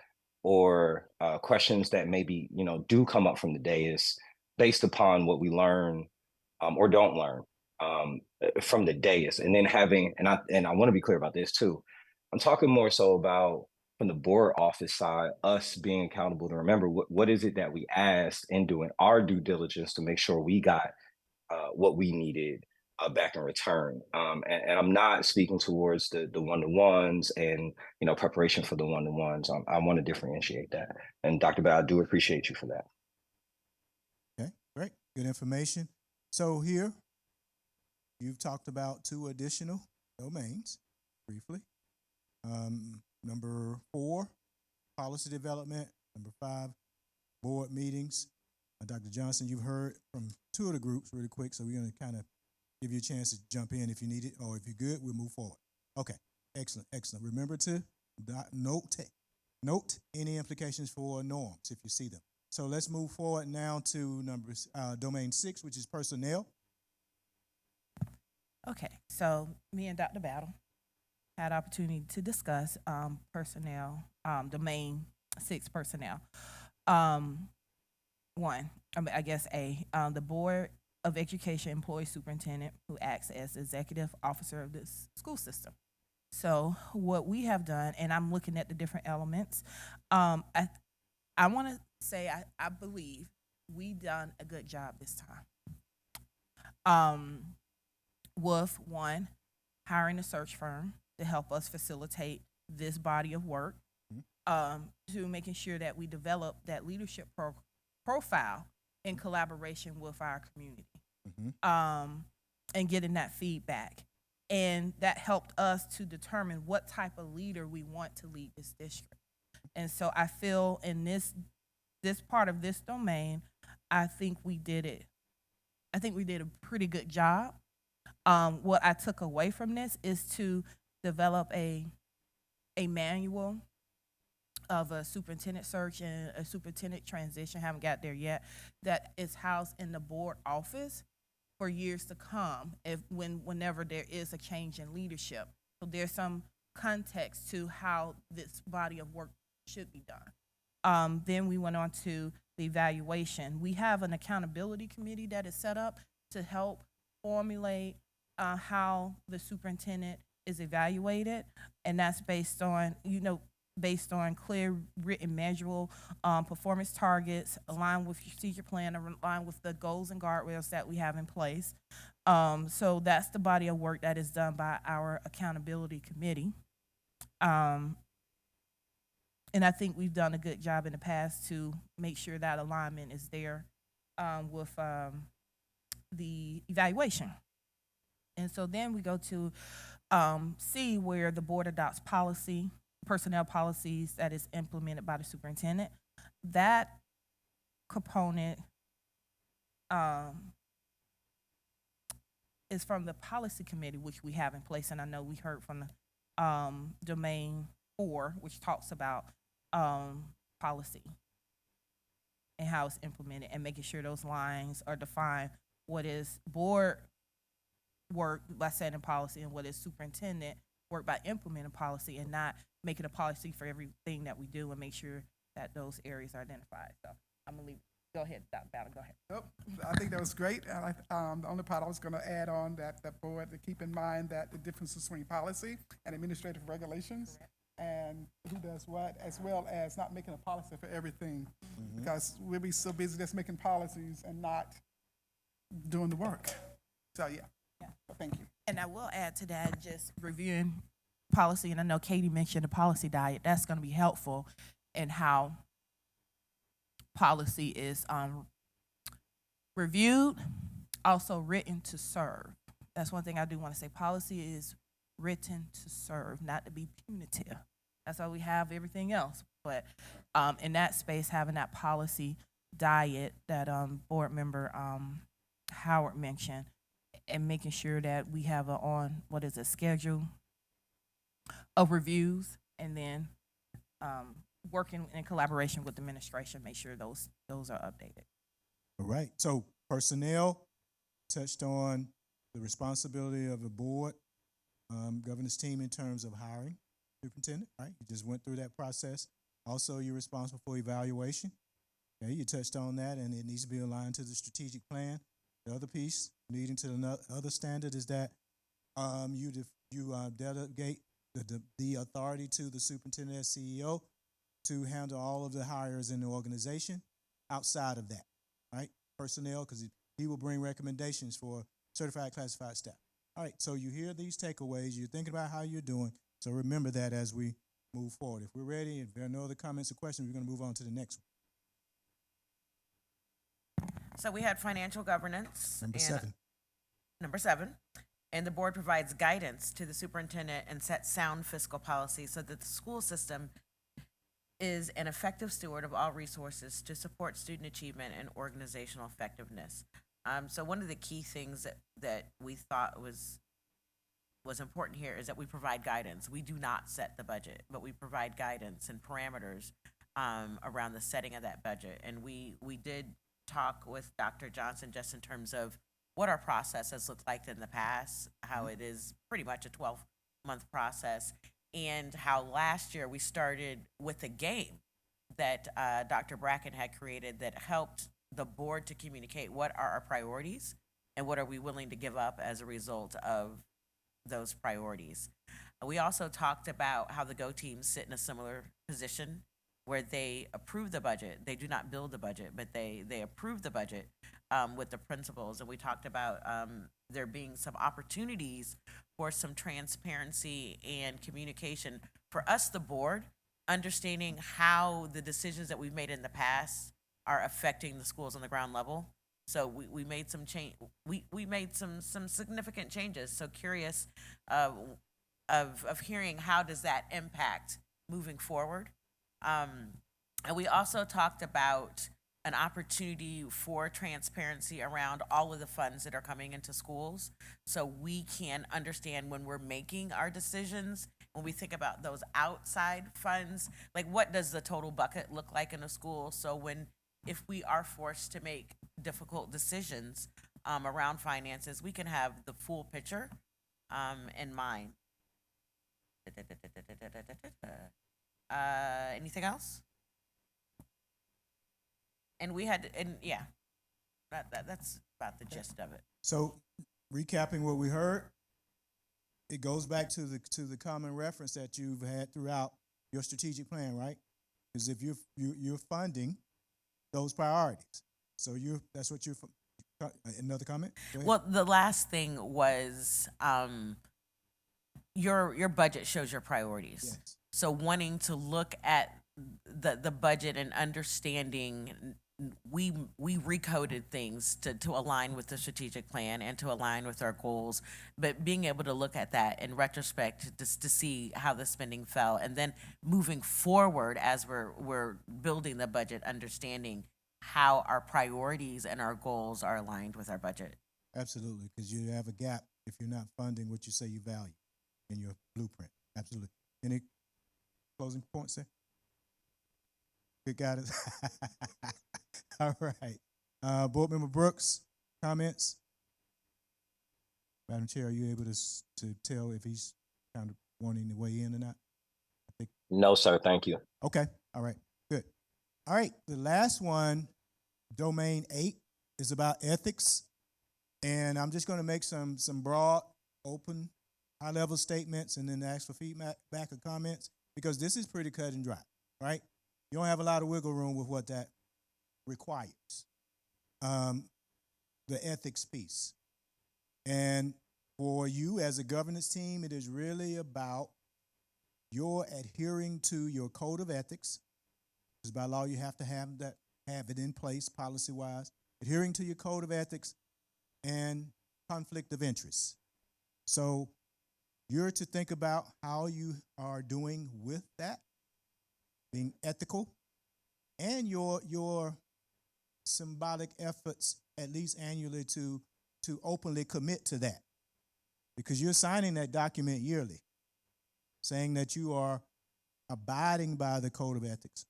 or questions that maybe do come up from the dais based upon what we learn or don't learn from the dais, and then I want to be clear about this too. I'm talking more so about, from the board office side, us being accountable to remember what is it that we asked, and doing our due diligence to make sure we got what we needed back in return. And I'm not speaking towards the one-to-ones and preparation for the one-to-ones. I want to differentiate that. And Dr. Bell, I do appreciate you for that. okay, great, good information. So here, you've talked about 2 additional domains briefly. Number 4, policy development. Number 5, board meetings. Dr. Johnson, you've heard from 2 of the groups really quick, so we're going to kind of give you a chance to jump in if you need it, or if you're good, we'll move forward. Okay, excellent. Remember to note any implications for norms if you see them. So let's move forward now to domain 6, which is personnel. Okay, so me and Dr. Battle had opportunity to discuss personnel, domain 6 personnel. The Board of Education employs superintendent who acts as executive officer of this school system. So what we have done, and I'm looking at the different elements, I want to say I believe we done a good job this time. With one, hiring a search firm to help us facilitate this body of work, to making sure that we develop that leadership profile in collaboration with our community, and getting that feedback. And that helped us to determine what type of leader we want to lead this district. And so I feel in this part of this domain, I think we did a pretty good job. What I took away from this is to develop a manual of a superintendent search and a superintendent transition. Haven't got there yet. That is housed in the board office for years to come, whenever there is a change in leadership. So there's some context to how this body of work should be done. Then we went on to the evaluation. We have an accountability committee that is set up to help formulate how the superintendent is evaluated, and that's based on, based on clear, written, measurable performance targets, aligned with your strategic plan, aligned with the goals and guardrails that we have in place. So that's the body of work that is done by our accountability committee. And I think we've done a good job in the past to make sure that alignment is there with the evaluation. And so then we go to C, where the board adopts policy, personnel policies that is implemented by the superintendent. That component is from the policy committee, which we have in place, and I know we heard from the domain 4, which talks about policy and how it's implemented and making sure those lines are defined. What is board work by setting policy and what is superintendent work by implementing policy, and not making a policy for everything that we do, and make sure that those areas are identified. So I'm gonna leave. Go ahead, Dr. Battle, go ahead. Yep, I think that was great. And the only part I was going to add on that board to keep in mind that the difference between policy and administrative regulations, and who does what, as well as not making a policy for everything, because we'll be so busy just making policies and not doing the work. So yeah. So thank you. And I will add to that, just reviewing policy, and I know Katie mentioned the policy diet. That's going to be helpful in how policy is reviewed, also written to serve. That's one thing I do want to say. Policy is written to serve, not to be punitive. That's why we have everything else. But in that space, having that policy diet that board member Howard mentioned, and making sure that we have a schedule of reviews, and then working in collaboration with the administration, make sure those are updated. All right. So personnel touched on the responsibility of the board, governance team in terms of hiring superintendent, right? You just went through that process. Also, you're responsible for evaluation. Okay, you touched on that, and it needs to be aligned to the strategic plan. The other piece, leading to the other standard, is that you delegate the authority to the superintendent as CEO to handle all of the hires in the organization. Outside of that, right? Personnel, because he will bring recommendations for certified classified staff. All right, so you hear these takeaways, you're thinking about how you're doing, so remember that as we move forward. If we're ready, if there are no other comments or questions, we're going to move on to the next one. So we had financial governance. Number 7. Number 7. And the board provides guidance to the superintendent and sets sound fiscal policy so that the school system is an effective steward of all resources to support student achievement and organizational effectiveness. So one of the key things that we thought was important here is that we provide guidance. We do not set the budget, but we provide guidance and parameters around the setting of that budget. And we did talk with Dr. Johnson just in terms of what our process has looked like in the past, how it is pretty much a 12-month process, and how last year we started with a game that Dr. Bracken had created that helped the board to communicate what are our priorities and what are we willing to give up as a result of those priorities. We also talked about how the GO teams sit in a similar position where they approve the budget. They do not build the budget, but they approve the budget with the principals. And we talked about there being some opportunities for some transparency and communication for us, the board, understanding how the decisions that we've made in the past are affecting the schools on the ground level. So we made some change. We made some significant changes. So curious of hearing how does that impact moving forward. And we also talked about an opportunity for transparency around all of the funds that are coming into schools, so we can understand when we're making our decisions, when we think about those outside funds, like what does the total bucket look like in a school? So if we are forced to make difficult decisions around finances, we can have the full picture in mind. Anything else? And that's about the gist of it. So, recapping what we heard, it goes back to the common reference that you've had throughout your strategic plan, right? Because if you're funding those priorities, so that's what you're. Another comment? Go ahead. Well, the last thing was your budget shows your priorities. Yes. So wanting to look at the budget and understanding, we recoded things to align with the strategic plan and to align with our goals, but being able to look at that in retrospect just to see how the spending fell, and then moving forward as we're building the budget, understanding how our priorities and our goals are aligned with our budget. Absolutely, because you have a gap if you're not funding what you say you value in your blueprint. Absolutely. Any closing points there? Good guidance. All right. Board Member Brooks, comments? Madam Chair, are you able to tell if he's kind of wanting to weigh in or not? I think. No, sir. Thank you. Okay. All right. Good. All right. The last one, Domain 8, is about ethics. And I'm just going to make some broad, open, high-level statements and then ask for feedback or comments, because this is pretty cut and dry, right? You don't have a lot of wiggle room with what that requires, the ethics piece. And for you as a governance team, it is really about your adhering to your code of ethics, because by law you have to have it in place policy-wise, adhering to your code of ethics and conflict of interest. So you're to think about how you are doing with that, being ethical, and your symbolic efforts at least annually to openly commit to that, because you're signing that document yearly, saying that you are abiding by the code of ethics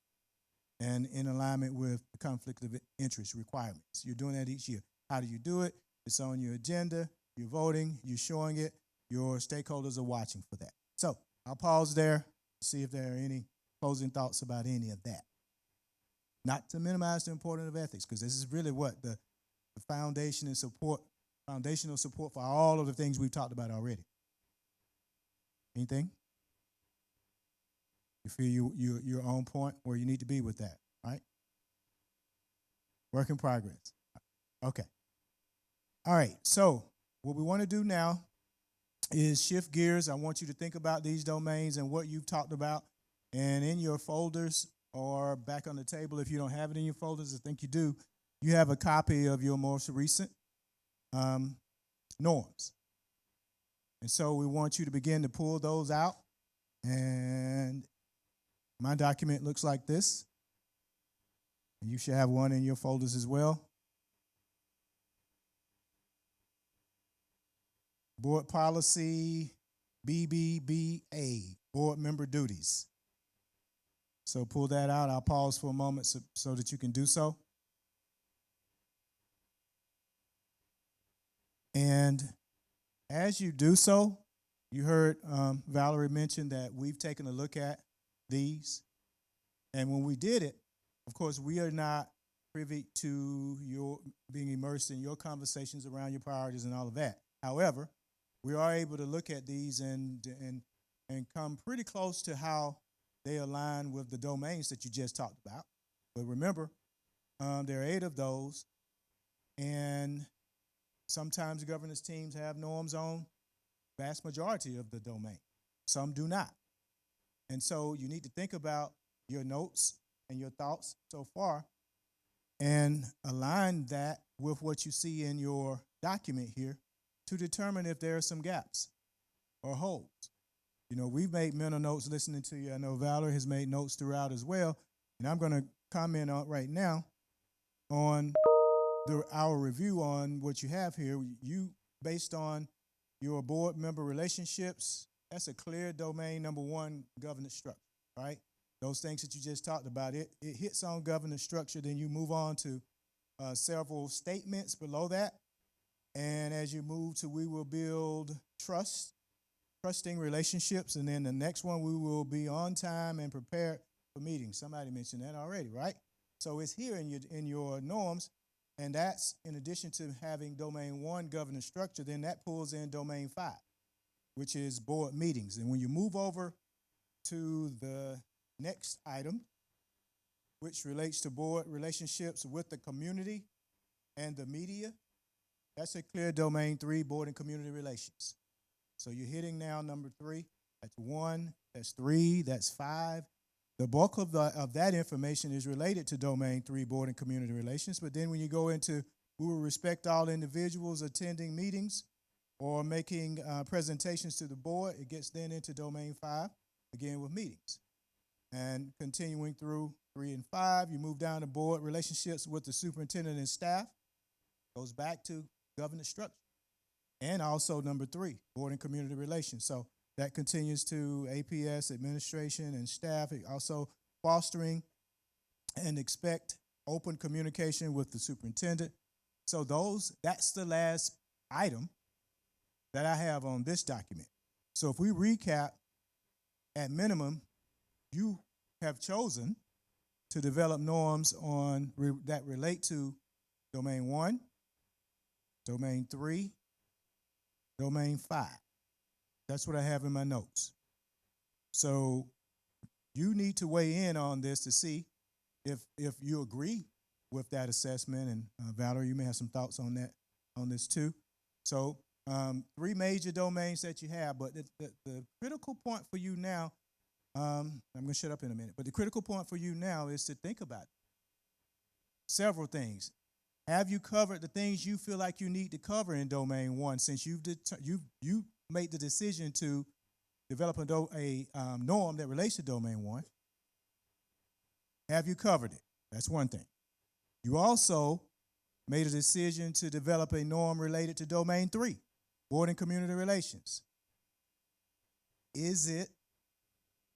and in alignment with the conflict of interest requirements. You're doing that each year. How do you do it? It's on your agenda, you're voting, you're showing it, your stakeholders are watching for that. So I'll pause there, see if there are any closing thoughts about any of that. Not to minimize the importance of ethics, because this is really what the foundation and foundational support for all of the things we've talked about already. Anything? You feel you're on point where you need to be with that, right? Work in progress. Okay. All right, so what we want to do now is shift gears. I want you to think about these domains and what you've talked about. And in your folders or back on the table, if you don't have it in your folders, I think you do, you have a copy of your most recent norms. And so we want you to begin to pull those out. And my document looks like this. And you should have one in your folders as well. Board Policy BBBA, Board Member Duties. So pull that out. I'll pause for a moment so that you can do so. And as you do so, you heard Valerie mention that we've taken a look at these. And when we did it, of course, we are not privy to your being immersed in your conversations around your priorities and all of that. However, we are able to look at these and come pretty close to how they align with the domains that you just talked about. But remember, there are 8 of those, and sometimes governance teams have norms on vast majority of the domain. Some do not. And so you need to think about your notes and your thoughts so far and align that with what you see in your document here to determine if there are some gaps or holes. You know, we've made mental notes listening to you. I know Valerie has made notes throughout as well. And I'm going to comment on right now on our review on what you have here. You, based on your board member relationships, that's a clear domain number 1 governance structure, right? Those things that you just talked about, it hits on governance structure. Then you move on to several statements below that. And as you move to we will build trusting relationships. And then the next one, we will be on time and prepared for meetings. Somebody mentioned that already, right? So it's here in your norms. And that's in addition to having domain 1 governance structure, then that pulls in domain 5, which is board meetings. And when you move over to the next item, which relates to board relationships with the community and the media. That's a clear domain 3, board and community relations. So you're hitting now number 3. That's 1, that's 3, that's 5. The bulk of that information is related to domain 3, board and community relations. But then when you go into, we will respect all individuals attending meetings or making presentations to the board, it gets then into domain 5, again with meetings. And continuing through 3 and 5, you move down to board relationships with the superintendent and staff, goes back to governance structure. And also number 3, board and community relations. So that continues to APS, administration, and staff. Also fostering and expect open communication with the superintendent. So that's the last item that I have on this document. So if we recap, at minimum, you have chosen to develop norms that relate to domain 1, domain 3, domain 5. That's what I have in my notes. So you need to weigh in on this to see if you agree with that assessment. And Valerie, you may have some thoughts on this too. So 3 major domains that you have, but the critical point for you now, I'm going to shut up in a minute, but the critical point for you now is to think about several things. Have you covered the things you feel like you need to cover in domain 1 since you made the decision to develop a norm that relates to domain 1? Have you covered it? That's one thing. You also made a decision to develop a norm related to domain 3, board and community relations. Is it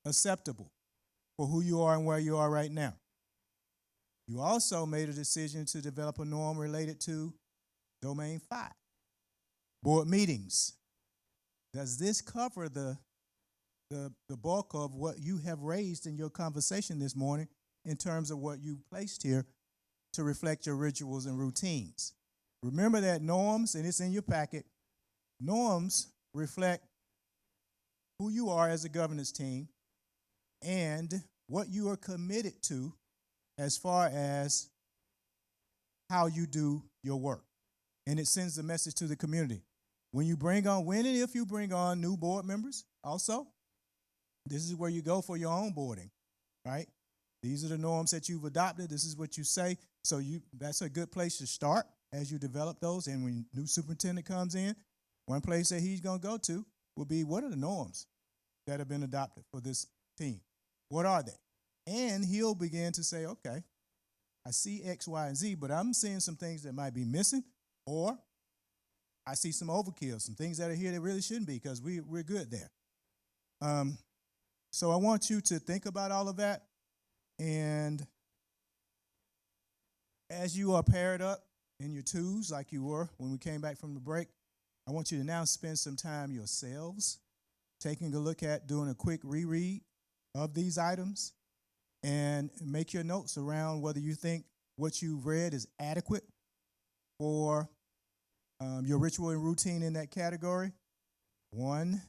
acceptable for who you are and where you are right now? You also made a decision to develop a norm related to domain 5, board meetings. Does this cover the bulk of what you have raised in your conversation this morning in terms of what you placed here to reflect your rituals and routines? Remember that norms, and it's in your packet, norms reflect who you are as a governance team and what you are committed to as far as how you do your work. And it sends a message to the community. When and if you bring on new board members, also, this is where you go for your own boarding, right? These are the norms that you've adopted. This is what you say. So that's a good place to start as you develop those. And when new superintendent comes in, one place that he's going to go to will be, what are the norms that have been adopted for this team? What are they? And he'll begin to say, okay, I see X, Y, and Z, but I'm seeing some things that might be missing, or I see some overkill, some things that are here that really shouldn't be, because we're good there. So I want you to think about all of that. And as you are paired up in your twos like you were when we came back from the break, I want you to now spend some time yourselves taking a look at doing a quick reread of these items and make your notes around whether you think what you've read is adequate for your ritual and routine in that category, 1,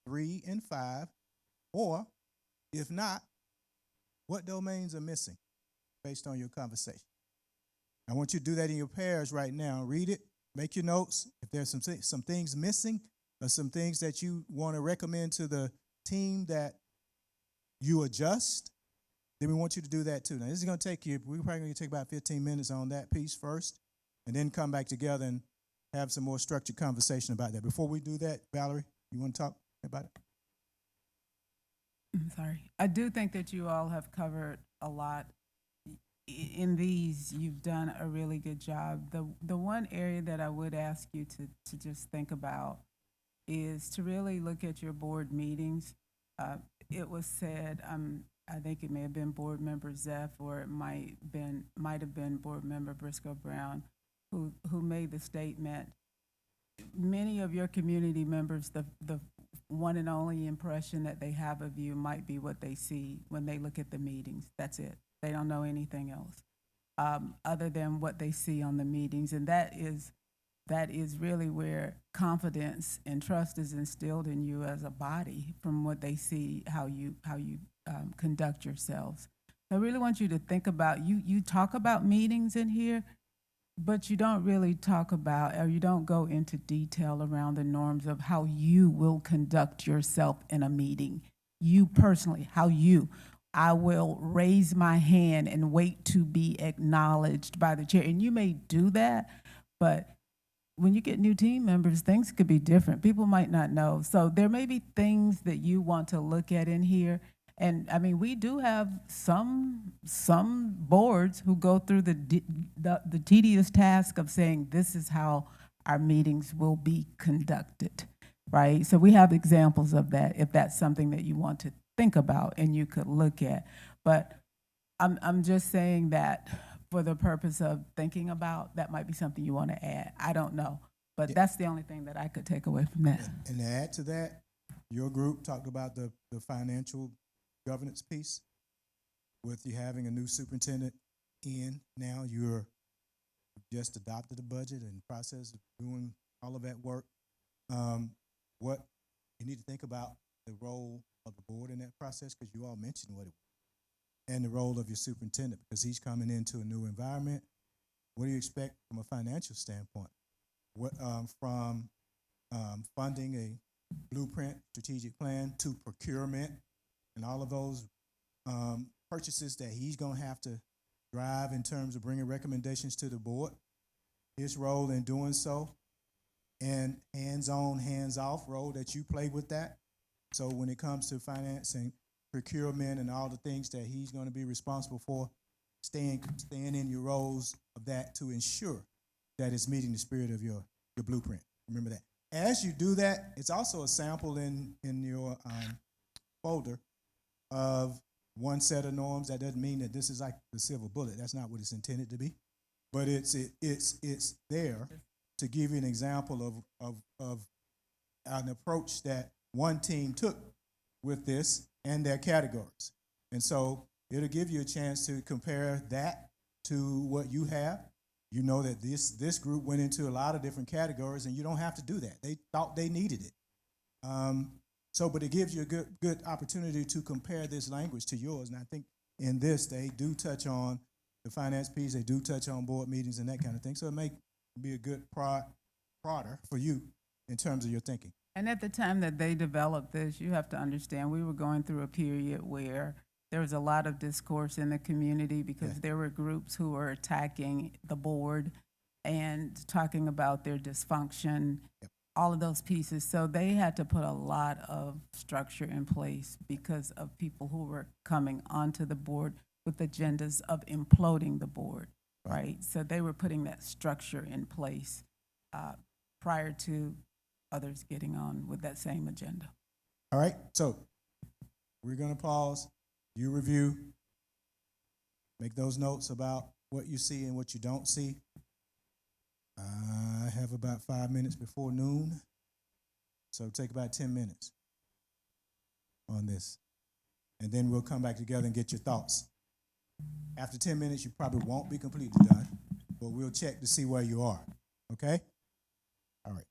3, and 5, or if not, what domains are missing based on your conversation. I want you to do that in your pairs right now. Read it, make your notes. If there's some things missing or some things that you want to recommend to the team that you adjust, then we want you to do that too. Now, this is going to take you, we're probably going to take about 15 minutes on that piece first, and then come back together and have some more structured conversation about that. Before we do that, Valerie, you want to talk about it? I'm sorry. I do think that you all have covered a lot. In these, you've done a really good job. The one area that I would ask you to just think about is to really look at your board meetings. It was said, I think it may have been board member Zeff, or it might have been board member Briscoe Brown, who made the statement. Many of your community members, the one and only impression that they have of you might be what they see when they look at the meetings. That's it. They don't know anything else other than what they see on the meetings, and that is really where confidence and trust is instilled in you as a body from what they see, how you conduct yourselves. I really want you to think about, you talk about meetings in here, but you don't really talk about, or you don't go into detail around the norms of how you will conduct yourself in a meeting. You personally, how you. I will raise my hand and wait to be acknowledged by the chair. And you may do that, but when you get new team members, things could be different. People might not know. So there may be things that you want to look at in here. And I mean, we do have some boards who go through the tedious task of saying this is how our meetings will be conducted, right? So we have examples of that if that's something that you want to think about and you could look at. But I'm just saying that for the purpose of thinking about, that might be something you want to add. I don't know, but that's the only thing that I could take away from that. And to add to that, your group talked about the financial governance piece with you having a new superintendent in. Now you're just adopted a budget and process of doing all of that work. What you need to think about the role of the board in that process, because you all mentioned what it was, and the role of your superintendent, because he's coming into a new environment. What do you expect from a financial standpoint? What from funding a blueprint, strategic plan, to procurement, and all of those purchases that he's going to have to drive in terms of bringing recommendations to the board, his role in doing so, and hands-on, hands-off role that you play with that. So when it comes to financing, procurement, and all the things that he's going to be responsible for, staying in your roles of that to ensure that it's meeting the spirit of your blueprint. Remember that. As you do that, it's also a sample in your folder of one set of norms. That doesn't mean that this is like the silver bullet. That's not what it's intended to be. But it's there to give you an example of an approach that one team took with this and their categories. And so it'll give you a chance to compare that to what you have. You know that this group went into a lot of different categories, and you don't have to do that. They thought they needed it. But it gives you a good opportunity to compare this language to yours. And I think in this, they do touch on the finance piece. They do touch on board meetings and that kind of thing. So it may be a good prodder for you in terms of your thinking. And at the time that they developed this, you have to understand, we were going through a period where there was a lot of discourse in the community because there were groups who were attacking the board and talking about their dysfunction, all of those pieces. So they had to put a lot of structure in place because of people who were coming onto the board with agendas of imploding the board, right? So they were putting that structure in place prior to others getting on with that same agenda. All right, so we're going to pause. You review, make those notes about what you see and what you don't see. I have about 5 minutes before noon, so take about 10 minutes on this. And then we'll come back together and get your thoughts. After 10 minutes, you probably won't be completely done, but we'll check to see where you are, okay? All right.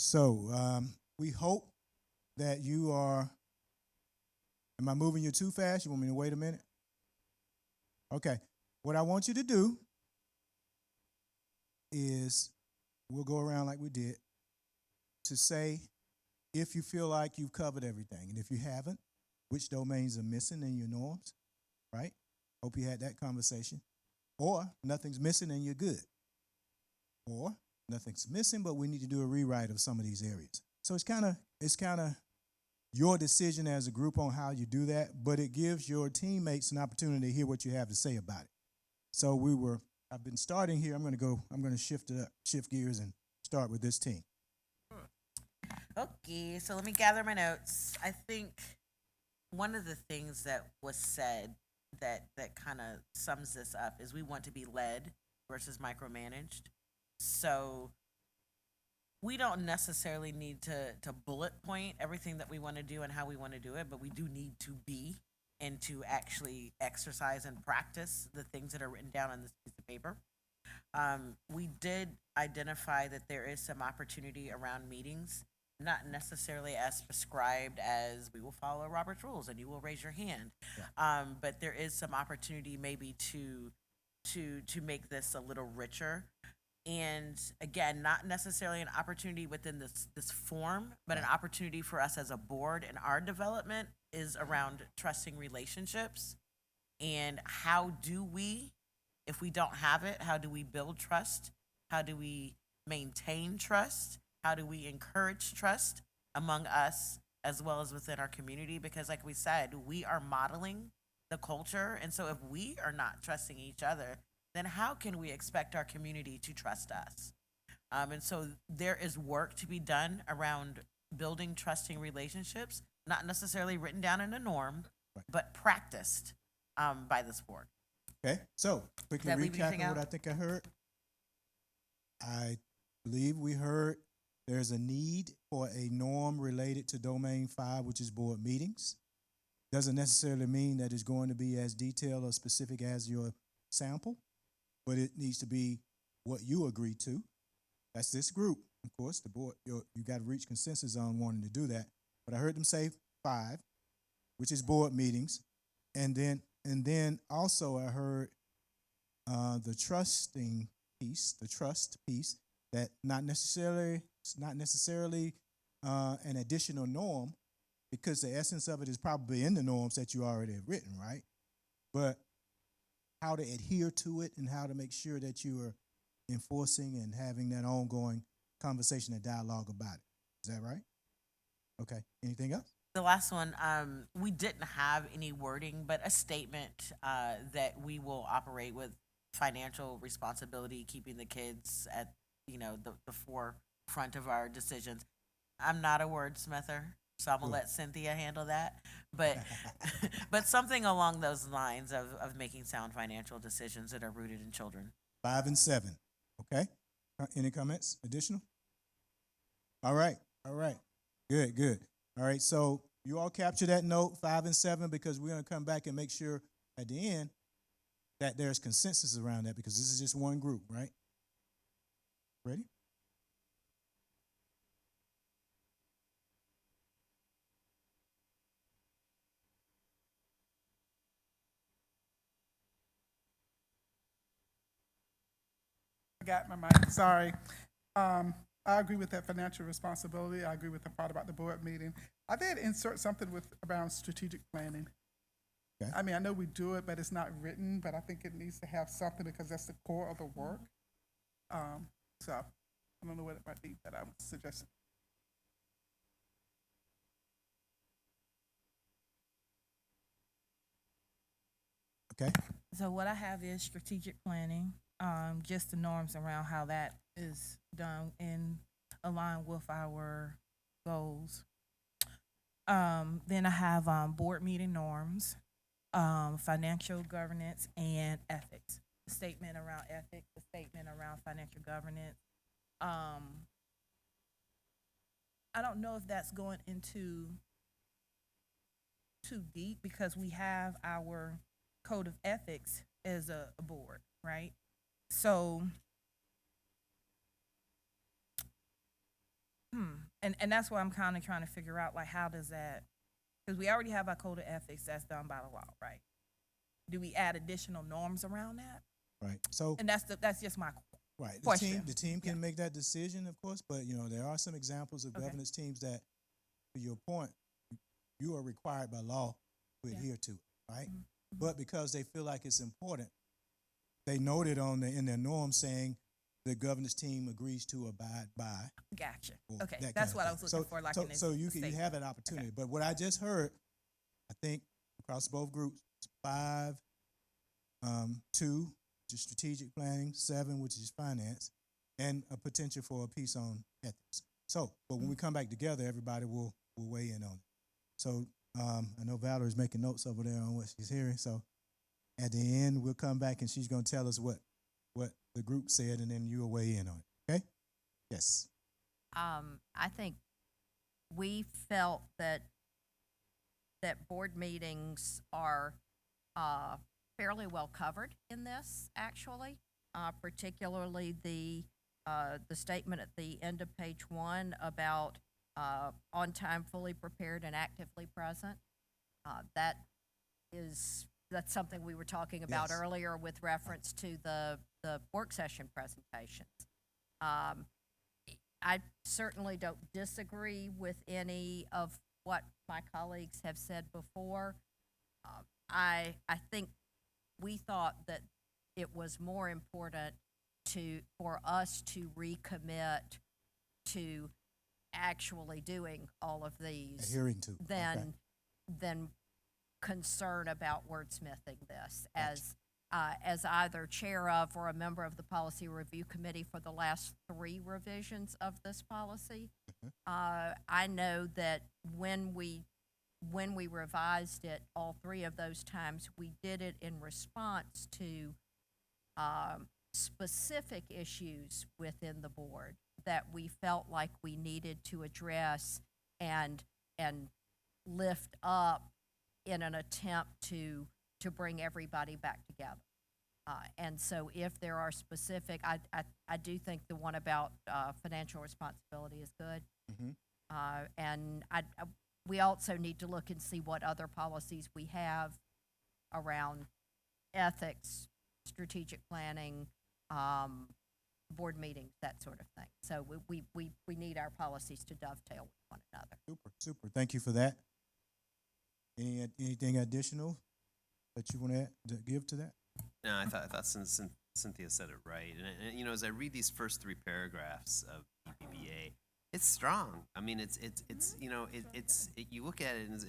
So we hope that you are. Am I moving you too fast? You want me to wait a minute? Okay. What I want you to do is we'll go around like we did to say if you feel like you've covered everything. And if you haven't, which domains are missing in your norms, right? Hope you had that conversation. Or nothing's missing and you're good. Or nothing's missing, but we need to do a rewrite of some of these areas. So it's kind of your decision as a group on how you do that, but it gives your teammates an opportunity to hear what you have to say about it. So I've been starting here. I'm going to shift gears and start with this team. Okay, so let me gather my notes. I think one of the things that was said that kind of sums this up is we want to be led versus micromanaged. So we don't necessarily need to bullet point everything that we want to do and how we want to do it, but we do need to be and to actually exercise and practice the things that are written down on this piece of paper. We did identify that there is some opportunity around meetings, not necessarily as prescribed as we will follow Robert's rules and you will raise your hand. Yeah. But there is some opportunity maybe to make this a little richer. And again, not necessarily an opportunity within this form, but an opportunity for us as a board and our development is around trusting relationships. And how do we, if we don't have it, how do we build trust? How do we maintain trust? How do we encourage trust among us as well as within our community? Because like we said, we are modeling the culture. And so if we are not trusting each other, then how can we expect our community to trust us? And so there is work to be done around building trusting relationships, not necessarily written down in a norm, but practiced by this board. Okay, so quickly recapping what I think I heard. I believe we heard there's a need for a norm related to Domain 5, which is board meetings. Doesn't necessarily mean that it's going to be as detailed or specific as your sample, but it needs to be what you agree to. That's this group. Of course, the board, you got to reach consensus on wanting to do that. But I heard them say 5, which is board meetings. And then also I heard the trusting piece, the trust piece, that not necessarily an additional norm, because the essence of it is probably in the norms that you already have written, right? But how to adhere to it and how to make sure that you are enforcing and having that ongoing conversation and dialogue about it. Is that right? Okay. Anything else? The last one, we didn't have any wording, but a statement that we will operate with financial responsibility, keeping the kids at the forefront of our decisions. I'm not a wordsmither, so I'm gonna let Cynthia handle that. But but something along those lines of making sound financial decisions that are rooted in children. 5 and 7. Okay. Any comments? Additional? All right. Good. All right. So you all capture that note, 5 and 7, because we're gonna come back and make sure at the end that there's consensus around that, because this is just one group, right? Ready? I got my mic, sorry. I agree with that financial responsibility. I agree with the part about the board meeting. I did insert something around strategic planning. Okay. I mean, I know we do it, but it's not written, but I think it needs to have something because that's the core of the work. So I don't know what it might be that I would suggest. Okay. So what I have is strategic planning, just the norms around how that is done in align with our goals. Then I have board meeting norms, financial governance, and ethics. The statement around ethics, the statement around financial governance. I don't know if that's going into too deep because we have our code of ethics as a board, right? So And that's why I'm kind of trying to figure out, like, how does that, because we already have our code of ethics that's done by the law, right? Do we add additional norms around that? Right. So, And that's just my right. question. The team can make that decision, of course, but you know, there are some examples of Okay. governance teams that, to your point, you are required by law to adhere to it, right? But because they feel like it's important, they noted in their norm saying the governance team agrees to abide by. Gotcha. or Okay, that that's kind of what I thing. was looking for, like so, in a so you statement. have that opportunity. But what I just heard, I think across both groups, 5, 2, which is strategic planning, 7, which is finance, and a potential for a piece on ethics. So, but when we come back together, everybody will weigh in on it. So, I know Valerie's making notes over there on what she's hearing. So, at the end, we'll come back and she's going to tell us what the group said, and then you'll weigh in on it. Okay? Yes. I think we felt that board meetings are fairly well covered in this, actually, particularly the statement at the end of page 1 about on time, fully prepared, and actively present. That's something we were talking about Yes. earlier with reference to the work session presentations. I certainly don't disagree with any of what my colleagues have said before. I think we thought that it was more important for us to recommit to actually doing all of these Adhering to. than concern about wordsmithing this. As either chair of or a member of the policy review committee for the last 3 revisions of this policy, I know that when we revised it, all 3 of those times, we did it in response to specific issues within the board that we felt like we needed to address and lift up in an attempt to bring everybody back together. And so if there are specific, I do think the one about financial responsibility is good. And we also need to look and see what other policies we have around ethics, strategic planning, board meetings, that sort of thing. So we need our policies to dovetail with one another. Super. Thank you for that. Anything additional that you want to give to that? No, I thought Cynthia said it right. And you know, as I read these first 3 paragraphs of EBBA, it's strong. I mean, it's you know, you look at it and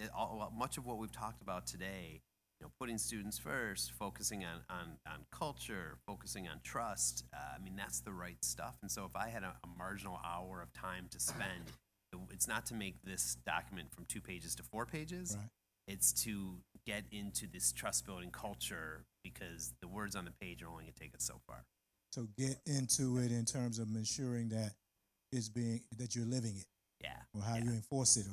much of what we've talked about today, you know, putting students first, focusing on culture, focusing on trust. I mean, that's the right stuff. And so if I had a marginal hour of time to spend, it's not to make this document from 2 pages to 4 pages. Right. It's to get into this trust building culture, because the words on the page are only going to take us so far. So get into it in terms of ensuring that that you're living it. Yeah. Or how you enforce it,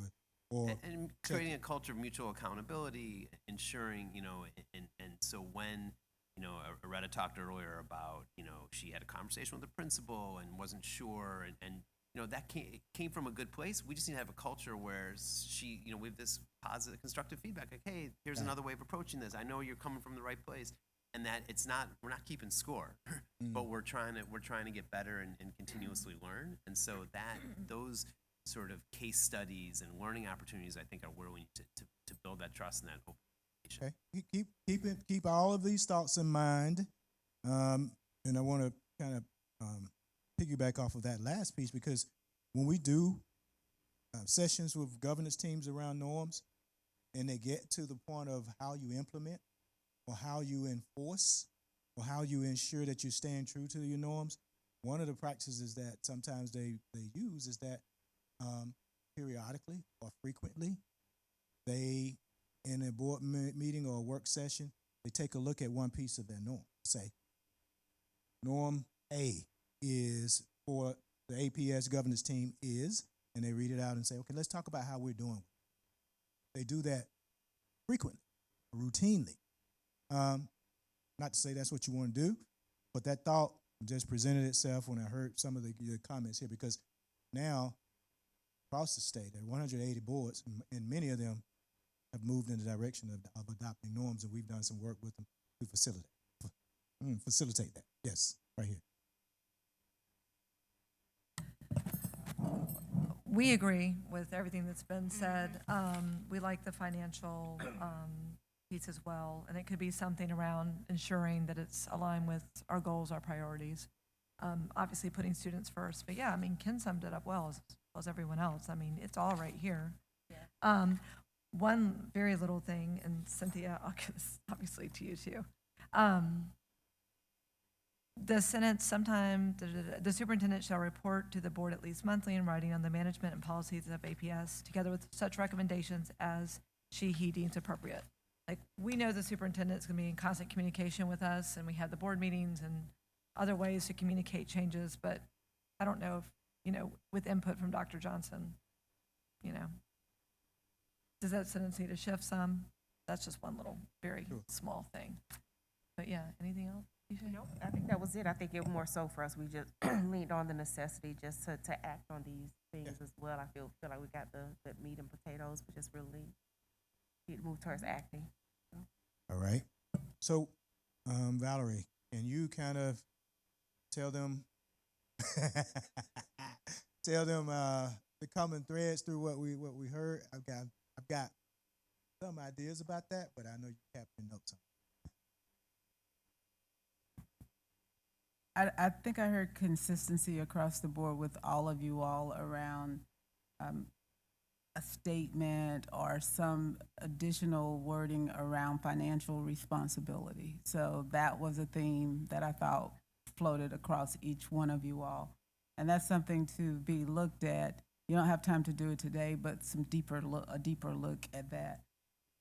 or and creating a culture of mutual accountability, ensuring, you know, and so when, you know, Aretta talked earlier about, you know, she had a conversation with the principal and wasn't sure, and you know, that came from a good place. We just need to have a culture where she, you know, we have this positive, constructive feedback, like, hey, here's another way of approaching this. I know you're coming from the right place, and that we're not keeping score, but we're trying to get better and continuously learn. And so those sort of case studies and learning opportunities, I think, are where we need to build that trust and that open communication. Okay. Keep all of these thoughts in mind, and I want to kind of piggyback off of that last piece, because when we do sessions with governance teams around norms, and they get to the point of how you implement or how you enforce or how you ensure that you're staying true to your norms, one of the practices that sometimes they use is that periodically or frequently, they, in a board meeting or a work session, they take a look at one piece of their norm. Say, norm A is for the APS governance team is, and they read it out and say, okay, let's talk about how we're doing. They do that frequently, routinely. Not to say that's what you want to do, but that thought just presented itself when I heard some of the comments here, because now across the state. There are 180 boards, and many of them have moved in the direction of adopting norms, and we've done some work with them to facilitate that. Yes, right here. We agree with everything that's been said. We like the financial piece as well, and it could be something around ensuring that it's aligned with our goals, our priorities. Obviously, putting students first, but yeah, I mean, Ken summed it up well as everyone else. I mean, it's all right here. One very little thing, and Cynthia, I'll give this obviously to you too. The sentence, sometime, the superintendent shall report to the board at least monthly in writing on the management and policies of APS, together with such recommendations as he deems appropriate. Like, we know the superintendent is going to be in constant communication with us, and we have the board meetings and other ways to communicate changes, but I don't know if, with input from Dr. Johnson, does that sentence need to shift some? That's just one little, very small thing. But yeah, anything else? Nope, I think that was it. I think it more so for us, we just leaned on the necessity just to act on these things as well. I feel like we got the meat and potatoes, but just really need to move towards acting. All right. So, Valerie, can you kind of tell them the common threads through what we heard? I've got some ideas about that, but I know you captured notes on. I think I heard consistency across the board with all of you all around a statement or some additional wording around financial responsibility. So that was a theme that I thought floated across each one of you all. And that's something to be looked at. You don't have time to do it today, but a deeper look at that.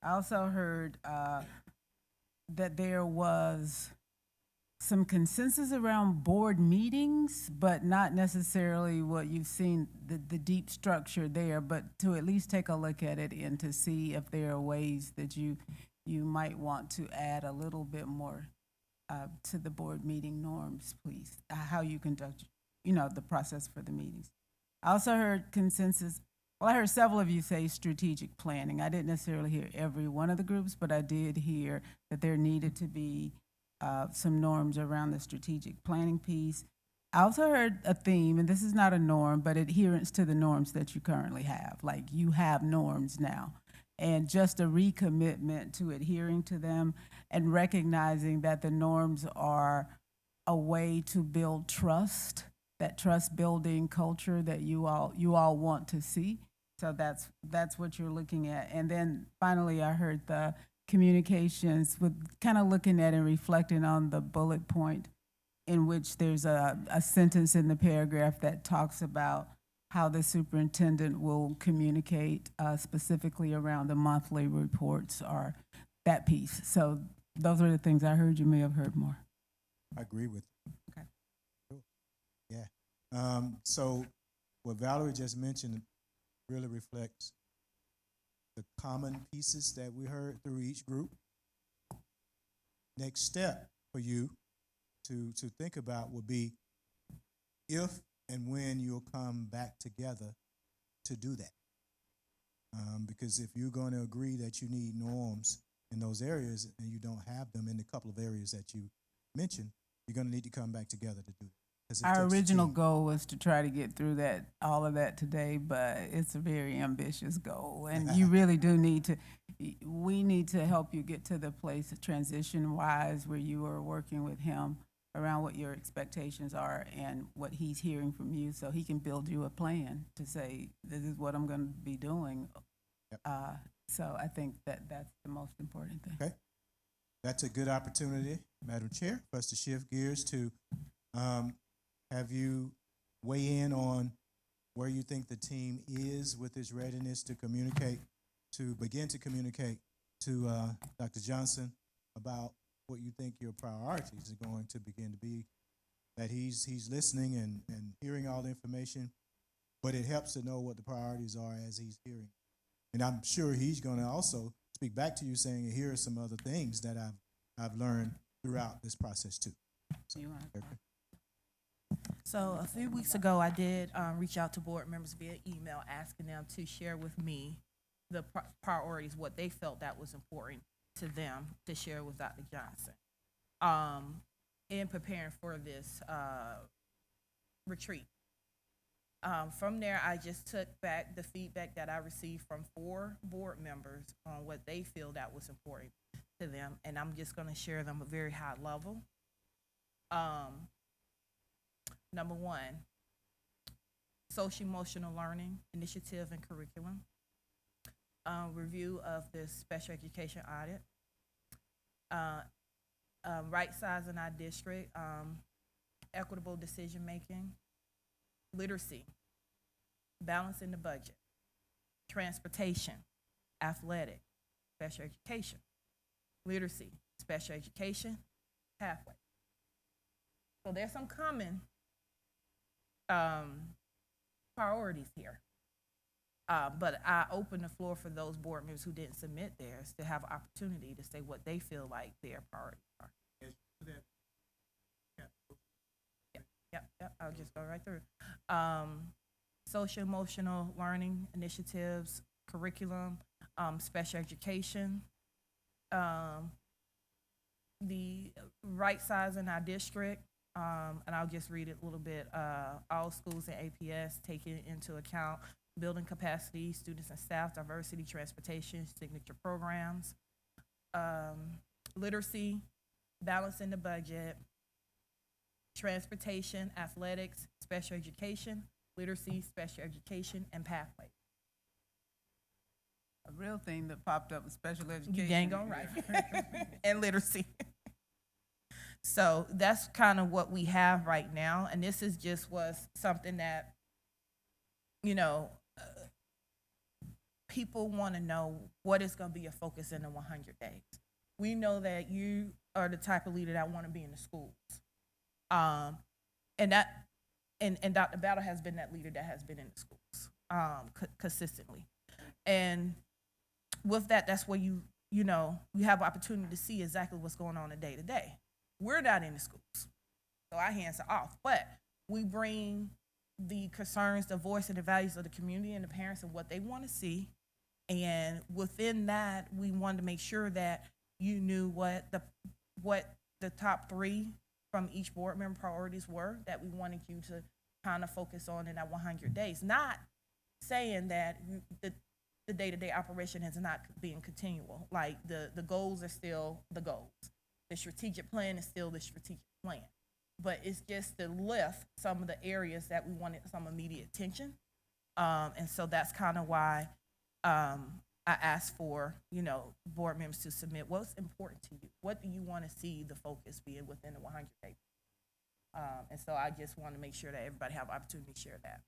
I also heard that there was some consensus around board meetings, but not necessarily what you've seen, the deep structure there, but to at least take a look at it and to see if there are ways that you might want to add a little bit more to the board meeting norms, please, how you conduct, the process for the meetings. I also heard consensus. Well, I heard several of you say strategic planning. I didn't necessarily hear every one of the groups, but I did hear that there needed to be some norms around the strategic planning piece. I also heard a theme, and this is not a norm, but adherence to the norms that you currently have. Like, you have norms now, and just a recommitment to adhering to them and recognizing that the norms are a way to build trust, that trust building culture that you all want to see. So that's what you're looking at. And then finally, I heard the communications with kind of looking at and reflecting on the bullet point in which there's a sentence in the paragraph that talks about how the superintendent will communicate specifically around the monthly reports or that piece. So those are the things I heard. You may have heard more. I agree with you. Okay. Cool. Yeah. So what Valerie just mentioned really reflects the common pieces that we heard through each group. Next step for you to think about would be if and when you'll come back together to do that. Because if you're going to agree that you need norms in those areas and you don't have them in the couple of areas that you mentioned, you're going to need to come back together to do it. Our original goal was to try to get through all of that today, but it's a very ambitious goal. And you really do we need to help you get to the place transition-wise where you are working with him around what your expectations are and what he's hearing from you, so he can build you a plan to say, this is what I'm going to be doing. Yep. So I think that's the most important thing. Okay. That's a good opportunity, Madam Chair, for us to shift gears to have you weigh in on where you think the team is with its readiness to begin to communicate to Dr. Johnson about what you think your priorities are going to begin to be, that he's listening and hearing all the information, but it helps to know what the priorities are as he's hearing. And I'm sure he's going to also speak back to you saying, here are some other things that I've learned throughout this process too. So, So a few weeks ago, I did reach out to board members via email, asking them to share with me the priorities, what they felt that was important to them to share with Dr. Johnson. In preparing for this retreat. From there, I just took back the feedback that I received from 4 board members on what they feel that was important to them, and I'm just going to share them at a very high level. Number 1, social emotional learning initiative and curriculum. Review of the special education audit. Right sizing our district. Equitable decision making. Literacy. Balancing the budget. Transportation. Athletic. Special education. Literacy. Special education. Pathway. So there's some common priorities here. But I open the floor for those board members who didn't submit theirs to have an opportunity to say what they feel like their priorities are. Yep, I'll just go right through. Social emotional learning initiatives, curriculum, special education, the right size in our district, and I'll just read it a little bit. All schools and APS taking into account building capacity, students and staff, diversity, transportation, signature programs, literacy, balancing the budget, transportation, athletics, special education, literacy, special education, and pathways. A real thing that popped up was special education. You dang on right. And literacy. So that's kind of what we have right now. And this is just was something that, you know, people want to know what is going to be your focus in the 100 days. We know that you are the type of leader that want to be in the schools. And Dr. Battle has been that leader that has been in the schools consistently. And with that, that's where you have opportunity to see exactly what's going on day to day. We're not in the schools, so our hands are off. But we bring the concerns, the voice, and the values of the community and the parents and what they want to see. And within that, we wanted to make sure that you knew what the top 3 from each board member priorities were that we wanted you to kind of focus on in that 100 days. Not saying that the day-to-day operation is not being continual. Like the goals are still the goals. The strategic plan is still the strategic plan. But it's just to lift some of the areas that we wanted some immediate attention. And so that's kind of why I asked for, board members to submit what's important to you. What do you want to see the focus being within the 100 days? And so I just want to make sure that everybody have opportunity to share that.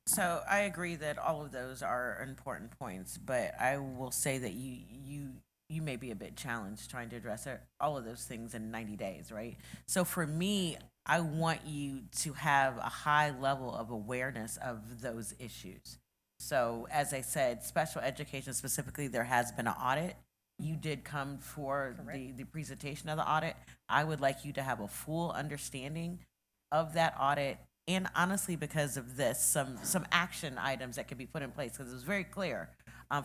So I agree that all of those are important points, but I will say that you may be a bit challenged trying to address all of those things in 90 days, right? So for me, I want you to have a high level of awareness of those issues. So as I said, special education specifically, there has been an audit. You did come for the presentation of the audit. I would like you to have a full understanding of that audit. And honestly, because of this, some action items that could be put in place, because it was very clear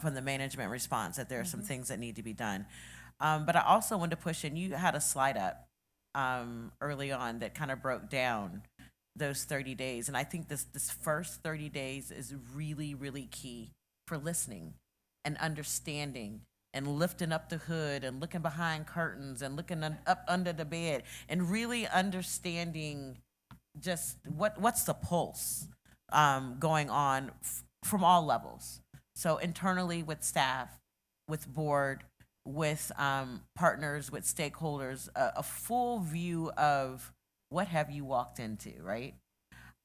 from the management response that there are some things that need to be done. But I also wanted to push in, you had a slide up early on that kind of broke down those 30 days. And I think this first 30 days is really, really key for listening and understanding and lifting up the hood and looking behind curtains and looking up under the bed and really understanding just what's the pulse going on from all levels. So internally with staff, with board, with partners, with stakeholders, a full view of what have you walked into, right?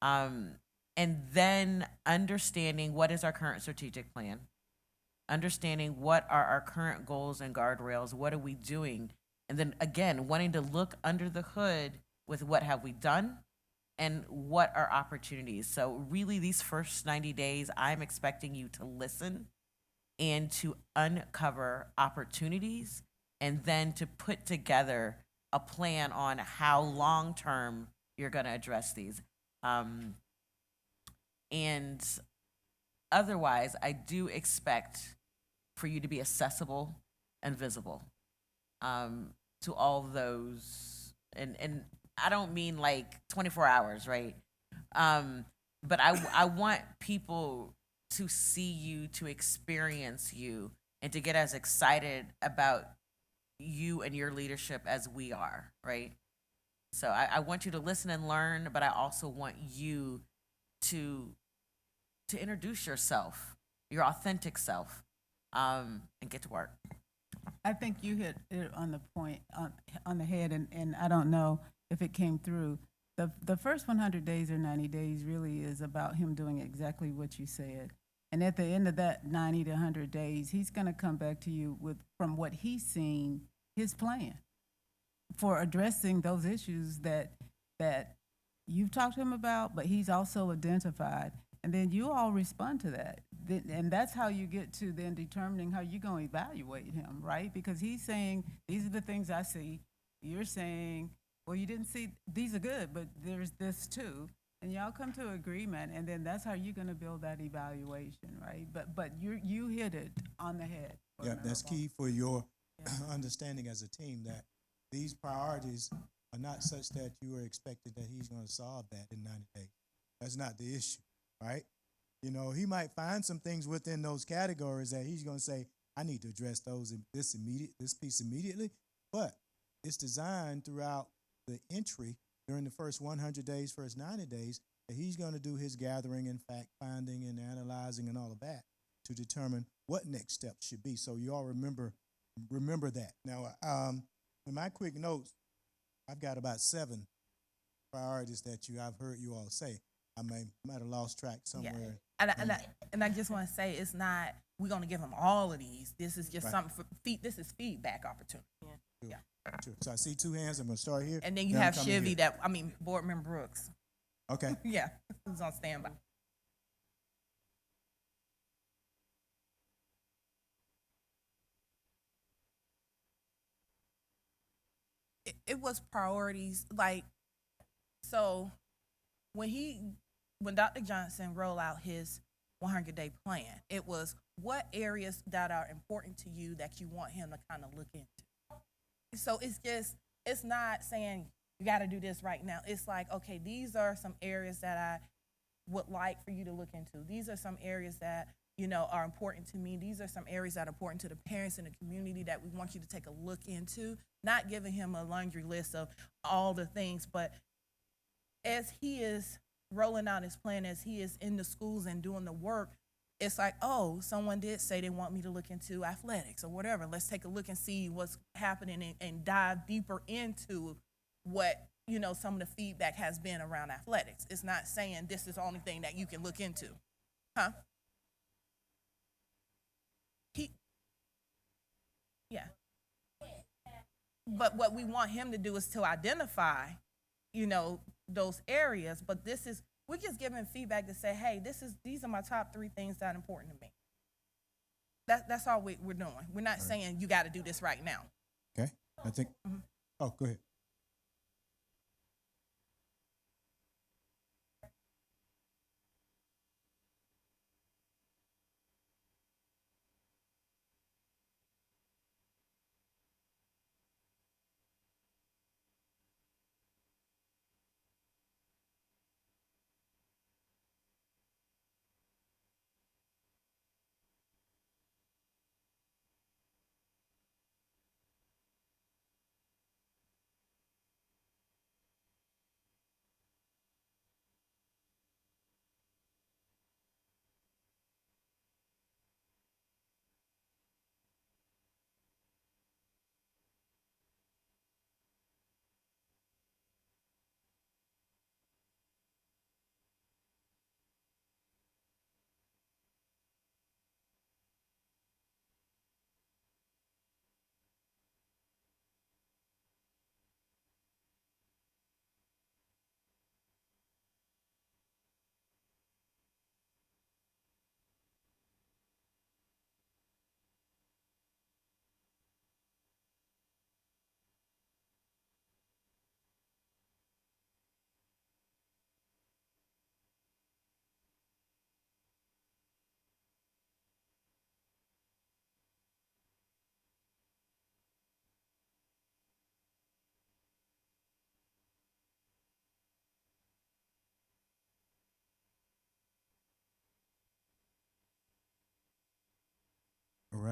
And then understanding what is our current strategic plan, understanding what are our current goals and guardrails, what are we doing, and then again, wanting to look under the hood with what have we done, and what are opportunities. So really these first 90 days, I'm expecting you to listen and to uncover opportunities and then to put together a plan on how long-term you're going to address these. And otherwise, I do expect for you to be accessible and visible to all those. And I don't mean like 24 hours, right? But I want people to see you, to experience you, and to get as excited about you and your leadership as we are, right? So I want you to listen and learn, but I also want you to introduce yourself, your authentic self, and get to work. I think you hit it on the point, on the head, and I don't know if it came through. The first 100 days or 90 days really is about him doing exactly what you said. And at the end of that 90 to 100 days, he's going to come back to you with, from what he's seen, his plan for addressing those issues that you've talked to him about, but he's also identified. And then you all respond to that. And that's how you get to then determining how you're going to evaluate him, right? Because he's saying, these are the things I see. You're saying, well, you didn't see, these are good, but there's this too. And y'all come to agreement, and then that's how you're going to build that evaluation, right? But you hit it on the head. Yeah, that's key for your understanding as a team, that these priorities are not such that you are expected that he's going to solve that in 90 days. That's not the issue, right? You know, he might find some things within those categories that he's going to say, I need to address those in this piece immediately, but it's designed throughout the entry during the first 100 days, first 90 days, that he's going to do his gathering and fact finding and analyzing and all of that to determine what next steps should be. So you all remember that. Now, in my quick notes, I've got about 7 priorities that I've heard you all say. I might have lost track somewhere. Yeah. And I just want to say, it's not, we're going to give them all of these. This is just Right. something for this is feedback opportunity. Yeah. Sure. So I see 2 hands. I'm going to start here. And then you I'm have coming Chivy here. Board Member Brooks. Okay. Yeah, who's on standby. It was priorities, like, so when Dr. Johnson rolled out his 100-day plan, it was what areas that are important to you that you want him to kind of look into. So it's not saying you got to do this right now. It's like, okay, these are some areas that I would like for you to look into. These are some areas that, are important to me. These are some areas that are important to the parents in the community that we want you to take a look into. Not giving him a laundry list of all the things, but as he is rolling out his plan, as he is in the schools and doing the work, it's like, oh, someone did say they want me to look into athletics or whatever. Let's take a look and see what's happening and dive deeper into what, some of the feedback has been around athletics. It's not saying this is the only thing that you can look into. Huh? Yeah. But what we want him to do is to identify, those areas. But we're just giving feedback to say, hey, these are my top 3 things that are important to me. That's all we're doing. We're not saying you got to do this right now. Okay. I think. Mm-hmm. Oh, go ahead.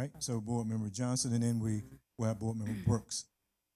right? So Board Member Johnson, and then we will have Board Member Brooks.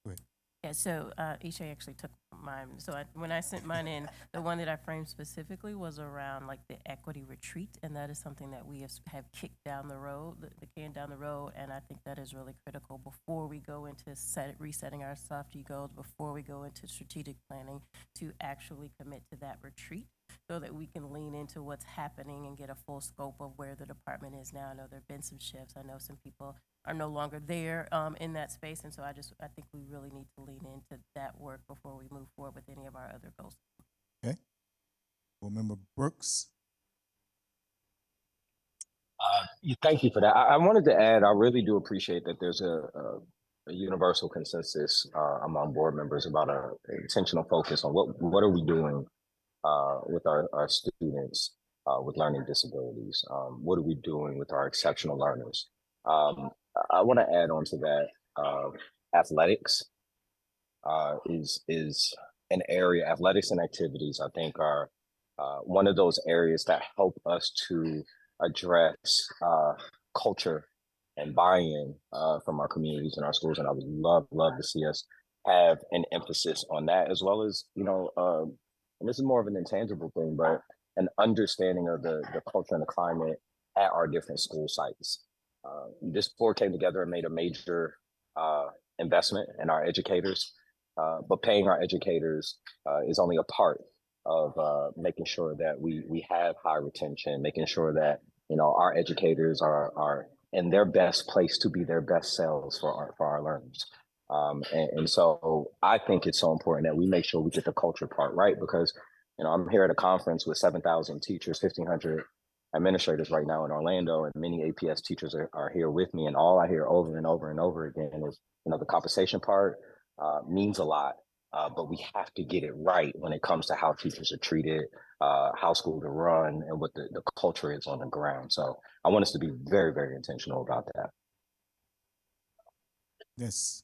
Go ahead. Yeah, so Isha actually took mine. So when I sent mine in, the one that I framed specifically was around like the equity retreat, and that is something that we have kicked down the road, the can down the road, and I think that is really critical before we go into resetting our softy goals, before we go into strategic planning, to actually commit to that retreat so that we can lean into what's happening and get a full scope of where the department is now. I know there have been some shifts. I know some people are no longer there in that space, and so I think we really need to lean into that work before we move forward with any of our other goals. Okay. Board Member Brooks. Thank you for that. I wanted to add, I really do appreciate that there's a universal consensus among board members about an intentional focus on what are we doing with our students with learning disabilities. What are we doing with our exceptional learners? I want to add on to that. Athletics is an area. Athletics and activities, I think, are one of those areas that help us to address culture and buy-in from our communities and our schools. And I would love to see us have an emphasis on that, as well as, and this is more of an intangible thing, but an understanding of the culture and the climate at our different school sites. This board came together and made a major investment in our educators, but paying our educators is only a part of making sure that we have high retention, making sure that our educators are in their best place to be their best selves for our learners. And so I think it's so important that we make sure we get the culture part right, because I'm here at a conference with 7,000 teachers, 1,500 administrators right now in Orlando, and many APS teachers are here with me, and all I hear over and over and over again is the compensation part means a lot, but we have to get it right when it comes to how teachers are treated, how schools are run, and what the culture is on the ground. So I want us to be very, very intentional about that. Yes.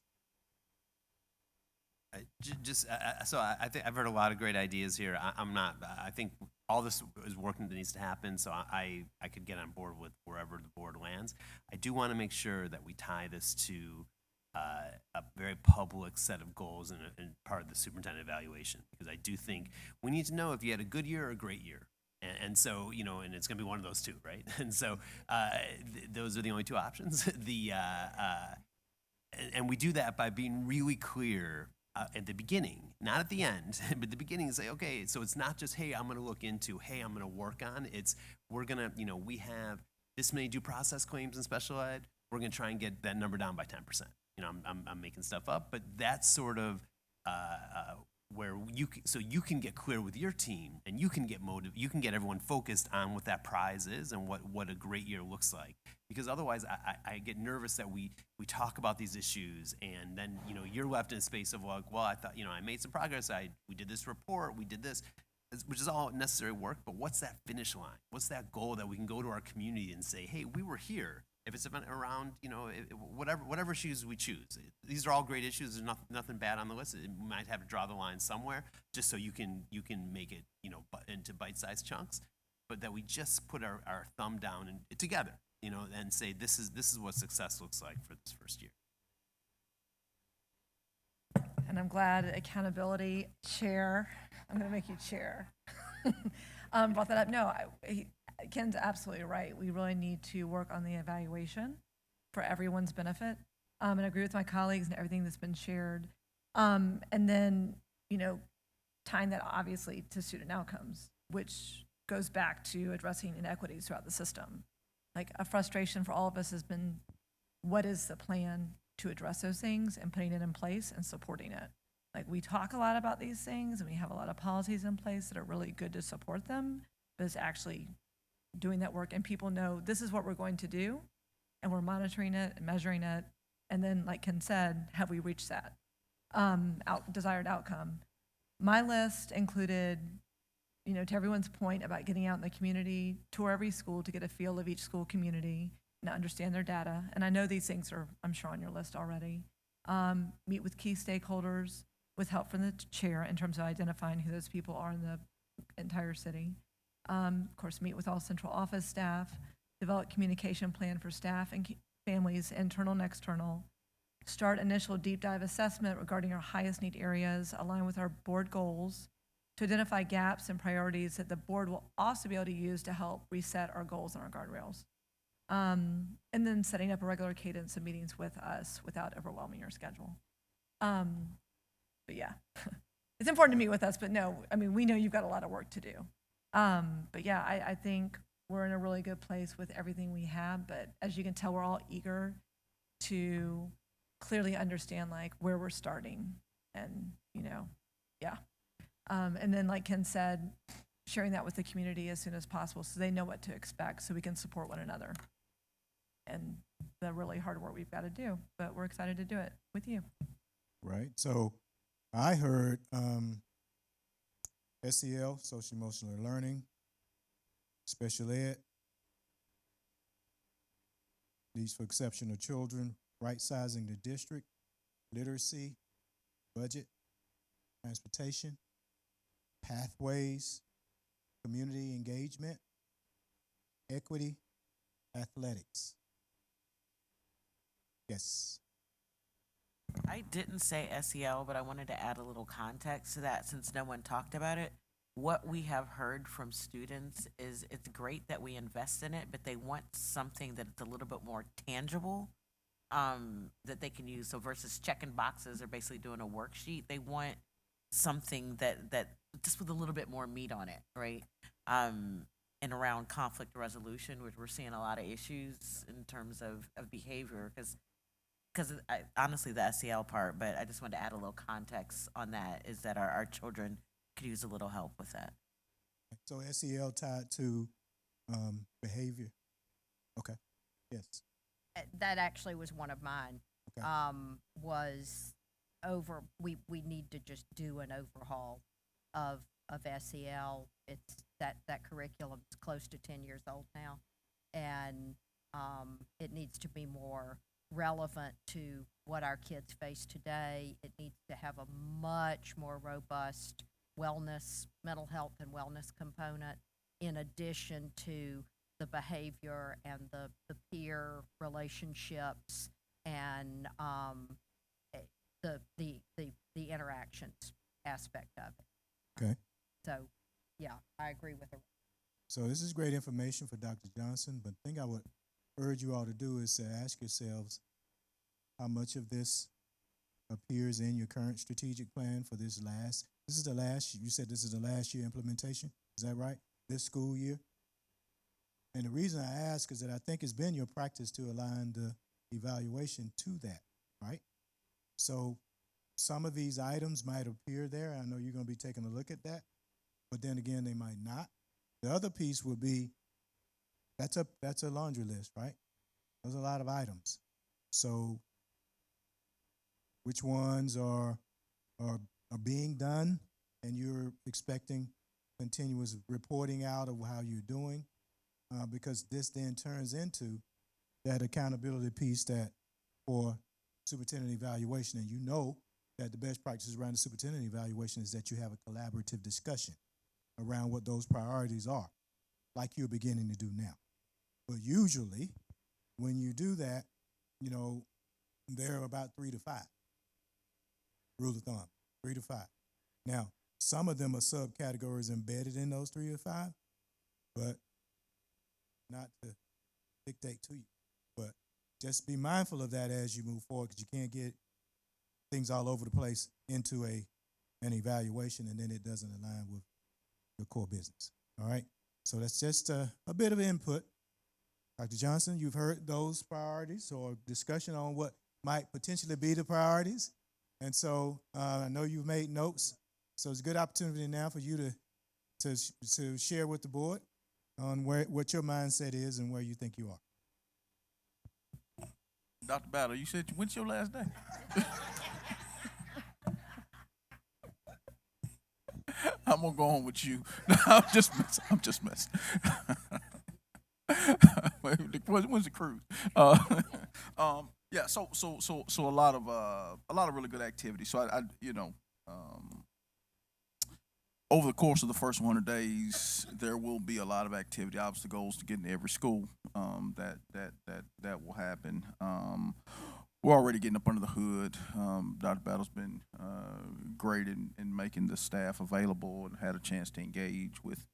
So I think I've heard a lot of great ideas here. I think all this is work that needs to happen, so I could get on board with wherever the board lands. I do want to make sure that we tie this to a very public set of goals and part of the superintendent evaluation, because I do think we need to know if you had a good year or a great year. And so, and it's going to be one of those two, right? And so those are the only two options. And we do that by being really clear at the beginning, not at the end, but at the beginning, say, okay, so it's not just, hey, I'm going to look into, hey, I'm going to work on. It's, we're going to, we have this many due process claims in special ed. We're going to try and get that number down by 10%. I'm making stuff up, but that's sort of where you can get clear with your team, and you can get everyone focused on what that prize is and what a great year looks like. Because otherwise, I get nervous that we talk about these issues, and then you're left in a space of like, well, I thought I made some progress. We did this report, we did this, which is all necessary work. But what's that finish line? What's that goal that we can go to our community and say, hey, we were here? If it's around, whatever issues we choose. These are all great issues. There's nothing bad on the list. We might have to draw the line somewhere, just so you can make it, into bite-sized chunks. But that we just put our thumb down and together, and say this is what success looks like for this first year. And I'm glad accountability chair, I'm going to make you chair, brought that up. No, Ken's absolutely right. We really need to work on the evaluation for everyone's benefit. And I agree with my colleagues and everything that's been shared. And then, tying that obviously to student outcomes, which goes back to addressing inequities throughout the system. Like, a frustration for all of us has been, what is the plan to address those things and putting it in place and supporting it? Like, we talk a lot about these things and we have a lot of policies in place that are really good to support them, but it's actually doing that work, and people know this is what we're going to do, and we're monitoring it and measuring it, and then, like Ken said, have we reached that desired outcome? My list included, to everyone's point about getting out in the community, tour every school to get a feel of each school community and understand their data, and I know these things are, I'm sure, on your list already. Meet with key stakeholders with help from the chair in terms of identifying who those people are in the entire city. Of course, meet with all central office staff, develop communication plan for staff and families, internal and external, start initial deep dive assessment regarding our highest need areas, align with our board goals, to identify gaps and priorities that the board will also be able to use to help reset our goals and our guardrails. And then setting up a regular cadence of meetings with us without overwhelming your schedule. But yeah, it's important to meet with us, but no, I mean, we know you've got a lot of work to do. But yeah, I think we're in a really good place with everything we have, but as you can tell, we're all eager to clearly understand like where we're starting and, yeah. And then like Ken said, sharing that with the community as soon as possible so they know what to expect so we can support one another. And the really hard work we've got to do, but we're excited to do it with you. Right. So I heard SEL, social emotional learning, special ed, needs for exceptional children, right sizing the district, literacy, budget, transportation, pathways, community engagement, equity, athletics. Yes. I didn't say SEL, but I wanted to add a little context to that since no one talked about it. What we have heard from students is it's great that we invest in it, but they want something that's a little bit more tangible that they can use. So versus checking boxes or basically doing a worksheet, they want something that just with a little bit more meat on it, right? And around conflict resolution, which we're seeing a lot of issues in terms of behavior, because honestly, the SEL part, but I just wanted to add a little context on that, is that our children could use a little help with that. So SEL tied to behavior. Okay. Yes. That actually was one of mine. Okay. We need to just do an overhaul of SEL. It's that curriculum is close to 10 years old now, and it needs to be more relevant to what our kids face today. It needs to have a much more robust wellness, mental health and wellness component, in addition to the behavior and the peer relationships and the interactions aspect of it. Okay. So, yeah, I agree with her. So this is great information for Dr. Johnson, but the thing I would urge you all to do is to ask yourselves how much of this appears in your current strategic plan for this is the last, you said this is the last year implementation, is that right? This school year? And the reason I ask is that I think it's been your practice to align the evaluation to that, right? So some of these items might appear there. I know you're going to be taking a look at that, but then again, they might not. The other piece will be, that's a laundry list, right? There's a lot of items. So which ones are being done and you're expecting continuous reporting out of how you're doing? Because this then turns into that accountability piece that for superintendent evaluation, and you know that the best practices around the superintendent evaluation is that you have a collaborative discussion around what those priorities are, like you're beginning to do now. But usually, when you do that, they're about 3 to 5. Rule of thumb, 3 to 5. Now, some of them are subcategories embedded in those 3 to 5, but not to dictate to you. But just be mindful of that as you move forward, because you can't get things all over the place into an evaluation and then it doesn't align with your core business. All right? So that's just a bit of input. Dr. Johnson, you've heard those priorities or discussion on what might potentially be the priorities. And so I know you've made notes. So it's a good opportunity now for you to share with the board on what your mindset is and where you think you are. Dr. Battle, you said when's your last day? I'm gonna go on with you. I'm just messing. When's the cruise? Yeah. So a lot of really good activity. So I over the course of the first 100 days, there will be a lot of activity. Obviously, the goal is to get into every school. That will happen. We're already getting up under the hood. Dr. Battle's been great in making the staff available and had a chance to engage with,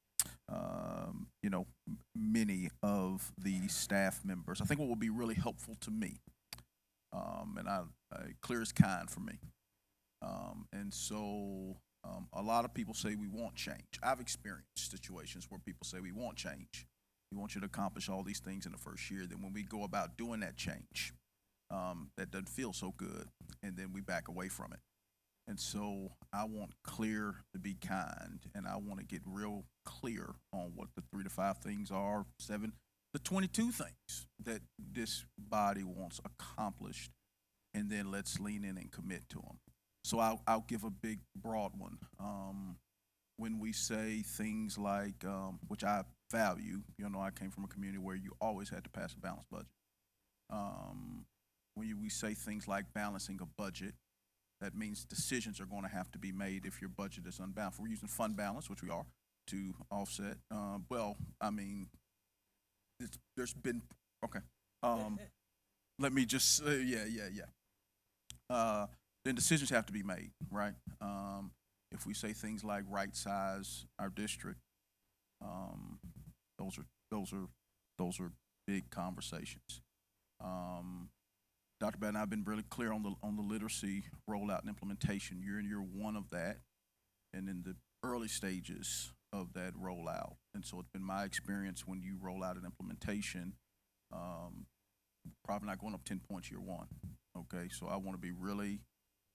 many of the staff members. I think what will be really helpful to me, and clear as kind for me. And so a lot of people say we want change. I've experienced situations where people say we want change. We want you to accomplish all these things in the first year. Then when we go about doing that change, that doesn't feel so good, and then we back away from it. And so I want clear to be kind, and I want to get real clear on what the 3 to 5 things are, 7 to 22 things that this body wants accomplished, and then let's lean in and commit to them. So I'll give a big, broad one. When we say things like, which I value, I came from a community where you always had to pass a balanced budget. When we say things like balancing a budget, that means decisions are going to have to be made if your budget is unbalanced. We're using fund balance, which we are, to offset. There's been, okay. Let me just say, then decisions have to be made, right? If we say things like right size our district, those are big conversations. Dr. Batt and I have been really clear on the literacy rollout and implementation. You're in year 1 of that, and in the early stages of that rollout. And so it's been my experience when you roll out an implementation, probably not going up 10 points year 1. Okay, so I want to be really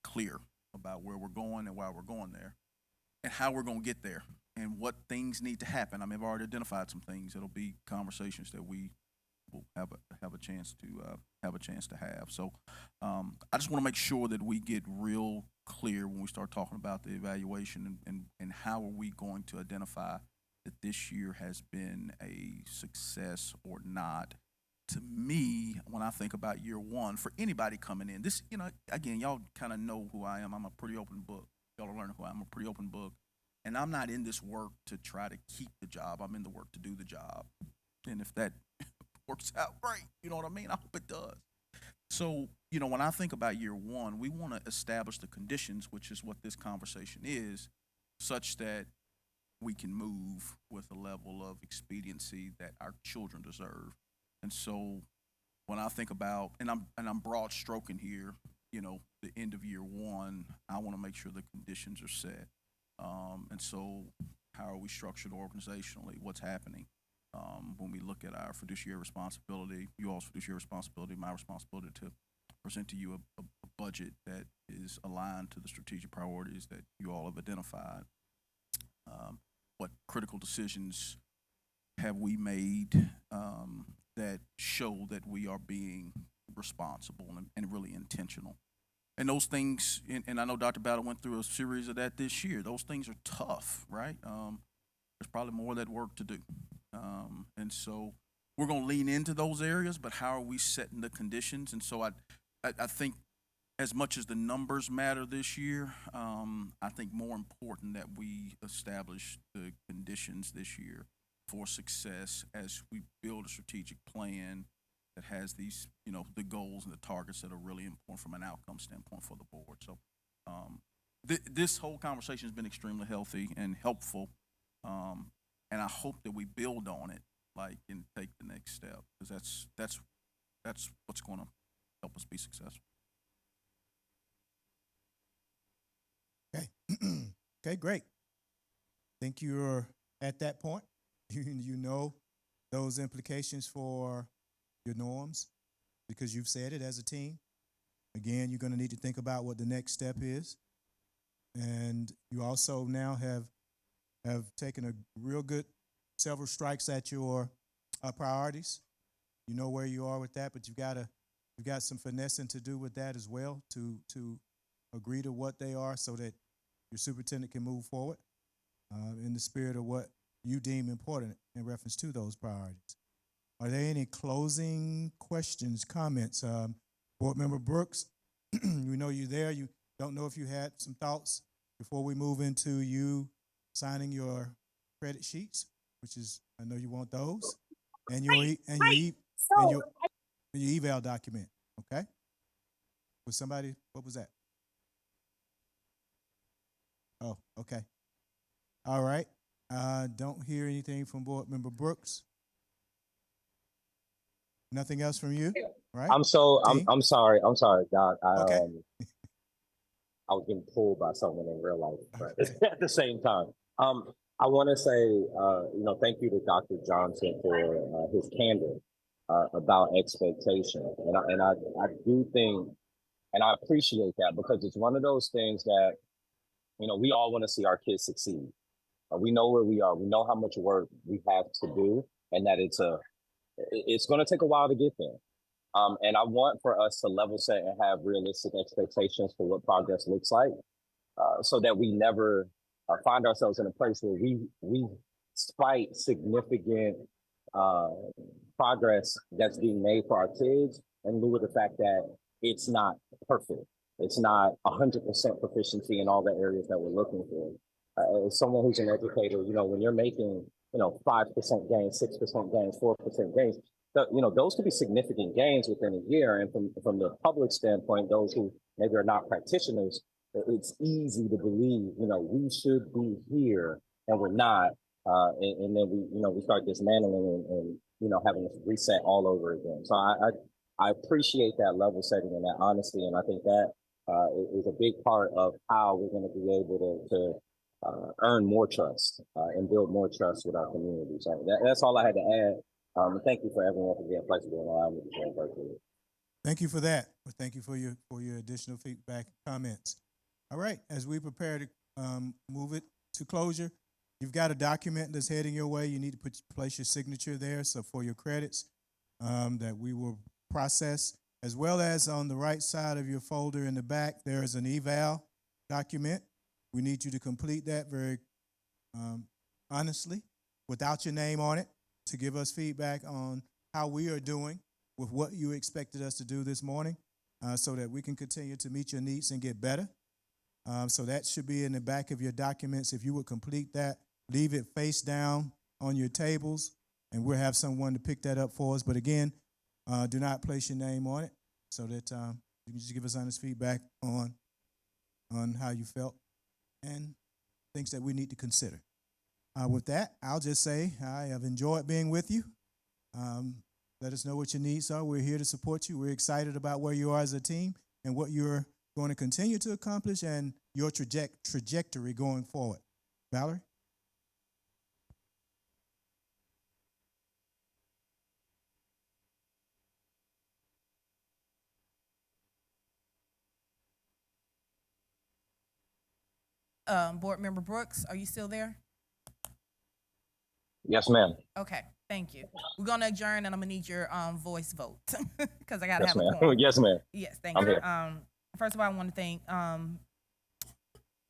clear about where we're going and why we're going there, and how we're going to get there, and what things need to happen. I mean, I've already identified some things. It'll be conversations that we will have a chance to have. So I just want to make sure that we get real clear when we start talking about the evaluation and how are we going to identify that this year has been a success or not. To me, when I think about year 1, for anybody coming in, this, again, y'all kind of know who I am. I'm a pretty open book. Y'all are learning who I am. I'm a pretty open book. And I'm not in this work to try to keep the job. I'm in the work to do the job. And if that works out great, you know what I mean? I hope it does. So, when I think about year 1, we want to establish the conditions, which is what this conversation is, such that we can move with a level of expediency that our children deserve. And so when I think about, and I'm broad stroking here, the end of year 1, I want to make sure the conditions are set. And so how are we structured organizationally? What's happening? When we look at our fiduciary responsibility, you all's fiduciary responsibility, my responsibility to present to you a budget that is aligned to the strategic priorities that you all have identified. What critical decisions have we made that show that we are being responsible and really intentional? And those things, and I know Dr. Battle went through a series of that this year. Those things are tough, right? There's probably more of that work to do. And so we're going to lean into those areas, but how are we setting the conditions? And so I think as much as the numbers matter this year, I think more important that we establish the conditions this year for success as we build a strategic plan that has these, the goals and the targets that are really important from an outcome standpoint for the board. So this whole conversation has been extremely healthy and helpful, and I hope that we build on it, and take the next step, because that's what's going to help us be successful. Okay. Okay, great. Think you're at that point. You know those implications for your norms, because you've said it as a team. Again, you're going to need to think about what the next step is. And you also now have taken a real good several strikes at your priorities. You know where you are with that, but you've got some finessing to do with that as well to agree to what they are so that your superintendent can move forward in the spirit of what you deem important in reference to those priorities. Are there any closing questions, comments? Board Member Brooks, we know you're there. You don't know if you had some thoughts before we move into you signing your credit sheets, which is, I know you want those, and your eval document. Okay. Was somebody? What was that? Oh, okay. All right. Don't hear anything from Board Member Brooks. Nothing else from you, right? I'm sorry, Doc. Okay. I was getting pulled by someone in real life, but at the same time, I want to say, thank you to Dr. Johnson for his candor about expectation, and I do think, and I appreciate that, because it's one of those things that we all want to see our kids succeed. We know where we are. We know how much work we have to do, and that it's going to take a while to get there. And I want for us to level set and have realistic expectations for what progress looks like, so that we never find ourselves in a place where we fight significant progress that's being made for our kids in lieu of the fact that it's not perfect. It's not 100% proficiency in all the areas that we're looking for. As someone who's an educator, when you're making 5% gains, 6% gains, 4% gains, those could be significant gains within a year. And from the public standpoint, those who maybe are not practitioners, it's easy to believe, we should be here and we're not. And then we start dismantling and having to reset all over again. So I appreciate that level setting and that honesty. And I think that is a big part of how we're going to be able to earn more trust and build more trust with our community. So that's all I had to add. Thank you for everyone for being flexible and allowing me to share virtually. Thank you for that. Thank you for your additional feedback comments. All right, as we prepare to move it to closure, you've got a document that's heading your way. You need to place your signature there. So for your credits that we will process, as well as on the right side of your folder in the back, there is an eval document. We need you to complete that very honestly, without your name on it, to give us feedback on how we are doing with what you expected us to do this morning, so that we can continue to meet your needs and get better. So that should be in the back of your documents. If you would complete that, leave it face down on your tables, and we'll have someone to pick that up for us. But again, do not place your name on it, so that you can just give us honest feedback on how you felt and things that we need to consider. With that, I'll just say I have enjoyed being with you. Let us know what your needs are. We're here to support you. We're excited about where you are as a team and what you're going to continue to accomplish and your trajectory going forward. Valerie? Board Member Brooks, are you still there? Yes, ma'am. Okay, thank you. We're gonna adjourn, and I'm gonna need your voice vote because I gotta Yes, have a ma'am. quorum. Yes, ma'am. Yes, thank I'm you. here. First of all, I want to thank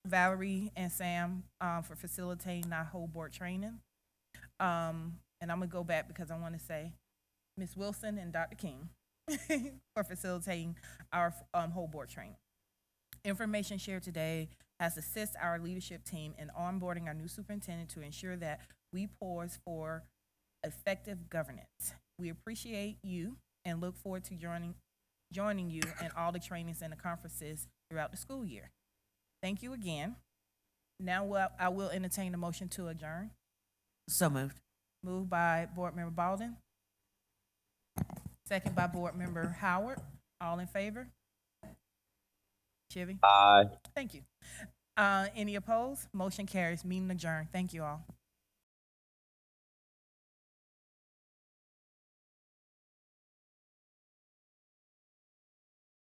Valerie and Sam for facilitating our whole board training. And I'm gonna go back because I want to say Ms. Wilson and Dr. King for facilitating our whole board training. Information shared today has assisted our leadership team in onboarding our new superintendent to ensure that we pause for effective governance. We appreciate you and look forward to joining you in all the trainings and the conferences throughout the school year. Thank you again. Now I will entertain a motion to adjourn. So moved. Moved by Board Member Baldwin. Second by Board Member Howard. All in favor? Chivy? Aye. Thank you. Any opposed? Motion carries. Meeting adjourned. Thank you all.